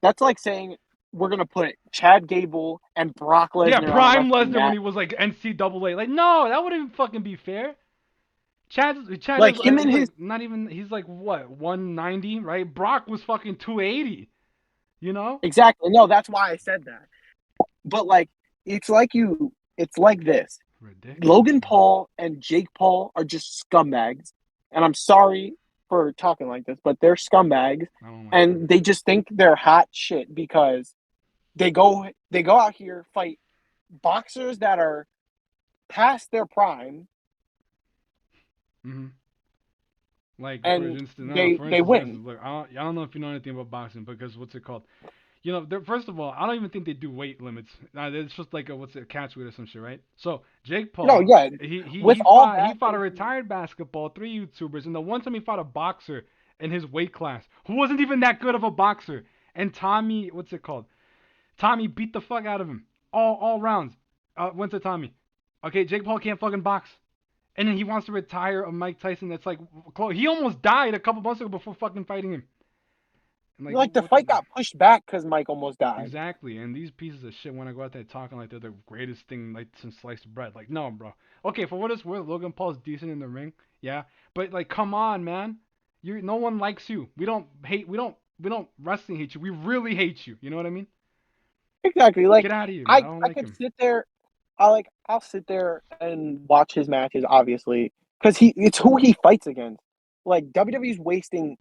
Speaker 2: that's like saying we're gonna put Chad Gable and Brock
Speaker 1: Yeah,
Speaker 2: Lesnar on a
Speaker 1: Prime
Speaker 2: wrestling
Speaker 1: Lesnar when
Speaker 2: match.
Speaker 1: he was like NCAA. Like, no, that wouldn't fucking be fair. Chad
Speaker 2: Like him
Speaker 1: is
Speaker 2: and his
Speaker 1: like not even. He's like what 190, right? Brock was fucking 280. You know?
Speaker 2: exactly. No, that's why I said that. But like it's like this.
Speaker 1: Ridiculous,
Speaker 2: Logan
Speaker 1: man.
Speaker 2: Paul and Jake Paul are just scumbags. And I'm sorry for talking like this, but they're scumbags.
Speaker 1: I don't like
Speaker 2: And they just think they're hot shit because they go out here, fight boxers that are past their prime,
Speaker 1: that. Like for
Speaker 2: and
Speaker 1: instance, no,
Speaker 2: they they
Speaker 1: for
Speaker 2: win.
Speaker 1: instance, look, I don't know if you know anything about boxing because what's it called? You know, first of all, I don't even think they do weight limits. It's just like a what's it, catch weight or some shit, right? So Jake
Speaker 2: No,
Speaker 1: Paul,
Speaker 2: yeah, with all
Speaker 1: he
Speaker 2: that
Speaker 1: fought a
Speaker 2: they do.
Speaker 1: retired basketball, three YouTubers, and the one time he fought a boxer in his weight class who wasn't even that good of a boxer. And Tommy, what's it called? Tommy beat the fuck out of him all rounds. Went to Tommy. Okay, Jake Paul can't fucking box. And then he wants to retire a Mike Tyson that's like he almost died a couple months ago before fucking fighting him. And like
Speaker 2: Like the
Speaker 1: what
Speaker 2: fight got pushed back because Mike almost died.
Speaker 1: exactly. And these pieces of shit want to go out there talking like they're the greatest thing like since sliced bread. Like no, bro. Okay, for what it's worth, Logan Paul's decent in the ring. Yeah, but like come on, man. You no one likes you. We don't wrestling hate you. We really hate you. You know what I mean?
Speaker 2: Exactly. Like
Speaker 1: Get out of here, man. I
Speaker 2: I
Speaker 1: don't
Speaker 2: I
Speaker 1: like
Speaker 2: could
Speaker 1: him.
Speaker 2: sit there. I'll sit there and watch his matches, obviously, because it's who he fights against. Like WWE's wasting.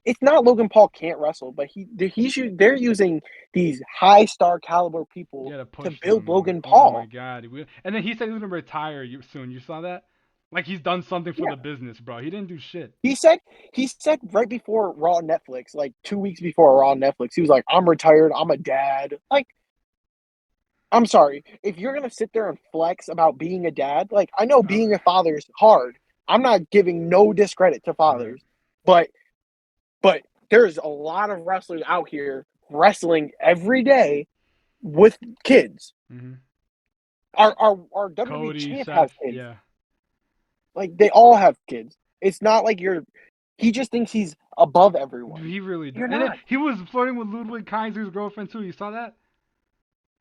Speaker 2: It's not Logan Paul can't wrestle, but they're using these high star caliber people
Speaker 1: Yeah, to
Speaker 2: to
Speaker 1: push
Speaker 2: build
Speaker 1: them. I'm like,
Speaker 2: Logan
Speaker 1: oh my
Speaker 2: Paul.
Speaker 1: god. And then he said he's gonna retire soon. You saw that? Like he's done something for
Speaker 2: Yeah,
Speaker 1: the business, bro. He didn't do shit.
Speaker 2: he said right before Raw on Netflix, like 2 weeks before Raw on Netflix, he was like, "I'm retired. I'm a dad." Like, I'm sorry, if you're gonna sit there and flex about being a dad, like I know
Speaker 1: Uh,
Speaker 2: being a father is hard. I'm not giving no discredit to
Speaker 1: right.
Speaker 2: fathers, but but there's a lot of wrestlers out here wrestling every day with kids.
Speaker 1: Mhm.
Speaker 2: Our WWE
Speaker 1: Cody,
Speaker 2: champ has
Speaker 1: Seth,
Speaker 2: kids.
Speaker 1: yeah.
Speaker 2: Like they all have kids. It's not like you're. He just thinks he's above everyone.
Speaker 1: He really does.
Speaker 2: You're
Speaker 1: And then
Speaker 2: not.
Speaker 1: he was flirting with Ludwig Kaiser's girlfriend too. You saw that?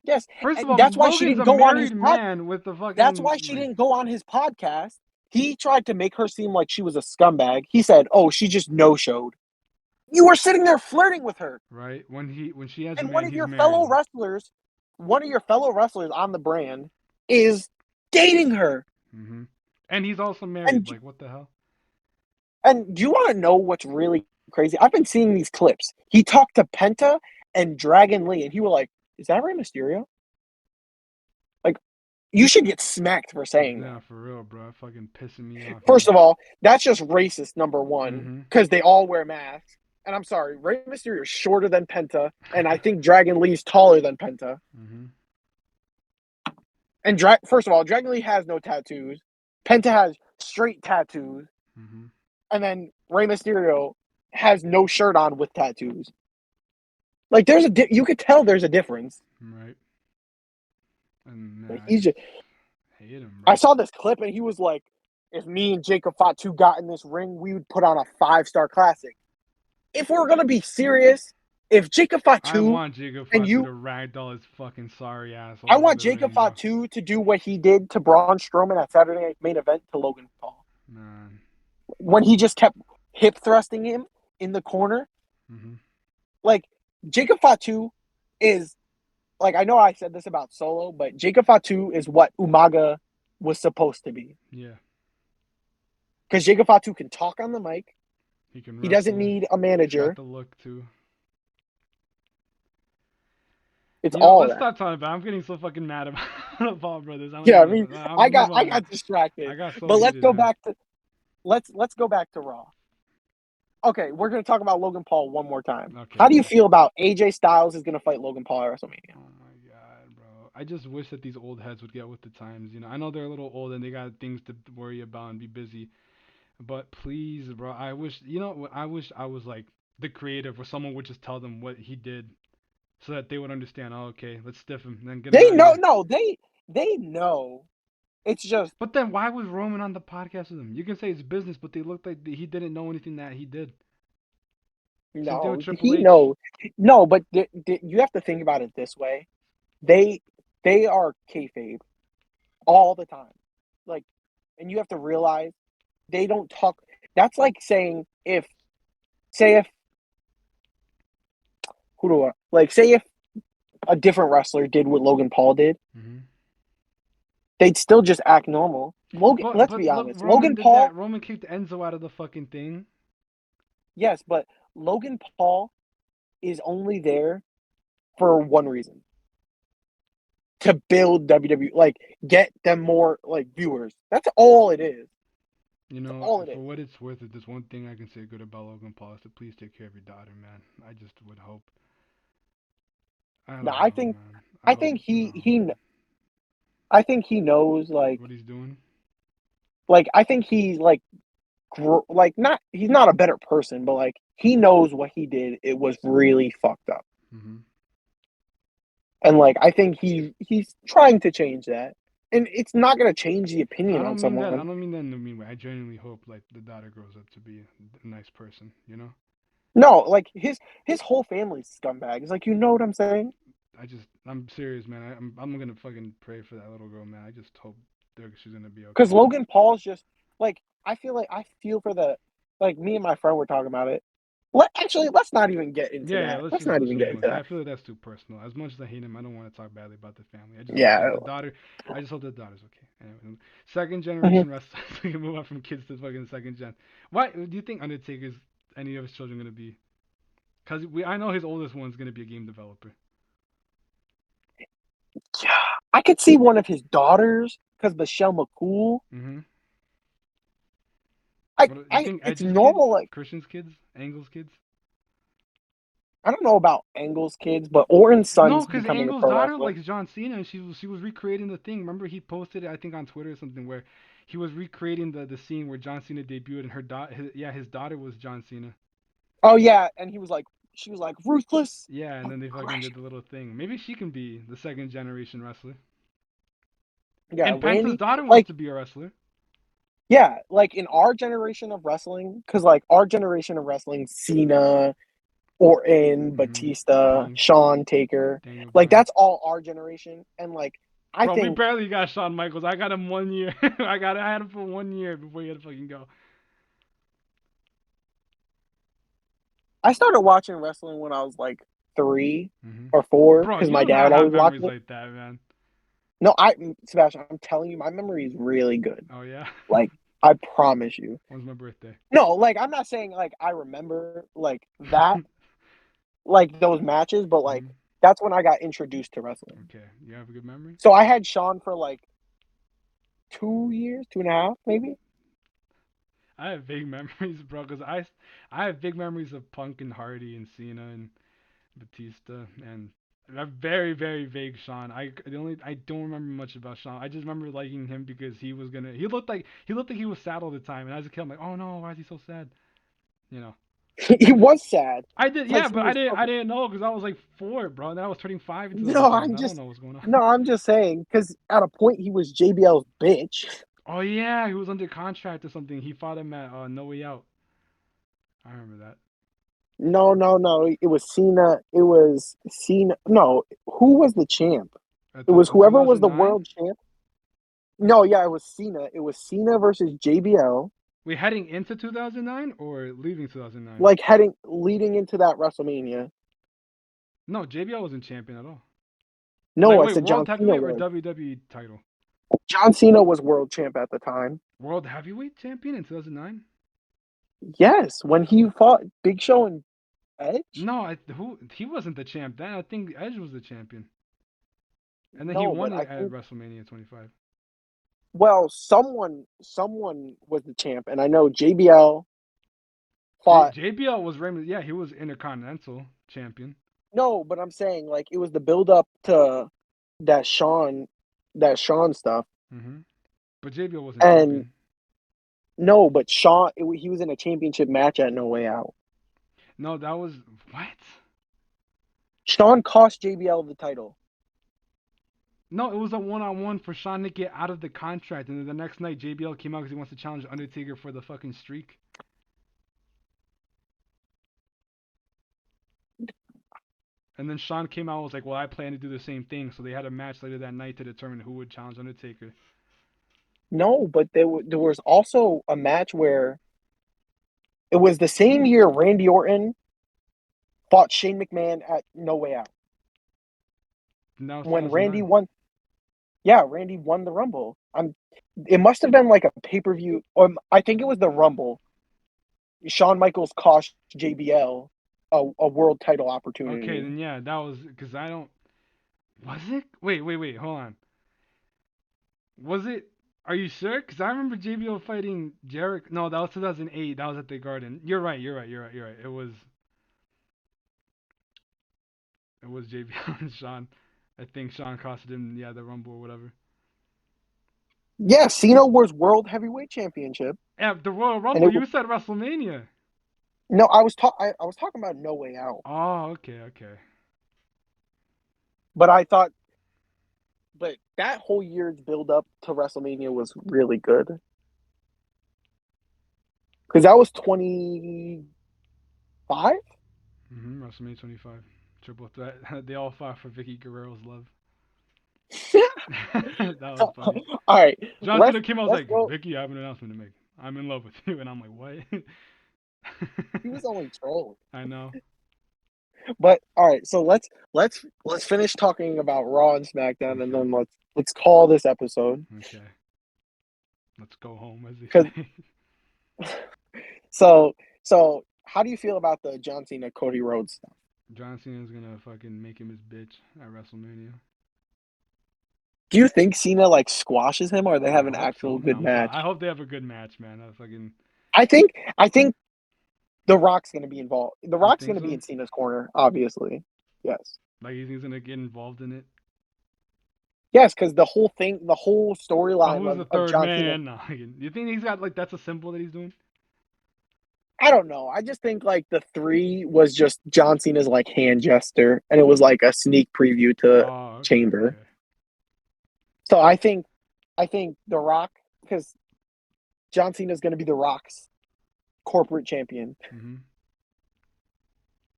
Speaker 2: Yes,
Speaker 1: First of
Speaker 2: and
Speaker 1: all,
Speaker 2: that's why she
Speaker 1: Logan's
Speaker 2: didn't
Speaker 1: a
Speaker 2: go on his
Speaker 1: married
Speaker 2: pod.
Speaker 1: man with the
Speaker 2: That's
Speaker 1: fucking
Speaker 2: why she
Speaker 1: like
Speaker 2: didn't go on his podcast. He tried to make her seem like she was a scumbag. He said, "Oh, she just no showed." You were sitting there flirting with her,
Speaker 1: right when she has a
Speaker 2: and
Speaker 1: man,
Speaker 2: one of
Speaker 1: he's
Speaker 2: your
Speaker 1: married.
Speaker 2: fellow wrestlers, on the brand, is dating her.
Speaker 1: Mhm. And he's also married.
Speaker 2: And
Speaker 1: Like what the hell?
Speaker 2: And do you want to know what's really crazy? I've been seeing these clips. He talked to Penta and Dragon Lee, and he was like, "Is that Rey Mysterio?" Like, you should get smacked for saying
Speaker 1: Yeah,
Speaker 2: that.
Speaker 1: for real, bro. Fucking pissing me off,
Speaker 2: First
Speaker 1: man.
Speaker 2: of all, that's just racist. Number one,
Speaker 1: Mhm.
Speaker 2: because they all wear masks. And I'm sorry, Rey Mysterio is shorter than Penta, and I think Dragon Lee's taller than Penta.
Speaker 1: Mhm.
Speaker 2: And first of all, Dragon Lee has no tattoos. Penta has straight tattoos,
Speaker 1: Mhm.
Speaker 2: and then Rey Mysterio has no shirt on with tattoos. Like you could tell there's a difference.
Speaker 1: Right. And
Speaker 2: Like
Speaker 1: I
Speaker 2: he's
Speaker 1: just
Speaker 2: just.
Speaker 1: hate him,
Speaker 2: I
Speaker 1: bro.
Speaker 2: saw this clip and he was like, "If me and Jacob Fatu got in this ring, we would put on a 5-star classic." If we're gonna be serious, if Jacob
Speaker 1: I
Speaker 2: Fatu
Speaker 1: want Jacob
Speaker 2: and
Speaker 1: Fatu
Speaker 2: you,
Speaker 1: to ragdoll his fucking sorry ass
Speaker 2: I
Speaker 1: all over
Speaker 2: want
Speaker 1: the
Speaker 2: Jacob
Speaker 1: ring, bro.
Speaker 2: Fatu to do what he did to Braun Strowman at Saturday Night Main Event to Logan Paul
Speaker 1: Man.
Speaker 2: when he just kept hip thrusting him in the corner.
Speaker 1: Mhm.
Speaker 2: Like Jacob Fatu is like I know I said this about Solo, but Jacob Fatu is what Umaga was supposed to be.
Speaker 1: Yeah.
Speaker 2: Because Jacob Fatu can talk on the mic.
Speaker 1: He can
Speaker 2: He doesn't
Speaker 1: wrestle.
Speaker 2: need a
Speaker 1: He's got
Speaker 2: manager.
Speaker 1: the look too.
Speaker 2: It's
Speaker 1: You know,
Speaker 2: all
Speaker 1: let's
Speaker 2: that.
Speaker 1: stop talking about. I'm getting so fucking mad about the Paul brothers. I'm not
Speaker 2: Yeah, I
Speaker 1: even.
Speaker 2: mean,
Speaker 1: I'm
Speaker 2: I
Speaker 1: move
Speaker 2: got
Speaker 1: on,
Speaker 2: I
Speaker 1: man.
Speaker 2: got distracted.
Speaker 1: I got so
Speaker 2: But
Speaker 1: heated, man.
Speaker 2: let's go back to Raw. Okay, we're gonna talk about Logan Paul one more time.
Speaker 1: Okay,
Speaker 2: How do you
Speaker 1: okay.
Speaker 2: feel about AJ Styles is gonna fight Logan Paul at WrestleMania?
Speaker 1: Oh my god, bro. I just wish that these old heads would get with the times. You know, I know they're a little old and they got things to worry about and be busy. But please, bro, I wish. You know what? I wish I was like the creative, where someone would just tell them what he did, so that they would understand. Oh, okay, let's stiff him, and then get him
Speaker 2: They
Speaker 1: out of
Speaker 2: know
Speaker 1: here.
Speaker 2: no, they know. It's just
Speaker 1: But then why was Roman on the podcast with him? You can say it's business, but they looked like he didn't know anything that he did. Same thing with
Speaker 2: no,
Speaker 1: Triple
Speaker 2: he
Speaker 1: H.
Speaker 2: knows. No, but you have to think about it this way. They they are kayfabe all the time. Like, and you have to realize they don't talk. That's like saying if who do I like say if a different wrestler did what Logan Paul did,
Speaker 1: Hmm.
Speaker 2: they'd still just act normal. Logan, let's
Speaker 1: But
Speaker 2: be
Speaker 1: look,
Speaker 2: honest.
Speaker 1: Roman
Speaker 2: Logan
Speaker 1: did that.
Speaker 2: Paul,
Speaker 1: Roman kicked Enzo out of the fucking thing.
Speaker 2: yes, but Logan Paul is only there for one reason: to build WWE, like get them more like viewers. That's all it is.
Speaker 1: You
Speaker 2: That's
Speaker 1: know,
Speaker 2: all it
Speaker 1: for
Speaker 2: is.
Speaker 1: what it's worth, if there's one thing I can say good about Logan Paul is to please take care of your daughter, man. I just would hope. I
Speaker 2: Now,
Speaker 1: don't know, man. I
Speaker 2: I
Speaker 1: don't
Speaker 2: think
Speaker 1: know, man.
Speaker 2: I think he knows
Speaker 1: What he's doing.
Speaker 2: I think he's like not he's not a better person, but like he knows what he did. It was really fucked up,
Speaker 1: Hmm.
Speaker 2: and like I think he's trying to change that, and it's not gonna change the opinion
Speaker 1: I
Speaker 2: on
Speaker 1: don't mean that. I
Speaker 2: someone.
Speaker 1: don't mean that in a mean way. I genuinely hope like the daughter grows up to be a nice person. You know.
Speaker 2: No, like his whole family's scumbags. Like you know what I'm saying?
Speaker 1: I'm serious, man. I'm gonna fucking pray for that little girl, man. I just hope she's gonna be
Speaker 2: Because
Speaker 1: okay.
Speaker 2: Logan Paul's just like I feel for the like me and my friend were talking about it. Let's not even get into
Speaker 1: Yeah, yeah.
Speaker 2: that. Let's not
Speaker 1: Let's
Speaker 2: even
Speaker 1: move
Speaker 2: get
Speaker 1: on.
Speaker 2: into
Speaker 1: 'Cause I
Speaker 2: that.
Speaker 1: feel like that's too personal. As much as I hate him, I don't want to talk badly about the family. I just hope
Speaker 2: Yeah.
Speaker 1: that the daughter. I just hope the daughter's okay. Anyway, second
Speaker 2: Mhm.
Speaker 1: generation wrestler. We can move on from kids to fucking second gen. Why do you think Undertaker's any of his children gonna be? Cause I know his oldest one's gonna be a game developer.
Speaker 2: Yeah, I could see one of his daughters because Michelle McCool.
Speaker 1: Mm-hmm.
Speaker 2: I,
Speaker 1: What do you
Speaker 2: I,
Speaker 1: think?
Speaker 2: it's
Speaker 1: Edge's kids,
Speaker 2: normal. Like
Speaker 1: Christian's kids, Angle's kids?
Speaker 2: I don't know about Angle's kids, but Orton's
Speaker 1: No,
Speaker 2: son's
Speaker 1: because
Speaker 2: becoming a
Speaker 1: Angle's
Speaker 2: pro
Speaker 1: daughter
Speaker 2: wrestler.
Speaker 1: likes John Cena, and she was recreating the thing. Remember, he posted it, I think, on Twitter or something, where he was recreating the scene where John Cena debuted, and his daughter was John Cena.
Speaker 2: Oh yeah, and she was like ruthless,
Speaker 1: Yeah, and then they fucking
Speaker 2: aggression.
Speaker 1: did the little thing. Maybe she can be the second generation wrestler.
Speaker 2: Yeah,
Speaker 1: And Penta's
Speaker 2: Randy.
Speaker 1: daughter wants
Speaker 2: Like
Speaker 1: to be a wrestler.
Speaker 2: yeah, like in our generation of wrestling, because like our generation of wrestling, Cena, Orton,
Speaker 1: Mm-hmm.
Speaker 2: Batista,
Speaker 1: Kane,
Speaker 2: Shawn Taker,
Speaker 1: Daniel
Speaker 2: like
Speaker 1: Bryan.
Speaker 2: that's all our generation. And like I
Speaker 1: Bro, we
Speaker 2: think
Speaker 1: barely got Shawn Michaels. I got him 1 year. I had him for 1 year before he had to fucking go.
Speaker 2: I started watching wrestling when I was like 3 or 4
Speaker 1: Bro,
Speaker 2: because
Speaker 1: you
Speaker 2: my
Speaker 1: do
Speaker 2: dad
Speaker 1: not
Speaker 2: would
Speaker 1: have
Speaker 2: always watch
Speaker 1: memories
Speaker 2: it.
Speaker 1: like that, man.
Speaker 2: No, Sebastian, I'm telling you, my memory is really good.
Speaker 1: Oh yeah.
Speaker 2: Like I promise you.
Speaker 1: When's my birthday?
Speaker 2: No, like I'm not saying like I remember like that, like those matches, but like
Speaker 1: Hmm.
Speaker 2: that's when I got introduced to wrestling.
Speaker 1: Okay, you have a good memory.
Speaker 2: So I had Sean for like 2 years, 2.5 maybe.
Speaker 1: I have big memories, bro, because I have big memories of Punk and Hardy and Cena and Batista and a very very vague Shawn. I don't remember much about Shawn. I just remember liking him because he looked like he was sad all the time, and as a kid I'm like, oh no, why is he so sad? You know.
Speaker 2: He was sad
Speaker 1: I did, yeah,
Speaker 2: because he
Speaker 1: but I
Speaker 2: was
Speaker 1: didn't I
Speaker 2: fucking.
Speaker 1: didn't know because I was like 4, bro. And then I was turning 5 in
Speaker 2: No,
Speaker 1: 2007.
Speaker 2: I'm
Speaker 1: I don't
Speaker 2: just
Speaker 1: know what's going on.
Speaker 2: no, I'm just saying because at a point he was JBL's bitch.
Speaker 1: Oh yeah, he was under contract or something. He fought him at No Way Out. I remember that.
Speaker 2: No, no, no. It was Cena. It was Cena. No, who was the champ?
Speaker 1: At
Speaker 2: It
Speaker 1: the
Speaker 2: was
Speaker 1: in
Speaker 2: whoever was the
Speaker 1: 2009.
Speaker 2: world champ. No, yeah, it was Cena. It was Cena versus JBL.
Speaker 1: We heading into 2009 or leaving 2009?
Speaker 2: Like leading into that WrestleMania.
Speaker 1: No, JBL wasn't champion at all. Like,
Speaker 2: No, I
Speaker 1: wait,
Speaker 2: said
Speaker 1: world
Speaker 2: John Cena
Speaker 1: heavyweight or
Speaker 2: was.
Speaker 1: WWE title?
Speaker 2: John Cena was world champ at the time.
Speaker 1: World heavyweight champion in 2009?
Speaker 2: Yes, when he fought Big Show and Edge.
Speaker 1: No, who he wasn't the champ then. I think Edge was the champion, and then he
Speaker 2: No,
Speaker 1: won
Speaker 2: but
Speaker 1: it
Speaker 2: I
Speaker 1: at
Speaker 2: think
Speaker 1: WrestleMania 25.
Speaker 2: well, someone was the champ, and I know JBL fought.
Speaker 1: JBL was Raymond. Yeah, he was Intercontinental champion.
Speaker 2: No, but I'm saying like it was the build up to that Sean, that Sean stuff,
Speaker 1: Hmm. But JBL wasn't
Speaker 2: and
Speaker 1: champion.
Speaker 2: no, but he was in a championship match at No Way Out.
Speaker 1: No, that was what?
Speaker 2: Sean cost JBL the title.
Speaker 1: No, it was a one-on-one for Shawn to get out of the contract, and then the next night JBL came out because he wants to challenge Undertaker for the fucking streak. And then Shawn came out and was like, "Well, I plan to do the same thing." So they had a match later that night to determine who would challenge Undertaker.
Speaker 2: No, but there was also a match where it was the same year Randy Orton fought Shane McMahon at No Way Out.
Speaker 1: And that was
Speaker 2: When Randy
Speaker 1: 2009.
Speaker 2: won, Yeah, Randy won the Rumble. It must have been like a pay-per-view, or I think it was the Rumble. Shawn Michaels cost JBL a world title
Speaker 1: Okay,
Speaker 2: opportunity.
Speaker 1: then yeah, that was because I don't. Was it? Wait. Hold on. Was it? Are you sure? Because I remember JBL fighting Jericho. No, that was 2008. That was at the Garden. You're right. You're right. It was JBL and Sean. I think Sean costed him, yeah, the Rumble or whatever.
Speaker 2: Yeah, Cena was World Heavyweight Championship,
Speaker 1: Yeah, the Royal
Speaker 2: and
Speaker 1: Rumble.
Speaker 2: it
Speaker 1: You
Speaker 2: was
Speaker 1: said WrestleMania.
Speaker 2: no. I was talking about No Way Out,
Speaker 1: Oh, okay.
Speaker 2: but I thought, but that whole year's build up to WrestleMania was really good because that was 25.
Speaker 1: WrestleMania 25. Triple threat. They all fought for Vicky Guerrero's love. That was
Speaker 2: All
Speaker 1: funny.
Speaker 2: right,
Speaker 1: John Cena came out was
Speaker 2: let's
Speaker 1: like,
Speaker 2: go.
Speaker 1: Vicky, I have an announcement to make. I'm in love with you. And I'm like, what?
Speaker 2: He was only trolling.
Speaker 1: I know.
Speaker 2: But all right, so let's finish talking about Raw and SmackDown, and
Speaker 1: Okay.
Speaker 2: then let's call this episode.
Speaker 1: Okay. Let's go home, as they
Speaker 2: Because
Speaker 1: say.
Speaker 2: so how do you feel about the John Cena Cody Rhodes stuff?
Speaker 1: John Cena's gonna fucking make him his bitch at WrestleMania.
Speaker 2: Do you think Cena like squashes him, or they
Speaker 1: I
Speaker 2: have an
Speaker 1: hope
Speaker 2: actual
Speaker 1: so. No,
Speaker 2: good
Speaker 1: I
Speaker 2: match?
Speaker 1: hope they have a good match, man. I fucking.
Speaker 2: I think The Rock's going to be involved. The
Speaker 1: You
Speaker 2: Rock's going
Speaker 1: think
Speaker 2: to be
Speaker 1: so?
Speaker 2: in Cena's corner, obviously. Yes.
Speaker 1: Like he's gonna get involved in it.
Speaker 2: Yes, because the whole
Speaker 1: Oh,
Speaker 2: storyline
Speaker 1: who's the
Speaker 2: of
Speaker 1: third
Speaker 2: John Cena.
Speaker 1: man? No, you think he's got like that's a symbol that he's doing?
Speaker 2: I don't know. I just think like the three was just John Cena's like hand gesture, and it was like a sneak preview to
Speaker 1: Oh,
Speaker 2: Chamber.
Speaker 1: okay.
Speaker 2: So I think The Rock, because John Cena is going to be The Rock's corporate champion.
Speaker 1: Mhm.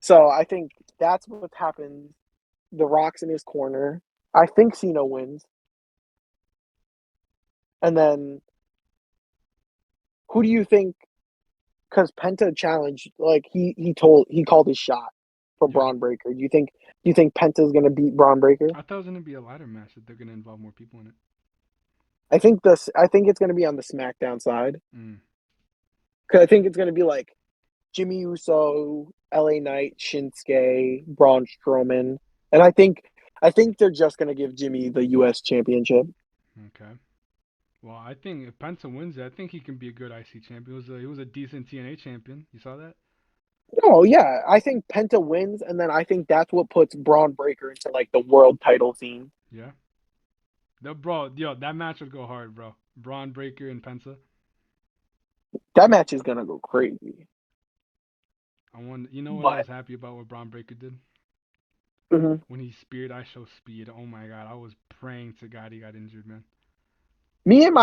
Speaker 2: So I think that's what happens. The Rock's in his corner. I think Cena wins, and then who do you think? Because Penta challenged, like he called his shot for
Speaker 1: Yeah.
Speaker 2: Braun Breaker. Do you think Penta's gonna beat Braun Breaker?
Speaker 1: I thought it was gonna be a ladder match that they're gonna involve more people in it.
Speaker 2: I think it's gonna be on the SmackDown side
Speaker 1: Mm.
Speaker 2: because I think it's gonna be like Jimmy Uso, LA Knight, Shinsuke, Braun Strowman, and I think they're just gonna give Jimmy the U.S. Championship.
Speaker 1: Okay. Well, I think if Penta wins it, I think he can be a good IC champion. He was a decent TNA champion. You saw that?
Speaker 2: No, yeah, I think Penta wins, and then I think that's what puts Braun Breaker into like the world title scene.
Speaker 1: Yeah. The bro, yo, that match would go hard, bro. Braun Breaker and Penta.
Speaker 2: That match is gonna go crazy.
Speaker 1: I want. You know what I
Speaker 2: But
Speaker 1: was happy about what Braun Breaker did
Speaker 2: mhm.
Speaker 1: when he speared I Show Speed. Oh my god, I was praying to God he got injured, man.
Speaker 2: Me and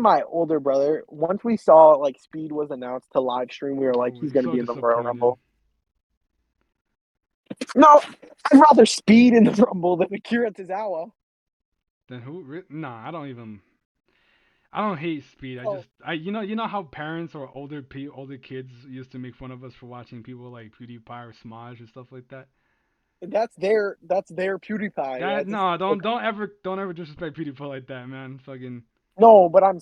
Speaker 2: my older brother, once we saw like Speed was announced to live stream, we were like,
Speaker 1: Oh,
Speaker 2: he's
Speaker 1: he's
Speaker 2: gonna
Speaker 1: so
Speaker 2: be in the Royal
Speaker 1: disappointed.
Speaker 2: Rumble. No, I'd rather Speed in the Rumble than Akira Tozawa.
Speaker 1: Then who? Nah, I don't even. I don't hate Speed. I
Speaker 2: Oh,
Speaker 1: just, you know how parents or older kids used to make fun of us for watching people like PewDiePie or Smodge and stuff like that.
Speaker 2: that's their PewDiePie. Yeah,
Speaker 1: That
Speaker 2: just
Speaker 1: no,
Speaker 2: okay.
Speaker 1: don't ever disrespect PewDiePie like that, man. Fucking
Speaker 2: No, but I'm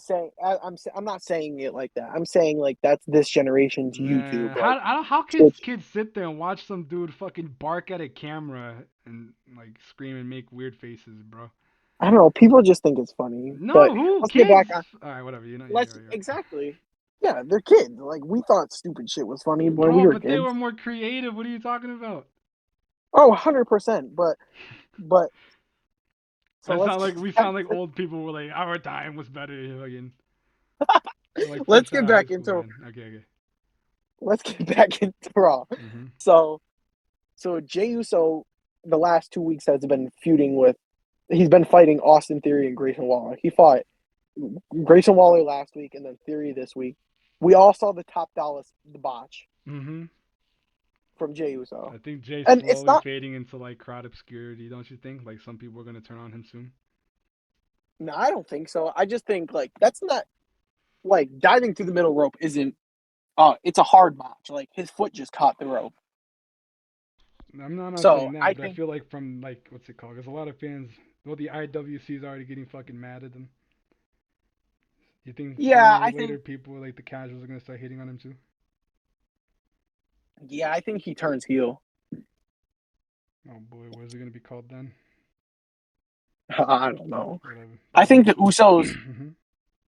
Speaker 2: not saying it like that. I'm saying like that's this generation's YouTube.
Speaker 1: man,
Speaker 2: Like,
Speaker 1: how
Speaker 2: it's
Speaker 1: kids sit there and watch some dude fucking bark at a camera and like scream and make weird faces, bro?
Speaker 2: I don't know. People just think it's funny. But
Speaker 1: No, who
Speaker 2: let's get back
Speaker 1: kids?
Speaker 2: on.
Speaker 1: All right, whatever. Yeah,
Speaker 2: Let's
Speaker 1: you're right.
Speaker 2: exactly. Yeah, they're kids. Like we thought stupid shit was funny when we
Speaker 1: Bro,
Speaker 2: were
Speaker 1: but they were
Speaker 2: kids.
Speaker 1: more creative. What are you talking about?
Speaker 2: Oh, 100%. But so
Speaker 1: I
Speaker 2: let's
Speaker 1: sound
Speaker 2: get
Speaker 1: like we
Speaker 2: back
Speaker 1: sound like old people. Were like our time was better. Fucking we're like
Speaker 2: let's
Speaker 1: fresh out
Speaker 2: get
Speaker 1: of high
Speaker 2: back
Speaker 1: school,
Speaker 2: into
Speaker 1: man. Okay.
Speaker 2: let's get back into Raw.
Speaker 1: Mhm.
Speaker 2: So Jey Uso the last 2 weeks has been feuding with he's been fighting Austin Theory and Grayson Waller. He fought Grayson Waller last week and then Theory this week. We all saw the Top Dallas the botch
Speaker 1: Mhm.
Speaker 2: from Jey Uso.
Speaker 1: I think Jay's
Speaker 2: And it's
Speaker 1: slowly
Speaker 2: not
Speaker 1: fading into like crowd obscurity. Don't you think? Like some people are gonna turn on him soon.
Speaker 2: no, I don't think so. I just think like that's not like diving through the middle rope isn't it's a hard match. Like his foot just caught the rope.
Speaker 1: I'm not
Speaker 2: So
Speaker 1: saying that,
Speaker 2: I
Speaker 1: but I
Speaker 2: think
Speaker 1: feel like from like what's it called? Because a lot of fans Well, the IWC is already getting fucking mad at them. You think sooner
Speaker 2: Yeah,
Speaker 1: or
Speaker 2: I
Speaker 1: later
Speaker 2: think
Speaker 1: people like the casuals are gonna start hating on him too?
Speaker 2: yeah, I think he turns heel.
Speaker 1: Oh boy, what is it gonna be called then?
Speaker 2: I don't know.
Speaker 1: Whatever.
Speaker 2: I think the Usos
Speaker 1: Mhm.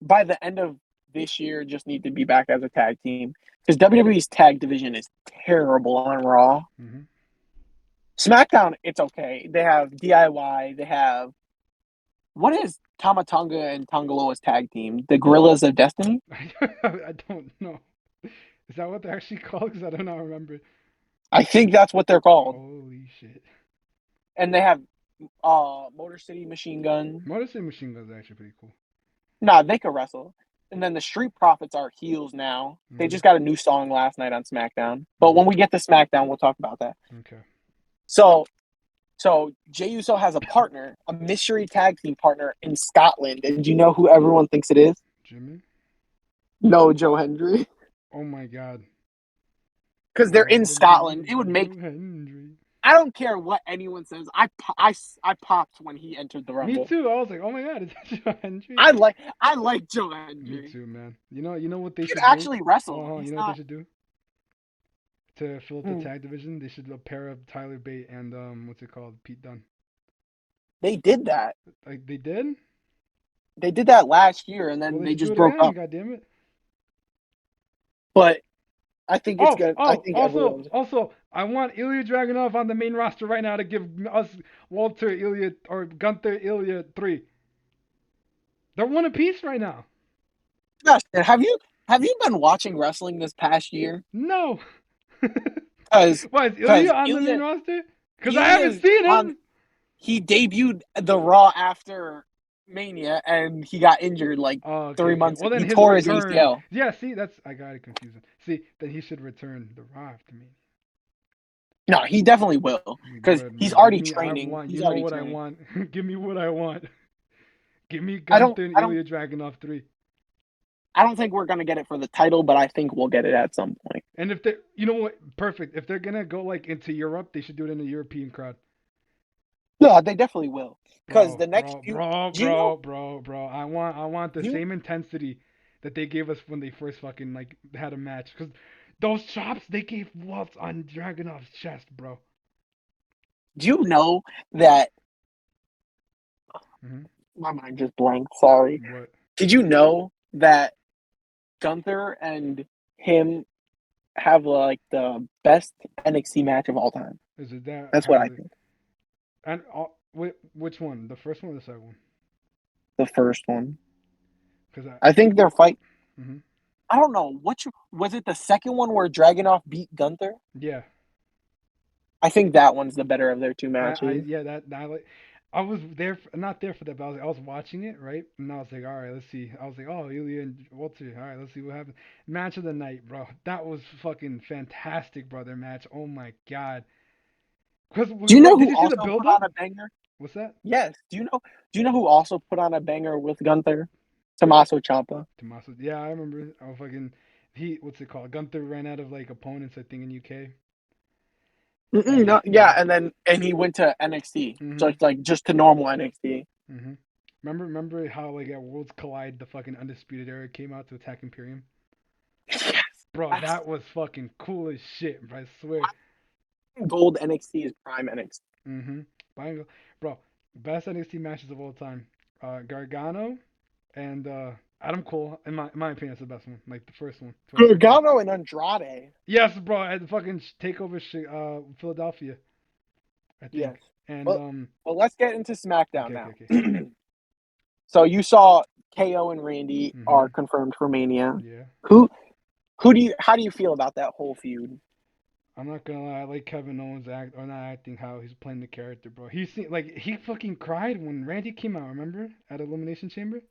Speaker 2: by the end of this year just need to be back as a tag team because WWE's tag division is terrible on Raw.
Speaker 1: Mhm.
Speaker 2: SmackDown, it's okay. They have DIY. They have what is Tamatonga and Tongaloa's tag team? The Gorillas of Destiny.
Speaker 1: I don't know. Is that what they're actually called? Because I do not remember.
Speaker 2: I think that's what they're called.
Speaker 1: Holy shit.
Speaker 2: And they have Motor City Machine Gun.
Speaker 1: Motor City Machine Guns are actually pretty cool.
Speaker 2: Nah, they could wrestle. And then the Street Profits are heels now. They
Speaker 1: Mhm.
Speaker 2: just got a new song last night on SmackDown. But when
Speaker 1: Mhm.
Speaker 2: we get to SmackDown, we'll talk about that.
Speaker 1: Okay.
Speaker 2: So Jey Uso has a partner, a mystery tag team partner in Scotland. And do you know who everyone thinks it is?
Speaker 1: Jimmy.
Speaker 2: No, Joe Hendry.
Speaker 1: Oh my God.
Speaker 2: Because they're
Speaker 1: I
Speaker 2: in Scotland. It
Speaker 1: believe
Speaker 2: would
Speaker 1: in
Speaker 2: make
Speaker 1: Joe Hendry.
Speaker 2: I don't care what anyone says. I popped when he entered the
Speaker 1: Me
Speaker 2: Rumble.
Speaker 1: too. I was like, oh my God, is that Joe Hendry?
Speaker 2: I like Joe
Speaker 1: Me
Speaker 2: Hendry.
Speaker 1: too, man. You know what they
Speaker 2: He could
Speaker 1: should do?
Speaker 2: actually wrestle.
Speaker 1: Oh, you
Speaker 2: He's
Speaker 1: know what they
Speaker 2: not.
Speaker 1: should do to fill up the
Speaker 2: Hmm.
Speaker 1: tag division? They should pair up Tyler Bate and what's it called, Pete Dunne.
Speaker 2: They did that.
Speaker 1: Like they did.
Speaker 2: They did that last year, and
Speaker 1: Well,
Speaker 2: then
Speaker 1: they
Speaker 2: they
Speaker 1: should do
Speaker 2: just
Speaker 1: it
Speaker 2: broke
Speaker 1: again.
Speaker 2: up.
Speaker 1: God damn it.
Speaker 2: But I think it's
Speaker 1: Oh,
Speaker 2: good. I
Speaker 1: oh,
Speaker 2: think
Speaker 1: also,
Speaker 2: everyone's.
Speaker 1: also, I want Ilya Dragunov on the main roster right now to give us Walter Ilya or Gunther Ilya 3. They're one apiece right now.
Speaker 2: Justin, have you been watching wrestling this past year?
Speaker 1: No.
Speaker 2: Because
Speaker 1: Why is Ilya
Speaker 2: because
Speaker 1: on the main
Speaker 2: Ilya
Speaker 1: roster? Because I haven't
Speaker 2: Ilya's
Speaker 1: seen
Speaker 2: on.
Speaker 1: him.
Speaker 2: He debuted the Raw after Mania, and he got injured like
Speaker 1: Oh, okay,
Speaker 2: three
Speaker 1: okay.
Speaker 2: months.
Speaker 1: Well, then
Speaker 2: He
Speaker 1: his
Speaker 2: tore his
Speaker 1: return.
Speaker 2: ACL.
Speaker 1: Yeah, see, I got it confusing. See, then he should return the Raw to me.
Speaker 2: No, he definitely will because
Speaker 1: Good
Speaker 2: he's
Speaker 1: man. Give
Speaker 2: already
Speaker 1: me, I
Speaker 2: training.
Speaker 1: want.
Speaker 2: He's
Speaker 1: You know
Speaker 2: already
Speaker 1: what I
Speaker 2: training.
Speaker 1: want. Give me what I want. Give me
Speaker 2: I don't.
Speaker 1: Gunther and
Speaker 2: I don't.
Speaker 1: Ilya Dragunov 3.
Speaker 2: I don't think we're gonna get it for the title, but I think we'll get it at some point.
Speaker 1: And if they, you know what, perfect. If they're gonna go like into Europe, they should do it in a European crowd.
Speaker 2: No, they definitely will because
Speaker 1: Bro,
Speaker 2: the next
Speaker 1: bro,
Speaker 2: few.
Speaker 1: bro,
Speaker 2: Do you know?
Speaker 1: bro, bro, bro. I want the
Speaker 2: Do you
Speaker 1: same intensity that they gave us when they first fucking like had a match. Cause those chops they gave Waltz on Dragunov's chest, bro.
Speaker 2: do you know that
Speaker 1: Hmm.
Speaker 2: my mind just blanked? Sorry.
Speaker 1: What
Speaker 2: Did you know that Gunther and him have like the best NXT match of all time?
Speaker 1: is it? That
Speaker 2: That's what I
Speaker 1: apparently.
Speaker 2: think.
Speaker 1: And which one? The first one or the second one?
Speaker 2: The first one.
Speaker 1: Cause I.
Speaker 2: I think their fight.
Speaker 1: Hmm.
Speaker 2: I don't know. Which was it? The second one where Dragunov beat Gunther?
Speaker 1: Yeah.
Speaker 2: I think that one's the better of their two
Speaker 1: I
Speaker 2: matches.
Speaker 1: yeah that I like I was there not there for that but I was watching it right and I was like all right let's see I was like oh Ilya and Walter all right let's see what happens match of the night bro that was fucking fantastic brother match oh my god because
Speaker 2: Do you know
Speaker 1: did
Speaker 2: who
Speaker 1: you see the
Speaker 2: also
Speaker 1: build
Speaker 2: put
Speaker 1: up
Speaker 2: on a banger?
Speaker 1: what's that
Speaker 2: Yes. Do you know who also put on a banger with Gunther? Tommaso Ciampa.
Speaker 1: Tommaso yeah I remember I fucking he what's it called Gunther ran out of like opponents I think in UK
Speaker 2: No,
Speaker 1: and
Speaker 2: yeah, and he went to NXT, so
Speaker 1: mhm
Speaker 2: it's like just to normal NXT.
Speaker 1: mhm remember how like at Worlds Collide the fucking Undisputed Era came out to attack Imperium.
Speaker 2: Yes,
Speaker 1: Bro,
Speaker 2: that's
Speaker 1: that was fucking cool as shit, bro. I swear.
Speaker 2: gold NXT is prime NXT.
Speaker 1: Mm-hmm. Bro, best NXT matches of all time. Gargano and Adam Cole. In my opinion, that's the best one. Like the first one, 2014.
Speaker 2: Gargano and Andrade.
Speaker 1: Yes, bro. At the fucking takeover, Philadelphia, I
Speaker 2: Yes.
Speaker 1: think. And
Speaker 2: Well, well, let's get into SmackDown
Speaker 1: okay, okay,
Speaker 2: now.
Speaker 1: okay.
Speaker 2: So you saw KO and Randy
Speaker 1: Mm-hmm.
Speaker 2: are confirmed for Mania.
Speaker 1: Yeah.
Speaker 2: Who who do you how do you feel about that whole feud?
Speaker 1: I'm not gonna lie, I like Kevin Owens act or not acting how he's playing the character, bro. He fucking cried when Randy came out, remember? At Elimination Chamber?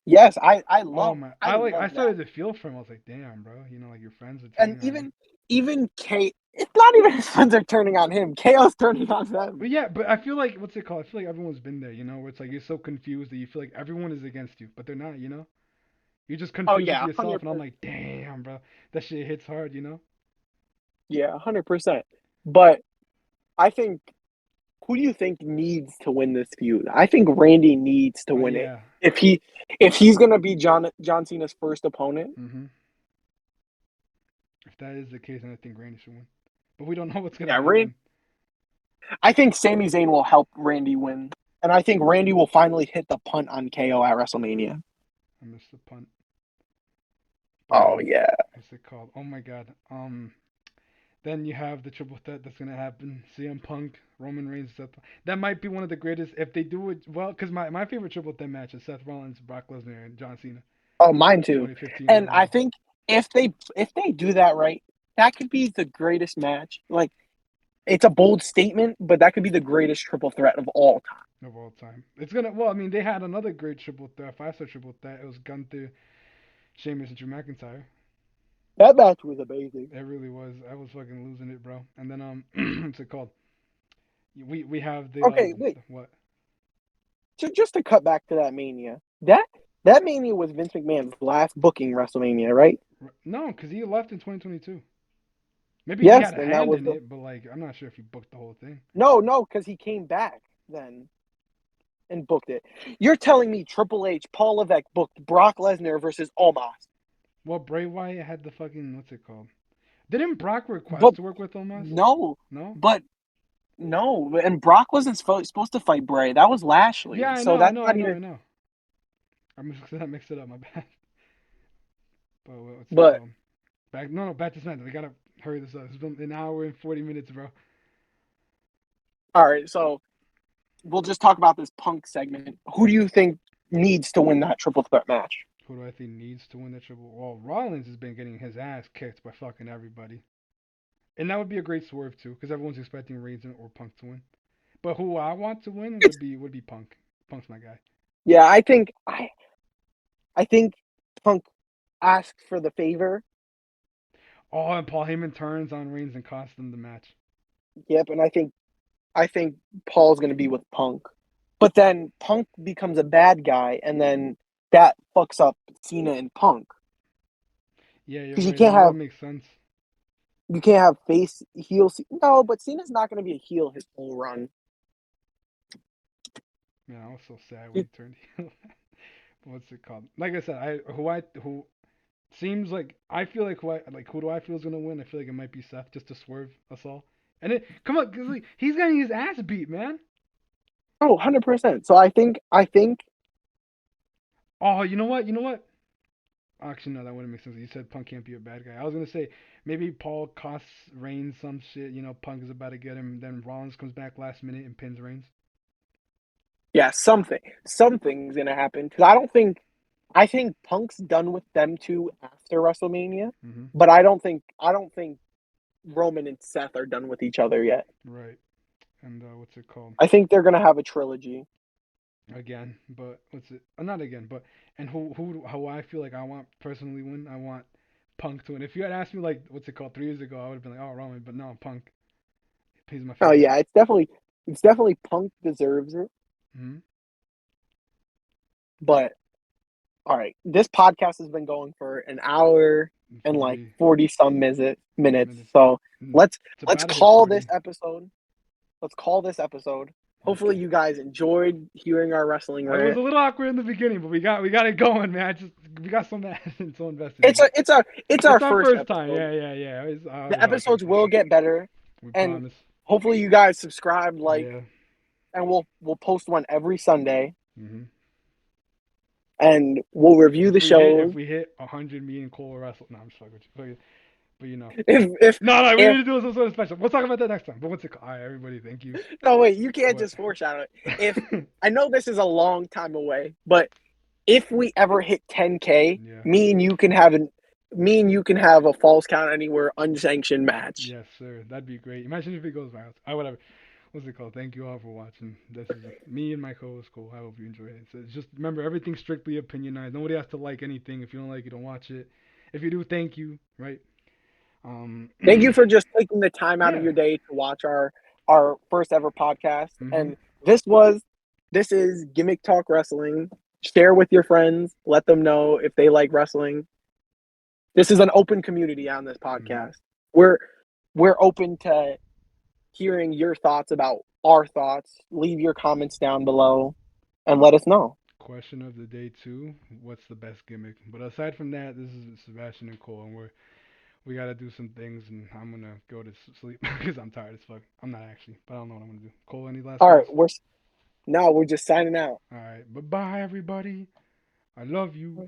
Speaker 2: Yes, I
Speaker 1: Oh
Speaker 2: love
Speaker 1: my,
Speaker 2: I
Speaker 1: I
Speaker 2: love that.
Speaker 1: started to feel for him. I was like, damn, bro, like your friends are
Speaker 2: And
Speaker 1: turning on you.
Speaker 2: even K it's not even his friends are turning on him. KO's turning on them.
Speaker 1: But yeah, but I feel like what's it called? I feel like everyone's been there, where it's like you're so confused that you feel like everyone is against you, but they're not. You're just
Speaker 2: Oh
Speaker 1: confused with
Speaker 2: yeah,
Speaker 1: yourself, and I'm
Speaker 2: 100%.
Speaker 1: like, damn, bro, that shit hits hard.
Speaker 2: Yeah, 100%. But I think who do you think needs to win this feud? I think Randy needs to
Speaker 1: Oh
Speaker 2: win it.
Speaker 1: yeah.
Speaker 2: If he's gonna be John Cena's first opponent.
Speaker 1: Mhm. If that is the case, then I think Randy should win. But we don't know what's gonna
Speaker 2: Yeah, Randy.
Speaker 1: happen.
Speaker 2: I think Sami Zayn will help Randy win, and I think Randy will finally hit the punt on KO at WrestleMania.
Speaker 1: I missed the punt. But
Speaker 2: Oh yeah.
Speaker 1: what's it called? Oh my God. Then you have the triple threat that's gonna happen. CM Punk, Roman Reigns, Seth. That might be one of the greatest if they do it well. Cause my favorite triple threat match is Seth Rollins, Brock Lesnar, and John Cena,
Speaker 2: Oh, mine too.
Speaker 1: 2015
Speaker 2: And I
Speaker 1: Royal.
Speaker 2: think if they do that right, that could be the greatest match. Like it's a bold statement, but that could be the greatest triple threat of all time.
Speaker 1: Of all time. It's gonna. Well, I mean, they had another great triple threat, five-star triple threat. It was Gunther, Sheamus, and Drew McIntyre.
Speaker 2: That match was amazing.
Speaker 1: It really was. I was fucking losing it, bro. And then what's it called? We have
Speaker 2: Okay, wait.
Speaker 1: what?
Speaker 2: Just to cut back to that Mania. That Mania was Vince McMahon's last booking WrestleMania, right?
Speaker 1: No, because he left in 2022. Maybe he
Speaker 2: Yes,
Speaker 1: had a
Speaker 2: and that
Speaker 1: hand
Speaker 2: was
Speaker 1: in
Speaker 2: the
Speaker 1: it, but like I'm not sure if he booked the whole thing.
Speaker 2: no, because he came back then and booked it. You're telling me Triple H, Paul Levesque booked Brock Lesnar versus Omos,
Speaker 1: Well, Bray Wyatt had the fucking what's it called? Didn't Brock
Speaker 2: but
Speaker 1: request to work with Omos?
Speaker 2: no,
Speaker 1: No.
Speaker 2: but no, and Brock wasn't supposed to fight Bray. That was
Speaker 1: Yeah,
Speaker 2: Lashley,
Speaker 1: I
Speaker 2: so
Speaker 1: know, I
Speaker 2: that's
Speaker 1: know, I
Speaker 2: not
Speaker 1: know,
Speaker 2: even.
Speaker 1: I know. I mixed it up. My bad. But what's it
Speaker 2: But
Speaker 1: called? Back no no back to SmackDown. We gotta hurry this up. It's been an hour and 40 minutes, bro.
Speaker 2: all right, so we'll just talk about this Punk segment. Who do you think needs to win that triple threat match?
Speaker 1: Who do I think needs to win the triple? Well, Rollins has been getting his ass kicked by fucking everybody, and that would be a great swerve too, because everyone's expecting Reigns or Punk to win. But who I want to win
Speaker 2: It's
Speaker 1: would be Punk. Punk's my guy.
Speaker 2: yeah, I think Punk asked for the favor.
Speaker 1: Oh, and Paul Heyman turns on Reigns and costs them the match.
Speaker 2: Yep, and I think Paul's going to be with Punk. But then Punk becomes a bad guy, and then that fucks up Cena and Punk
Speaker 1: Yeah, you're
Speaker 2: because you
Speaker 1: right.
Speaker 2: can't
Speaker 1: That
Speaker 2: have
Speaker 1: would make sense.
Speaker 2: you can't have face heel. No, but Cena's not going to be a heel his whole run.
Speaker 1: Man, I was so sad when he turned heel. What's it called? Like I said, who seems like I feel like who do I feel is gonna win? I feel like it might be Seth just to swerve us all. And it come on, cause like, he's getting his ass beat, man.
Speaker 2: Oh, 100%. So I think
Speaker 1: Oh, you know what? You know what? Actually, no, that wouldn't make sense. You said Punk can't be a bad guy. I was gonna say maybe Paul costs Reigns some shit. You know, Punk is about to get him. Then Rollins comes back last minute and pins Reigns.
Speaker 2: yeah, something's going to happen because I think Punk's done with them two after WrestleMania,
Speaker 1: Hmm.
Speaker 2: but I don't think Roman and Seth are done with each other yet.
Speaker 1: Right. And what's it called?
Speaker 2: I think they're going to have a trilogy.
Speaker 1: Again, but what's it? Not again, but and how I feel like I want personally win. I want Punk to win. If you had asked me like what's it called 3 years ago, I would have been like, oh Roman, but no, Punk. He's my
Speaker 2: Oh
Speaker 1: favorite.
Speaker 2: yeah, it's definitely Punk deserves it.
Speaker 1: Hmm.
Speaker 2: But all right, this podcast has been going for an hour and like
Speaker 1: 40
Speaker 2: 40 some minutes.
Speaker 1: minutes.
Speaker 2: So
Speaker 1: Mm,
Speaker 2: let's
Speaker 1: it's
Speaker 2: let's
Speaker 1: about to hit
Speaker 2: call this
Speaker 1: 40.
Speaker 2: episode. Let's call this episode. Hopefully
Speaker 1: Okay.
Speaker 2: you guys enjoyed hearing our wrestling
Speaker 1: It was
Speaker 2: rant.
Speaker 1: a little awkward in the beginning, but we got it going, man. We got so mad and so invested in
Speaker 2: It's
Speaker 1: it.
Speaker 2: a it's a it's our
Speaker 1: It's our
Speaker 2: first
Speaker 1: first time.
Speaker 2: episode.
Speaker 1: Yeah, yeah, yeah. I
Speaker 2: The
Speaker 1: was awkward
Speaker 2: episodes
Speaker 1: for
Speaker 2: will
Speaker 1: sure.
Speaker 2: get better,
Speaker 1: We
Speaker 2: and
Speaker 1: promise.
Speaker 2: hopefully you guys subscribe, like,
Speaker 1: Yeah.
Speaker 2: and we'll post one every Sunday,
Speaker 1: Hmm.
Speaker 2: and we'll review the
Speaker 1: If
Speaker 2: shows.
Speaker 1: we hit 100, me and Cole will wrestle. No, I'm just fucking with you. But you know.
Speaker 2: If
Speaker 1: No, no, we need
Speaker 2: if
Speaker 1: to do some sort of special. We'll talk about that next time. But what's it called? All right, everybody, thank you.
Speaker 2: no wait, you can't
Speaker 1: What?
Speaker 2: just foreshadow it. If I know this is a long time away, but if we ever hit 10K,
Speaker 1: Yeah.
Speaker 2: me and you can have a false count anywhere unsanctioned match.
Speaker 1: Yes, sir. That'd be great. Imagine if it goes viral. Whatever. What's it called? Thank you all for watching. This is me and my co-host Cole. I hope you enjoyed it. So just remember, everything's strictly opinionized. Nobody has to like anything. If you don't like it, don't watch it. If you do, thank you. Right? Um.
Speaker 2: Thank you for just taking the time out of
Speaker 1: Yeah.
Speaker 2: your day to watch our first ever podcast.
Speaker 1: Mhm.
Speaker 2: And this is Gimmick Talk Wrestling. Share with your friends. Let them know if they like wrestling. This is an open community on this
Speaker 1: Mhm.
Speaker 2: podcast. We're open to hearing your thoughts about our thoughts. Leave your comments down below and let us know.
Speaker 1: Question of the day too. What's the best gimmick? But aside from that, this is Sebastian and Cole, and we gotta do some things, and I'm gonna go to sleep because I'm tired as fuck. I'm not actually, but I don't know what I'm gonna do. Cole, any last
Speaker 2: All right,
Speaker 1: words?
Speaker 2: we're just signing out.
Speaker 1: All right, bye bye everybody. I love you.